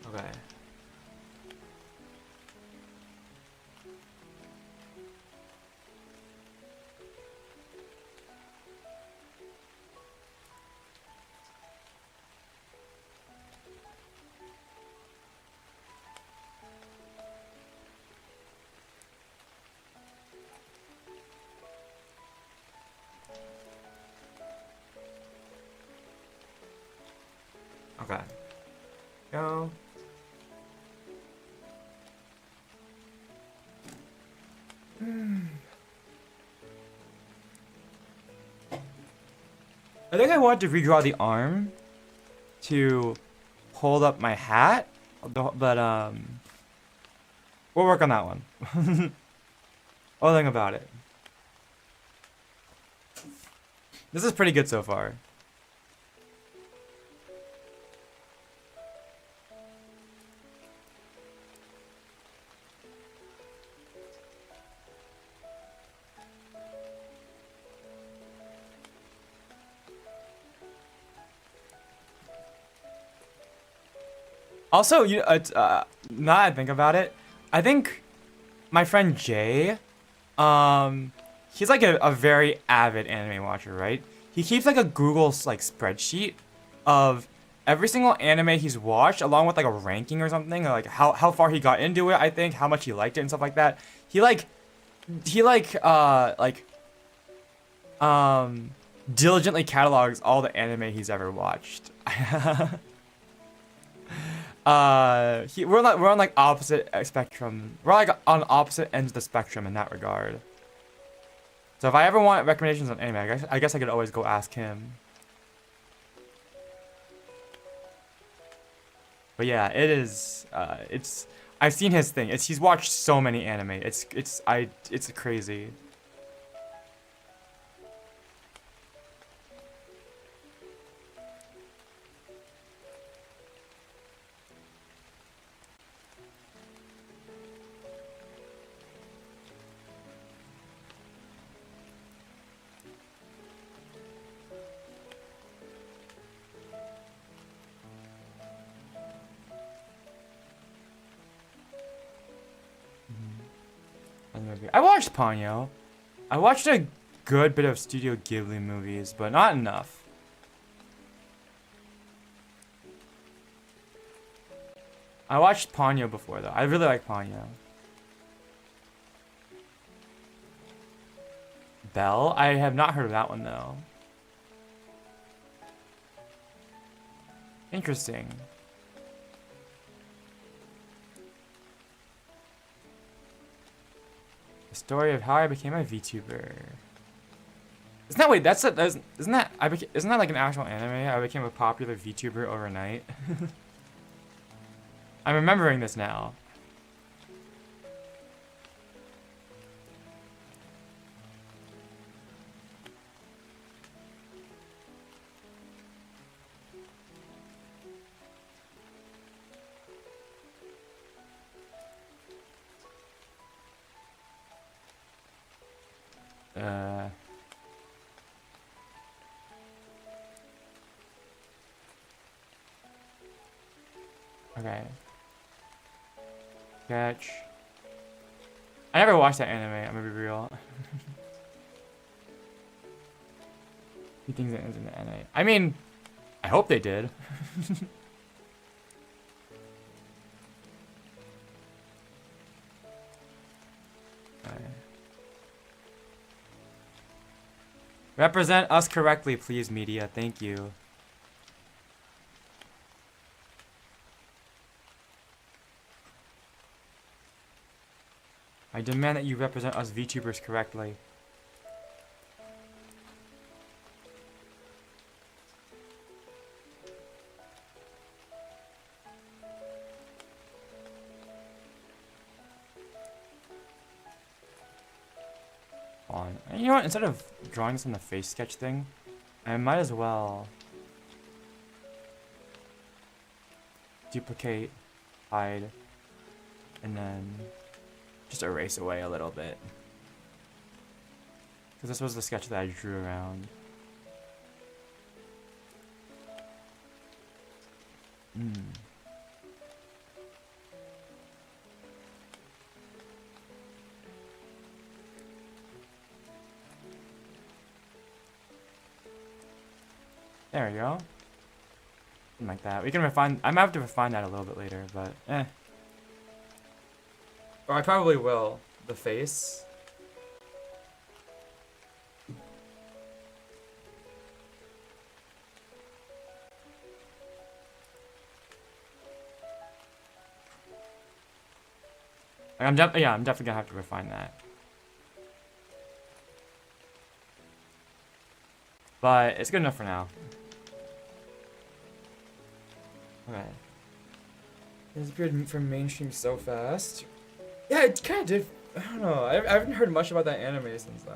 Okay. Okay. Go. I think I want to redraw the arm to hold up my hat, but we'll work on that one. I'll think about it. This is pretty good so far. Also, now that I think about it, I think my friend Jay, he's like a very avid anime watcher, right? He keeps like a Google like spreadsheet of every single anime he's watched, along with like a ranking or something, or like how far he got into it. I think how much he liked it and stuff like that. He he diligently catalogs all the anime he's ever watched. We're on like opposite spectrum. We're like on opposite ends of the spectrum in that regard. So if I ever want recommendations on anime, I guess I could always go ask him. But yeah, it is. I've seen his thing. He's watched so many anime. It's crazy. I watched Ponyo. I watched a good bit of Studio Ghibli movies, but not enough. I watched Ponyo before though. I really like Ponyo. Belle? I have not heard of that one though. Interesting. The story of how I became a VTuber. Isn't that wait? Isn't that like an actual anime? I became a popular VTuber overnight. I'm remembering this now. Okay. Catch. I never watched that anime, I'm gonna be real. He thinks it ends in the anime. I mean, I hope they did. Represent us correctly, please, media. Thank you. I demand that you represent us VTubers correctly. You know what? Instead of drawing this on the face sketch thing, I might as well duplicate, hide, and then just erase away a little bit. Because this was the sketch that I drew around. There we go. Something like that. We can refine. I might have to refine that a little bit later, but eh. Or I probably will. The face. Like I'm definitely gonna have to refine that. But it's good enough for now. Okay. It's good from mainstream so fast. Yeah, it kind of did. I don't know. I haven't heard much about that anime since then.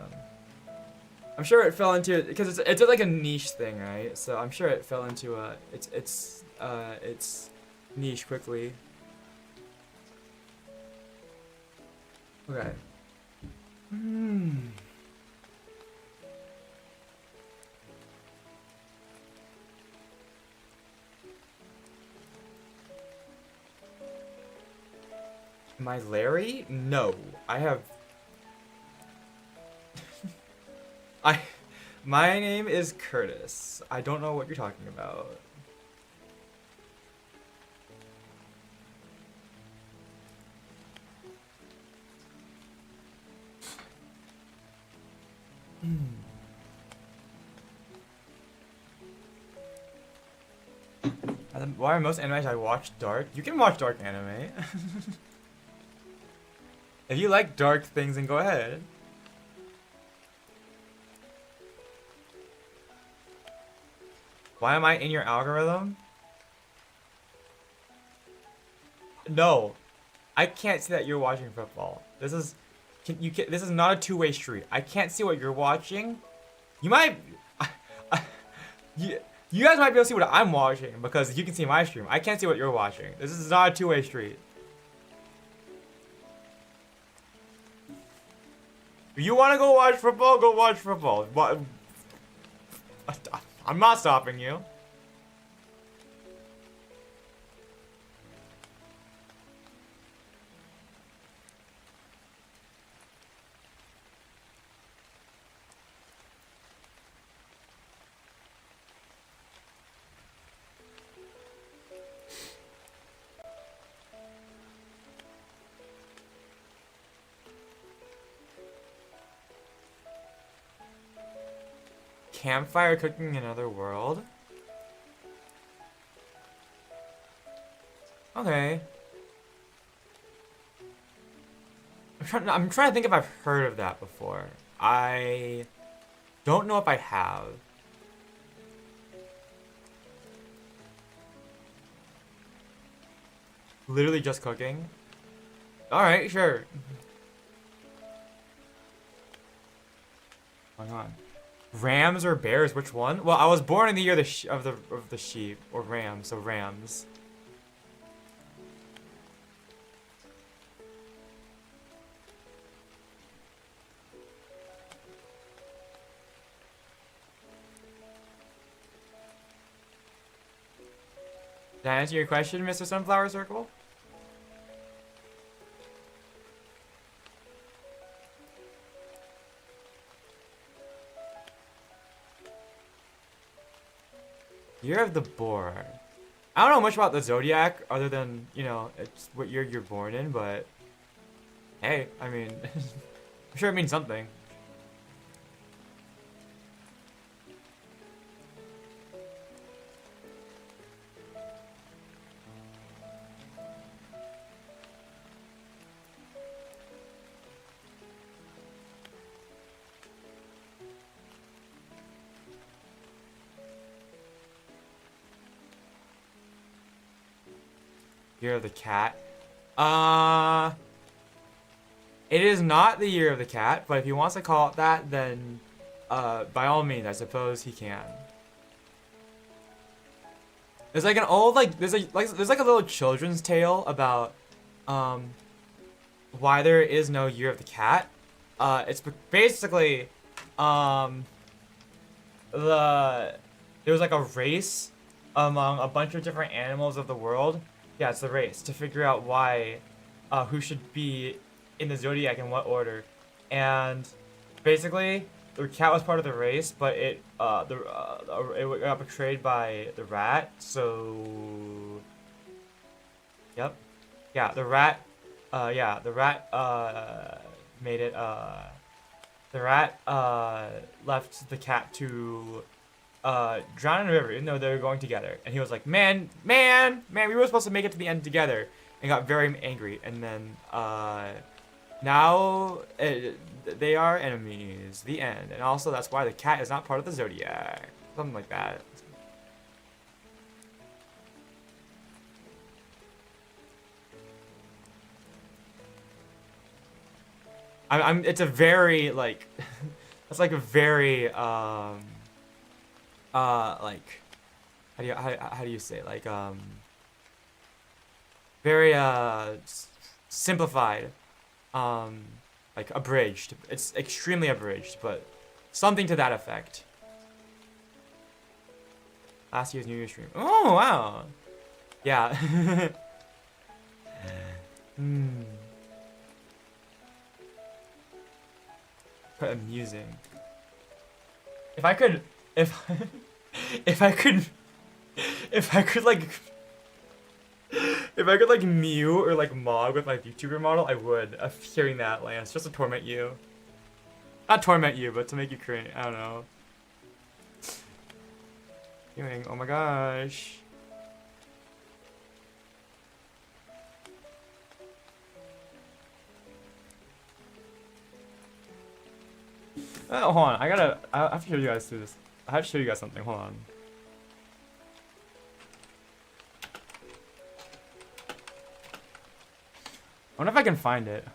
I'm sure it fell into because it's like a niche thing, right? So I'm sure it fell into its niche quickly. Okay. Am I Larry? No. I have... My name is Kurtis. I don't know what you're talking about. Why are most animes I watch dark? You can watch dark anime. If you like dark things, then go ahead. Why am I in your algorithm? No, I can't see that you're watching football. This is, this is not a two-way street. I can't see what you're watching. You might, you guys might be able to see what I'm watching because you can see my stream. I can't see what you're watching. This is not a two-way street. If you want to go watch football, go watch football. But I'm not stopping you. Campfire cooking in another world? Okay. I'm trying to think if I've heard of that before. I don't know if I have. Literally just cooking? Alright, sure. Hang on. Rams or bears? Which one? Well, I was born in the year of the sheep or ram, so rams. Did I answer your question, Mr. Sunflower Circle? Year of the Boar. I don't know much about the Zodiac other than, you know, it's what year you're born in, but hey, I mean, I'm sure it means something. Year of the Cat. It is not the Year of the Cat, but if he wants to call it that, then by all means, I suppose he can. There's like an old there's like a little children's tale about why there is no Year of the Cat. It's basically there was like a race among a bunch of different animals of the world. Yeah, it's the race to figure out why, who should be in the Zodiac in what order, and basically the cat was part of the race, but it got betrayed by the rat. So, yep, yeah, the rat made it. The rat left the cat to drown in a river, even though they were going together. And he was like, man, we were supposed to make it to the end together. And got very angry. And then, now, they are enemies. The end. And also, that's why the cat is not part of the Zodiac. Something like that. It's a very, like, it's like a very, like, how do you say, like, very simplified, like abridged. It's extremely abridged, but something to that effect. Last year's New Year's stream. Oh wow, yeah. Quite amusing. If I could like Mew or like Mog with my VTuber model, I would. Of hearing that, Lance, just to torment you. Not torment you, but to make you cringe. I don't know. Doing. Oh my gosh. Hold on. I have to show you guys through this. I have to show you guys something. Hold on. I wonder if I can find it.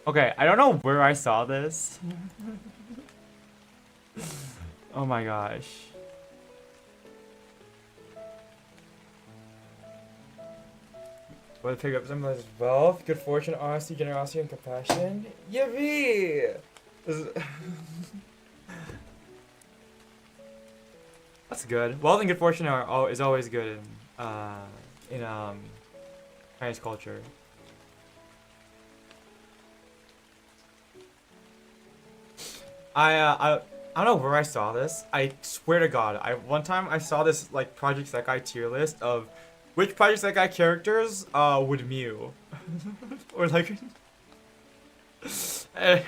Okay, I don't know where I saw this. Oh my gosh. What pick up some of wealth, good fortune, honesty, generosity, and compassion. Yippee! That's good. Wealth and good fortune is always good in Chinese culture. I don't know where I saw this. I swear to God, one time I saw this like Project Sekai tier list of which Project Sekai characters would mew, or like, like,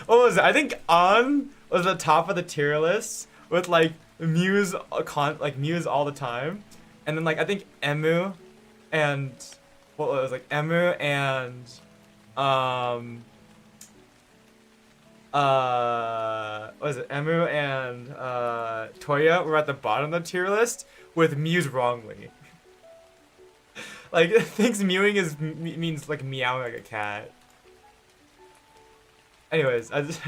what was it? I think An was at the top of the tier list with like mews mews all the time, and then like I think Emu, and what was it? Like Emu and what was it? Emu and Toya were at the bottom of the tier list with mews wrongly. Like thinks mewing means like meowing like a cat. Anyways, I just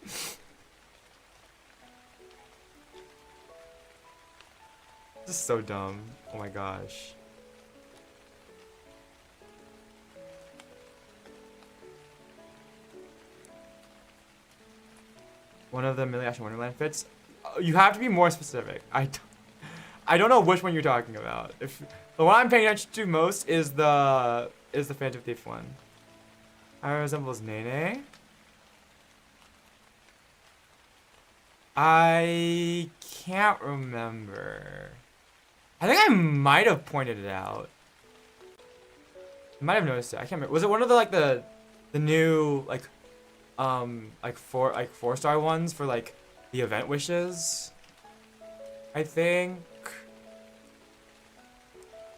this is so dumb. Oh my gosh. One of the Million Wonderland fits. You have to be more specific. I don't know which one you're talking about. If the one I'm paying attention to most is the Phantom Thief one. I resembles Nene. I can't remember. I think I might have pointed it out. I might have noticed it. I can't remember. Was it one of the new like 4-star ones for like the event wishes? I think.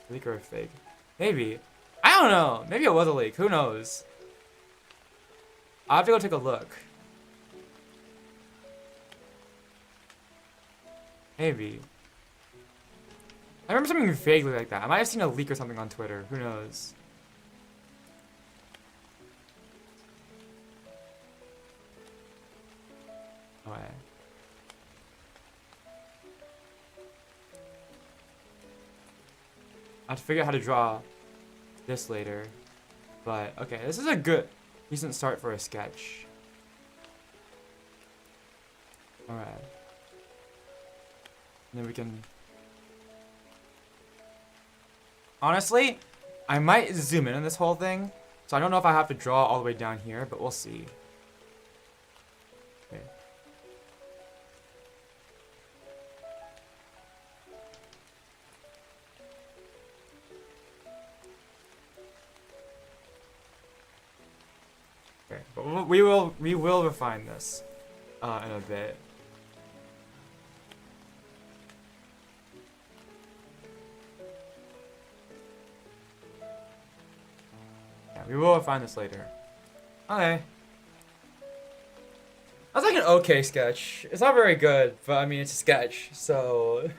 Leak or fake? Maybe. I don't know. Maybe it was a leak. Who knows? I'll have to go take a look. Maybe. I remember something vaguely like that. I might have seen a leak or something on Twitter. Who knows? Okay. I have to figure out how to draw this later. But, okay, this is a decent start for a sketch. Alright. Then we can... Honestly, I might zoom in on this whole thing. So I don't know if I have to draw all the way down here, but we'll see. Okay. Okay, but we will refine this in a bit. Yeah, we will refine this later. Okay. That's like an okay sketch. It's not very good, but I mean it's a sketch, so.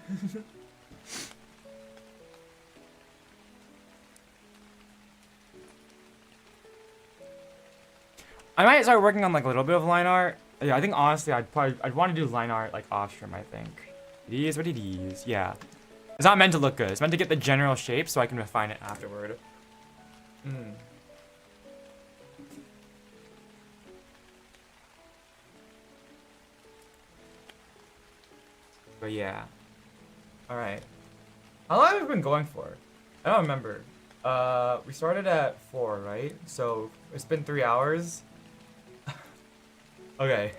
I might start working on like a little bit of line art. Yeah, I think honestly I'd want to do line art like off stream, I think. It is what it is. Yeah. It's not meant to look good. It's meant to get the general shape so I can refine it afterward. But yeah. Alright. How long have we been going for? I don't remember. We started at 4, right? So it's been 3 hours. Okay.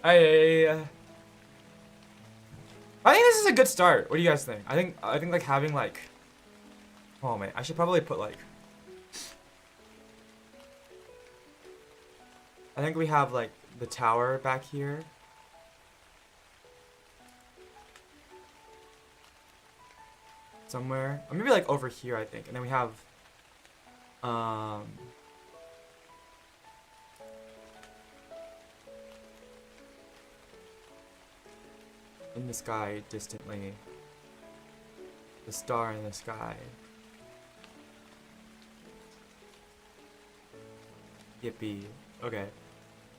I think this is a good start. What do you guys think? I think like having like, oh man, I should probably put like, I think we have like the tower back here. Somewhere, or maybe like over here, I think. And then we have in the sky distantly, the star in the sky. Yippee. Okay.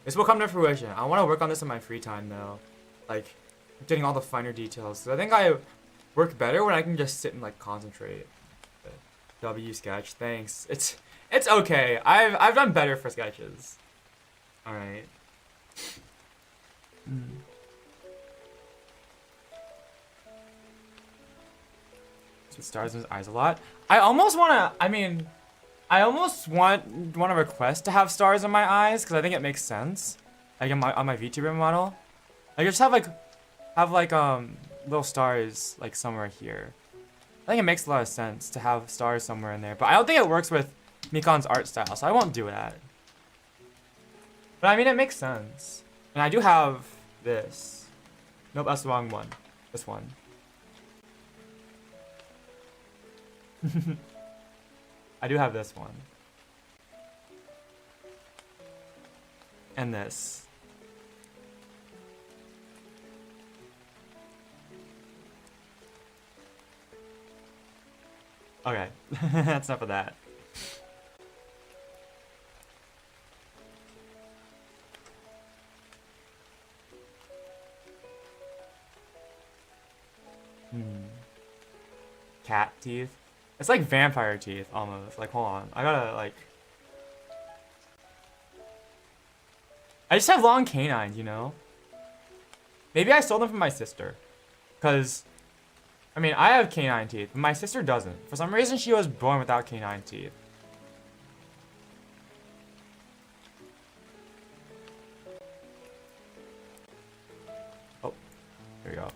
This will come to fruition. I want to work on this in my free time though. Like, getting all the finer details. So I think I work better when I can just sit and like concentrate. W sketch, thanks. It's okay. I've done better for sketches. Alright. So stars in his eyes a lot. I almost wanna I almost want to request to have stars in my eyes because I think it makes sense. Like on my VTuber model. Like just have like little stars like somewhere here. I think it makes a lot of sense to have stars somewhere in there, but I don't think it works with Mikan's art style, so I won't do that. But I mean, it makes sense. And I do have this. Nope, that's the wrong one. This one. I do have this one. And this. Okay, that's enough of that. Cat teeth. It's like vampire teeth, almost. Like, hold on. I gotta, like... I just have long canines, you know? Maybe I stole them from my sister. Because... I mean, I have canine teeth, but my sister doesn't. For some reason, she was born without canine teeth. Oh, here we go.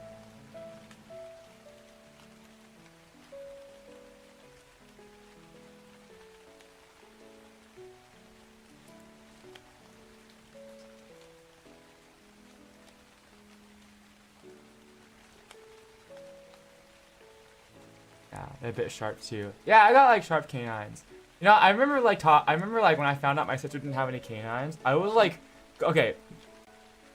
Yeah, they're a bit sharp too. Yeah, I got like sharp canines. You know, I remember like when I found out my sister didn't have any canines, I was like, okay.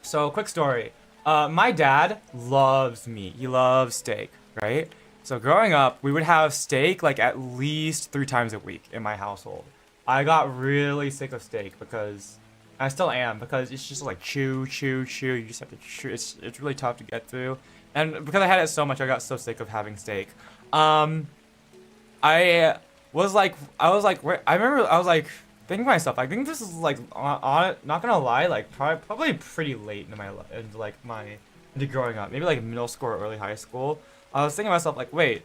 So quick story. My dad loves meat. He loves steak, right? So growing up, we would have steak like at least 3 times a week in my household. I got really sick of steak because I still am, because it's just like chew, chew, chew. You just have to chew. It's really tough to get through. And because I had it so much, I got so sick of having steak. I was like, I remember I was like thinking to myself, I think this is like, not gonna lie, like probably pretty late into growing up, maybe like middle school or early high school. I was thinking to myself like, wait,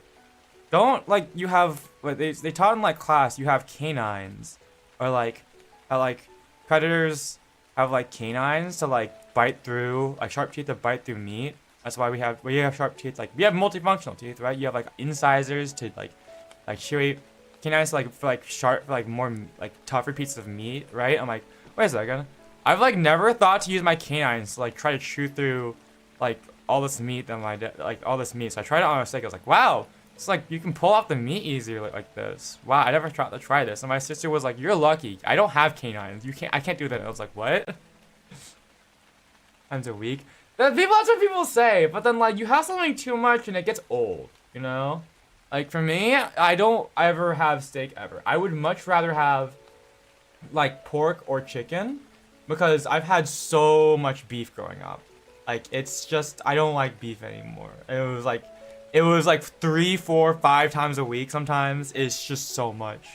don't like you have, like they taught in like class, you have canines, or like, how like predators have like canines to like bite through, like sharp teeth to bite through meat. That's why we have sharp teeth. Like we have multifunctional teeth, right? You have like incisors to like chewy canines to, like for like sharp, for, like more like tougher pieces of meat, right? I'm like, wait a second. I've like never thought to use my canines to like try to chew through like all this meat that all this meat. So I tried it on a mistake. I was like, wow, it's like you can pull off the meat easier like this. Wow, I never tried to try this. And my sister was like, you're lucky. I don't have canines. I can't do that. And I was like, what? Times a week. That's what people say, but then like you have something too much and it gets old, you know? Like for me, I don't ever have steak ever. I would much rather have like pork or chicken because I've had so much beef growing up. Like it's just, I don't like beef anymore. It was like 3, 4, 5 times a week sometimes. It's just so much.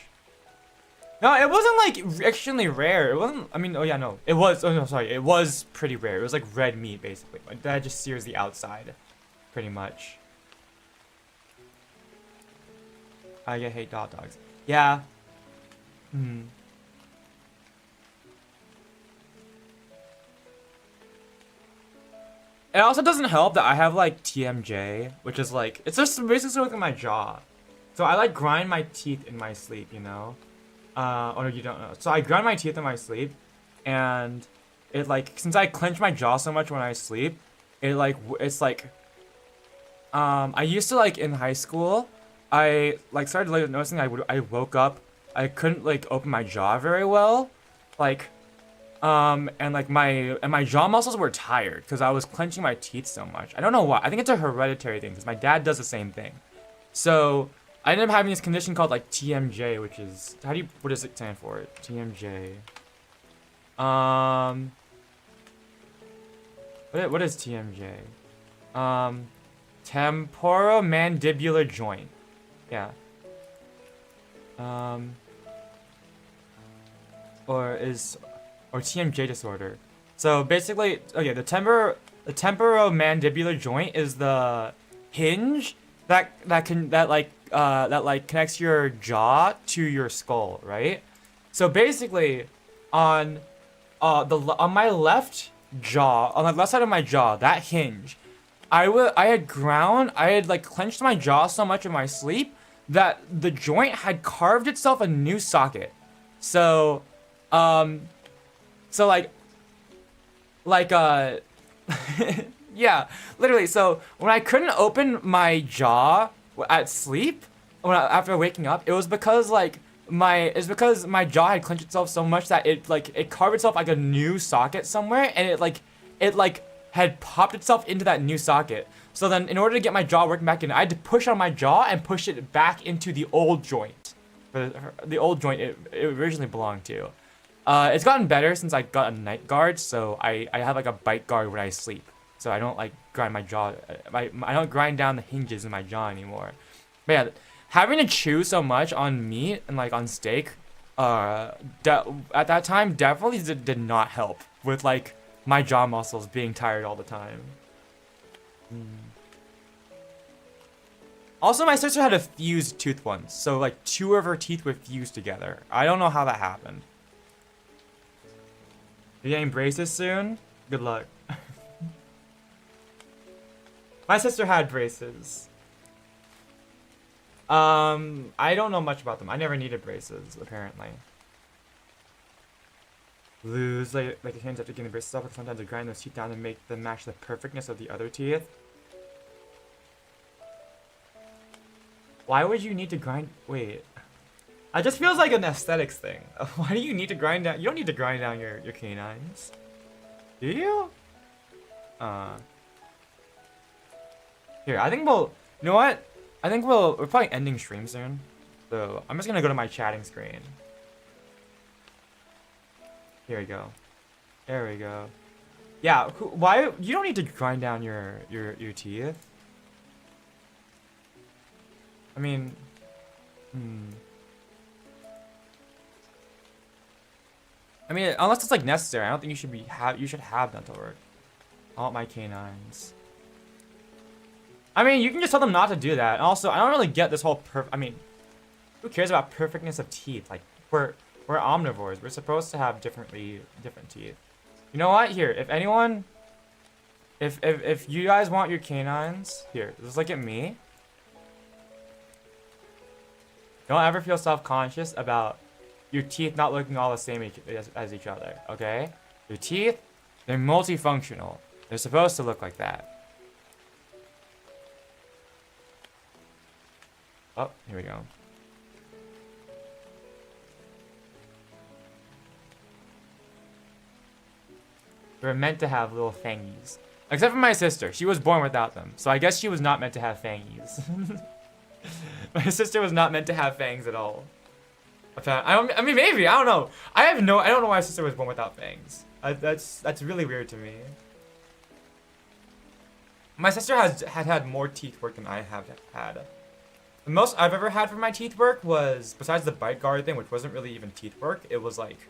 No, it wasn't like extremely rare. It wasn't, I mean, oh yeah, no. It was, oh no, sorry. It was pretty rare. It was like red meat, basically. My dad just sears the outside. pretty much. I hate dogs. Yeah. Hmm. It also doesn't help that I have like TMJ, which is like, it's just basically looking at my jaw. So I like grind my teeth in my sleep, you know? Or you don't know. So I grind my teeth in my sleep, and it like, since I clench my jaw so much when I sleep, it like, it's like, I used to like in high school, I like started like noticing I woke up, I couldn't like open my jaw very well, like, and like my jaw muscles were tired because I was clenching my teeth so much. I don't know why. I think it's a hereditary thing because my dad does the same thing. So I ended up having this condition called like TMJ, which is what does it stand for? TMJ. What is TMJ? Temporomandibular joint. Yeah. Or TMJ disorder. So basically, okay, the temporomandibular joint is the hinge that connects your jaw to your skull, right? So basically, on my left jaw, on the left side of my jaw, that hinge, I had like clenched my jaw so much in my sleep that the joint had carved itself a new socket. So, so yeah, literally. So when I couldn't open my jaw at sleep, after waking up, it was because my jaw had clenched itself so much that it carved itself like a new socket somewhere, and it had popped itself into that new socket. So then, in order to get my jaw working back in, I had to push on my jaw and push it back into the old joint, the old joint it originally belonged to. It's gotten better since I got a night guard, so I have like a bite guard when I sleep. So I don't like grind my jaw. I don't grind down the hinges in my jaw anymore. But yeah, having to chew so much on meat and like on steak, at that time definitely did not help with like my jaw muscles being tired all the time. Also, my sister had a fused tooth once, so like 2 of her teeth were fused together. I don't know how that happened. You're getting braces soon? Good luck. My sister had braces. I don't know much about them. I never needed braces, apparently. Lose like the hands after getting the braces off, but sometimes I grind those teeth down and make them match the perfectness of the other teeth. Why would you need to grind? Wait. It just feels like an aesthetics thing. Why do you need to grind down? You don't need to grind down your canines. Do you? Here, I think we'll... You know what? I think we're probably ending stream soon. So, I'm just gonna go to my chatting screen. Here we go. There we go. Yeah, why... You don't need to grind down your teeth. I mean... I mean, unless it's like necessary, I don't think you should have dental work. I want my canines. I mean, you can just tell them not to do that. And also, I don't really get this whole I mean, who cares about perfectness of teeth? Like, we're omnivores. We're supposed to have different teeth. You know what? Here, if anyone, if you guys want your canines, here, just look at me. Don't ever feel self-conscious about your teeth not looking all the same as each other, okay? Your teeth, they're multifunctional. They're supposed to look like that. Oh, here we go. They're meant to have little fangies. Except for my sister. She was born without them. So I guess she was not meant to have fangies. My sister was not meant to have fangs at all. I mean, maybe. I don't know. I don't know why my sister was born without fangs. That's really weird to me. My sister had more teeth work than I have had. The most I've ever had for my teeth work was, besides the bite guard thing, which wasn't really even teeth work, it was like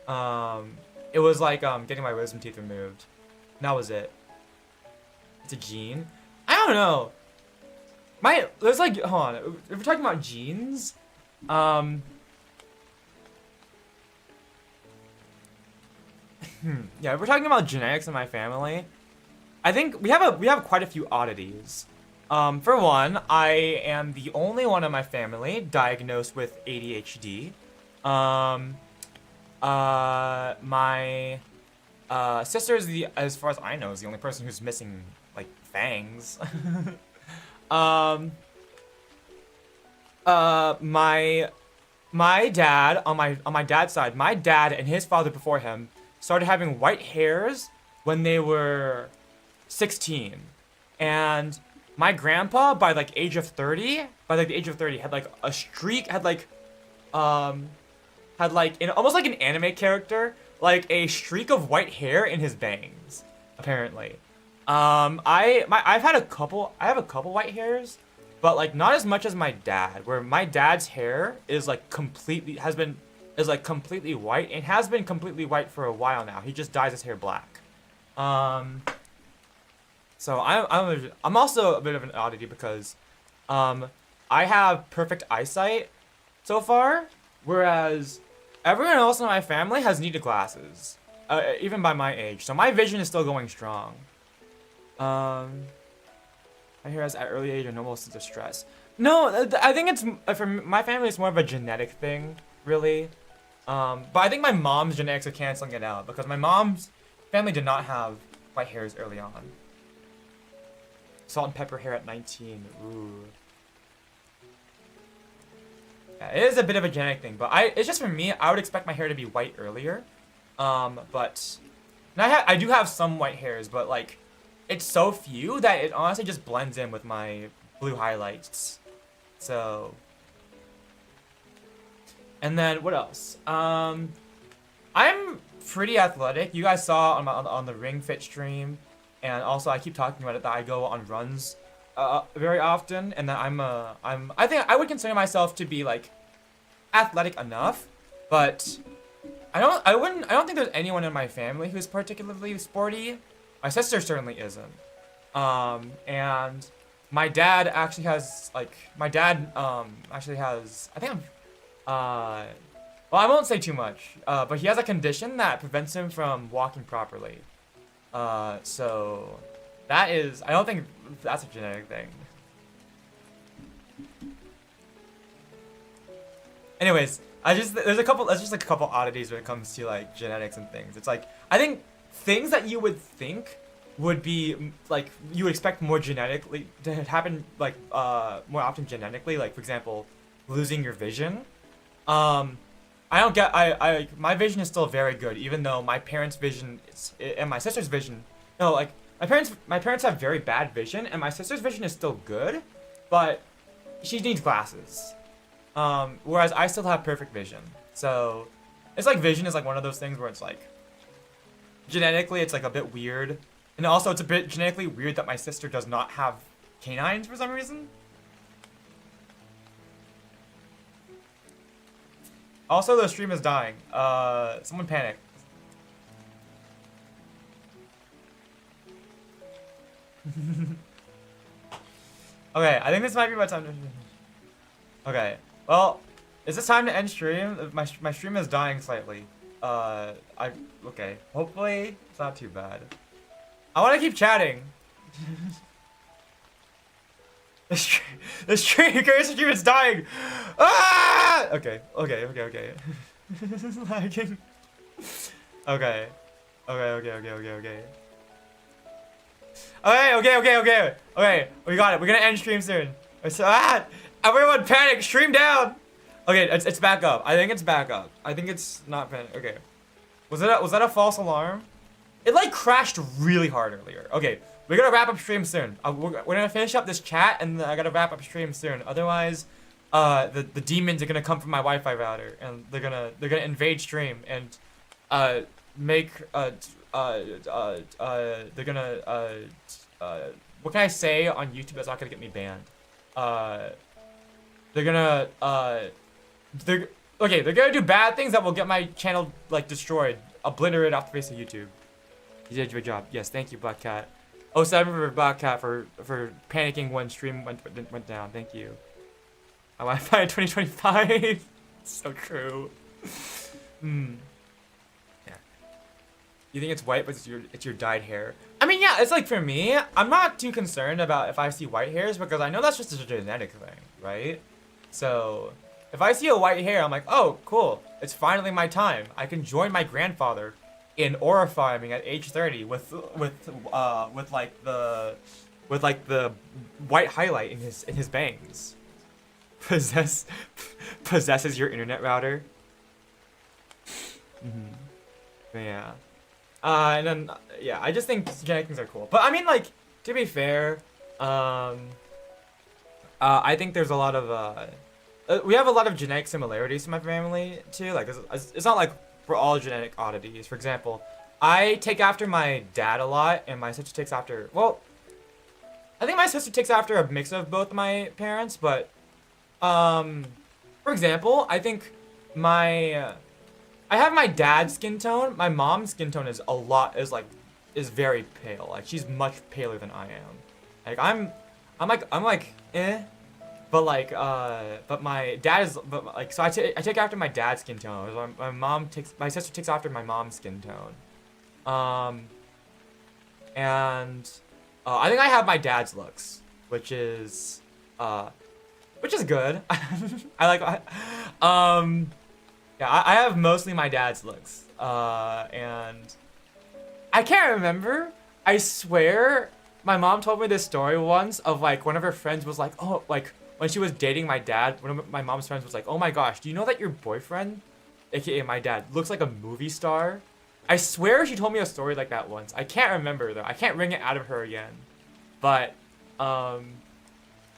getting my wisdom teeth removed. And that was it. It's a gene. I don't know. There's like, hold on. If we're talking about genes, yeah, if we're talking about genetics in my family, I think we have quite a few oddities. For one, I am the only one in my family diagnosed with ADHD. My sister is as far as I know, is the only person who's missing like fangs. My dad on my dad's side, my dad and his father before him started having white hairs when they were 16, and my grandpa by like the age of 30 had like a streak, had like almost like an anime character, like a streak of white hair in his bangs, apparently. I have a couple white hairs, but like not as much as my dad, where my dad's hair is like completely white and has been completely white for a while now. He just dyes his hair black. So I'm also a bit of an oddity because I have perfect eyesight so far, whereas everyone else in my family has needed glasses, even by my age. So my vision is still going strong. My hair has at early age a normal sense of stress. No, I think it's for my family. It's more of a genetic thing, really. But I think my mom's genetics are canceling it out because my mom's family did not have white hairs early on. Salt and pepper hair at 19. Ooh. Yeah, it is a bit of a genetic thing, but it's just for me. I would expect my hair to be white earlier. But and I do have some white hairs, but like it's so few that it honestly just blends in with my blue highlights. So, and then what else? I'm pretty athletic. You guys saw on the Ring Fit stream, and also I keep talking about it that I go on runs very often, and that I think I would consider myself to be like athletic enough, but I don't think there's anyone in my family who's particularly sporty. My sister certainly isn't. And my dad actually has I think well, I won't say too much, but he has a condition that prevents him from walking properly. So that is, I don't think that's a genetic thing. Anyways, there's just like a couple oddities when it comes to like genetics and things. It's like, I think things that you would think would be like, you would expect more genetically to happen, like more often genetically, like for example, losing your vision. My vision is still very good, even though my parents' vision and my sister's vision, no, like my parents have very bad vision, and my sister's vision is still good, but she needs glasses. Whereas I still have perfect vision. So it's like vision is like one of those things where it's like genetically it's like a bit weird, and also it's a bit genetically weird that my sister does not have canines for some reason. Also, the stream is dying. Someone panic. Okay, I think this might be my time to... Okay, well, is this time to end stream? My stream is dying slightly. Okay, hopefully it's not too bad. I want to keep chatting. The stream is dying. Ah! Okay. This is lagging. Okay. Okay, we got it. We're gonna end stream soon. Everyone panic, stream down. Okay, it's back up. I think it's back up. I think it's not panic. Okay. Was that a false alarm? It like crashed really hard earlier. Okay, we're gonna wrap up stream soon. We're gonna finish up this chat, and I gotta wrap up stream soon. Otherwise, the demons are gonna come from my Wi-Fi router, and they're gonna invade stream and what can I say on YouTube that's not gonna get me banned? They're gonna do bad things that will get my channel like destroyed, obliterated off the face of YouTube. You did your job. Yes, thank you, Black Cat. Oh, 7 for Black Cat for panicking when stream went down. Thank you. My Wi-Fi in 2025. So true. Hmm. Yeah. You think it's white, but it's your dyed hair. I mean, yeah, it's like for me, I'm not too concerned about if I see white hairs because I know that's just a genetic thing, right? So if I see a white hair, I'm like, oh, cool. It's finally my time. I can join my grandfather in aura farming at age 30 with like the white highlight in his bangs. Possesses your internet router. Mm-hmm. But yeah. And then yeah, I just think genetic things are cool. But I mean, like, to be fair, I think there's a lot of we have a lot of genetic similarities to my family too. Like, it's not like we're all genetic oddities. For example, I take after my dad a lot, and my sister takes after. Well, I think my sister takes after a mix of both my parents. But, for example, I think I have my dad's skin tone. My mom's skin tone is very pale. Like, she's much paler than I am. Like, I'm like eh. But like, but my dad is, but like, so I take after my dad's skin tone. My sister takes after my mom's skin tone. And I think I have my dad's looks, which is good. I like, yeah, I have mostly my dad's looks. And I can't remember. I swear, my mom told me this story once of like one of her friends was like, oh, like, when she was dating my dad, one of my mom's friends was like, oh my gosh, do you know that your boyfriend, aka my dad, looks like a movie star? I swear she told me a story like that once. I can't remember though. I can't wring it out of her again. But,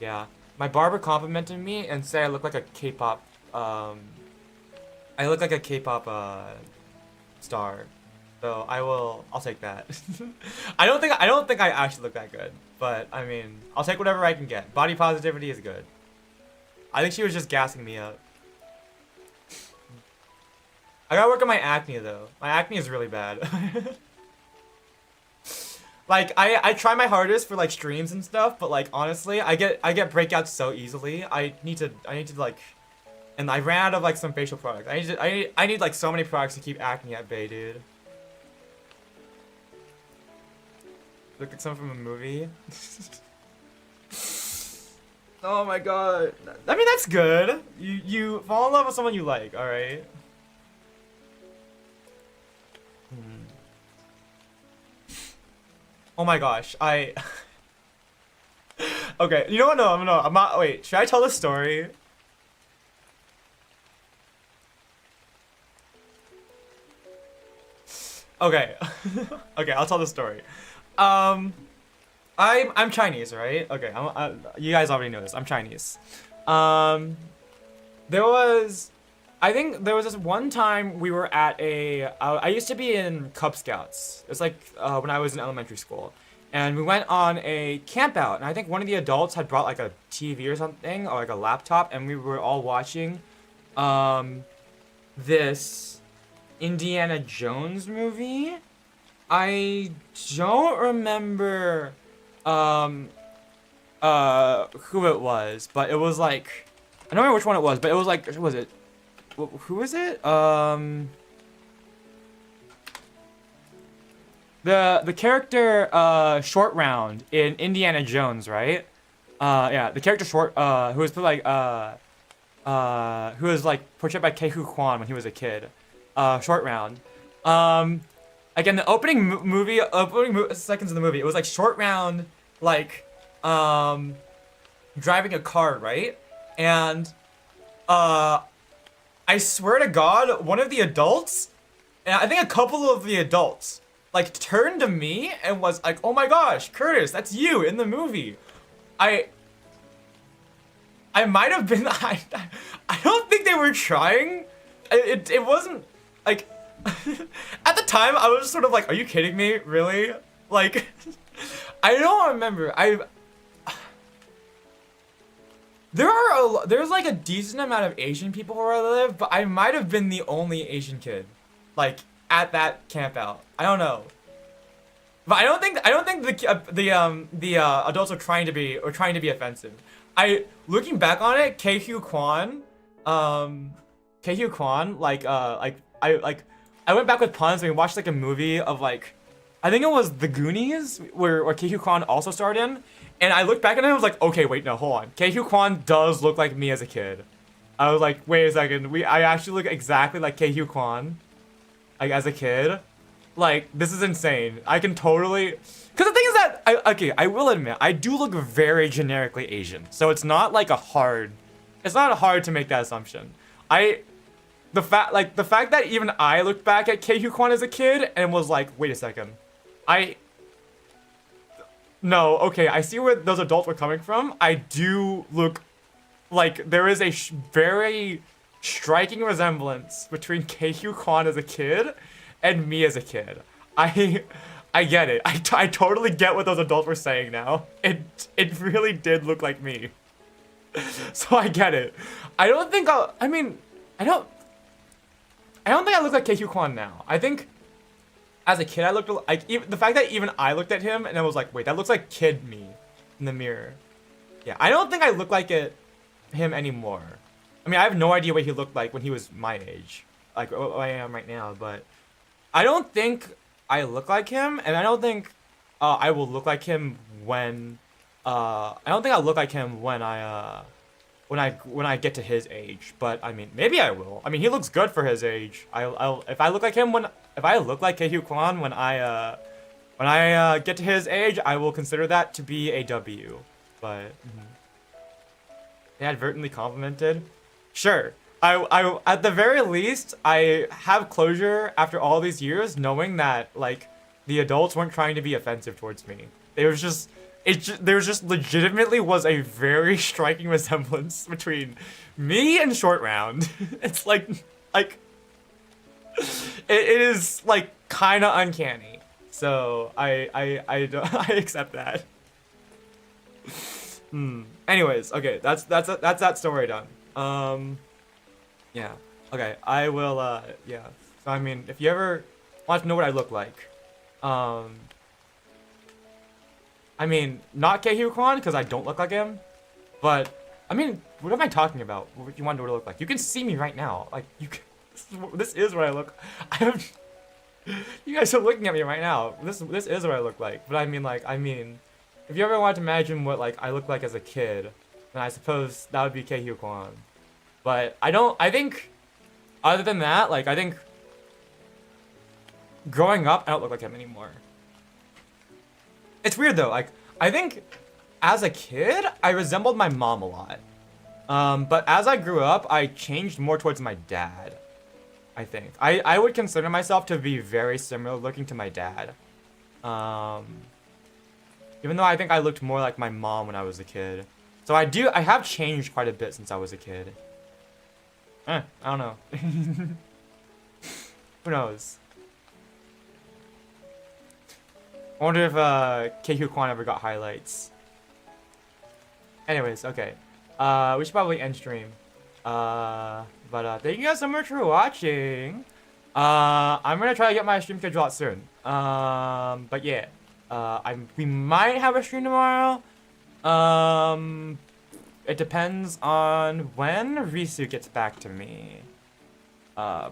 yeah. My barber complimented me and said I look like a K-pop, star. So I'll take that. I don't think I actually look that good. But, I mean, I'll take whatever I can get. Body positivity is good. I think she was just gassing me up. I gotta work on my acne, though. My acne is really bad. Like, I try my hardest for, like, streams and stuff, but, like, honestly, I get breakouts so easily. I need to, like... And I ran out of, like, some facial products. I need, like, so many products to keep acne at bay, dude. Look like something from a movie. Oh my god. I mean, that's good. You fall in love with someone you like, alright? Oh my gosh, okay, you know what? No, I'm not. Wait, should I tell the story? Okay. Okay, I'll tell the story. I'm Chinese, right? Okay, you guys already know this. I'm Chinese. I think there was this one time we were at I used to be in Cub Scouts. It's like when I was in elementary school. And we went on a camp out. And I think one of the adults had brought like a TV or something, or like a laptop. And we were all watching this Indiana Jones movie. I don't remember who it was, but it was like, I don't remember which one it was, but it was like, who was it? Who was it? The character Short Round in Indiana Jones, right? Yeah, the character Short who was like who was like portrayed by Kehu Kwan when he was a kid. Short Round. Again, the opening seconds of the movie, it was like Short Round, like, driving a car, right? And, I swear to God, one of the adults, and I think a couple of the adults, like, turned to me and was like, oh my gosh, Kurtis, that's you in the movie. I might have been, I don't think they were trying. It wasn't, like, at the time, I was sort of like, are you kidding me? Really? Like, I don't remember. There's like a decent amount of Asian people where I live, but I might have been the only Asian kid, like, at that camp out. I don't know. But I don't think the adults are trying to be offensive. Looking back on it, Kehyu Kwan, I went back with puns and we watched like a movie of like, I think it was The Goonies where Kehyu Kwan also starred in, and I looked back at it and I was like, okay, wait, no, hold on, Kehyu Kwan does look like me as a kid. I was like, wait a second, I actually look exactly like Kehyu Kwan, like as a kid. Like, this is insane. I can totally... Because the thing is that, I will admit, I do look very generically Asian. So it's not like it's not hard to make that assumption. The fact that even I looked back at Kehyu Kwan as a kid and was like, wait a second. No, okay, I see where those adults were coming from. I do look like there is a very striking resemblance between Kehyu Kwan as a kid and me as a kid. I get it. I totally get what those adults were saying now. It really did look like me. So I get it. I don't think I don't think I look like Kehyu Kwan now. I think as a kid I looked like, even the fact that even I looked at him and I was like, wait, that looks like kid me in the mirror. Yeah, I don't think I look like him anymore. I mean, I have no idea what he looked like when he was my age, like what I am right now, but I don't think I look like him, and I don't think I will look like him when I don't think I'll look like him when I get to his age. But I mean, maybe I will. I mean, he looks good for his age. If I look like Kehyu Kwan when I get to his age, I will consider that to be a W. But inadvertently complimented. Sure. I at the very least, I have closure after all these years, knowing that like the adults weren't trying to be offensive towards me. There just legitimately was a very striking resemblance between me and Short Round. It's like it is like kind of uncanny. So I accept that. Anyways, okay, that's that story done. Yeah. Okay. I will. Yeah. So I mean, if you ever want to know what I look like, I mean, not Kehyu Kwan because I don't look like him, but I mean, what am I talking about? What you want to know what I look like? You can see me right now. Like you can. This is what I look. You guys are looking at me right now. This is what I look like. But I mean, if you ever want to imagine what like I look like as a kid, then I suppose that would be Kehyu Kwan. But I think, other than that, like, I think, growing up, I don't look like him anymore. It's weird, though, like, I think, as a kid, I resembled my mom a lot. But as I grew up, I changed more towards my dad, I think. I would consider myself to be very similar looking to my dad. Even though I think I looked more like my mom when I was a kid. So I have changed quite a bit since I was a kid. I don't know. Who knows? I wonder if Kehyu Kwan ever got highlights. Anyways, okay. We should probably end stream. But thank you guys so much for watching. I'm gonna try to get my stream schedule out soon. But yeah. We might have a stream tomorrow. It depends on when Risu gets back to me.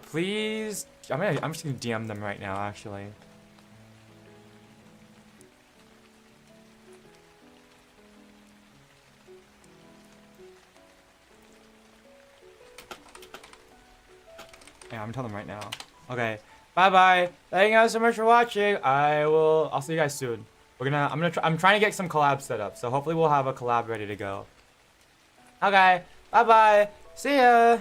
Please. I'm just gonna DM them right now, actually. Yeah, I'm telling them right now. Okay. Bye bye. Thank you guys so much for watching. I'll see you guys soon. I'm trying to get some collabs set up, so hopefully we'll have a collab ready to go. Okay. Bye bye. See ya.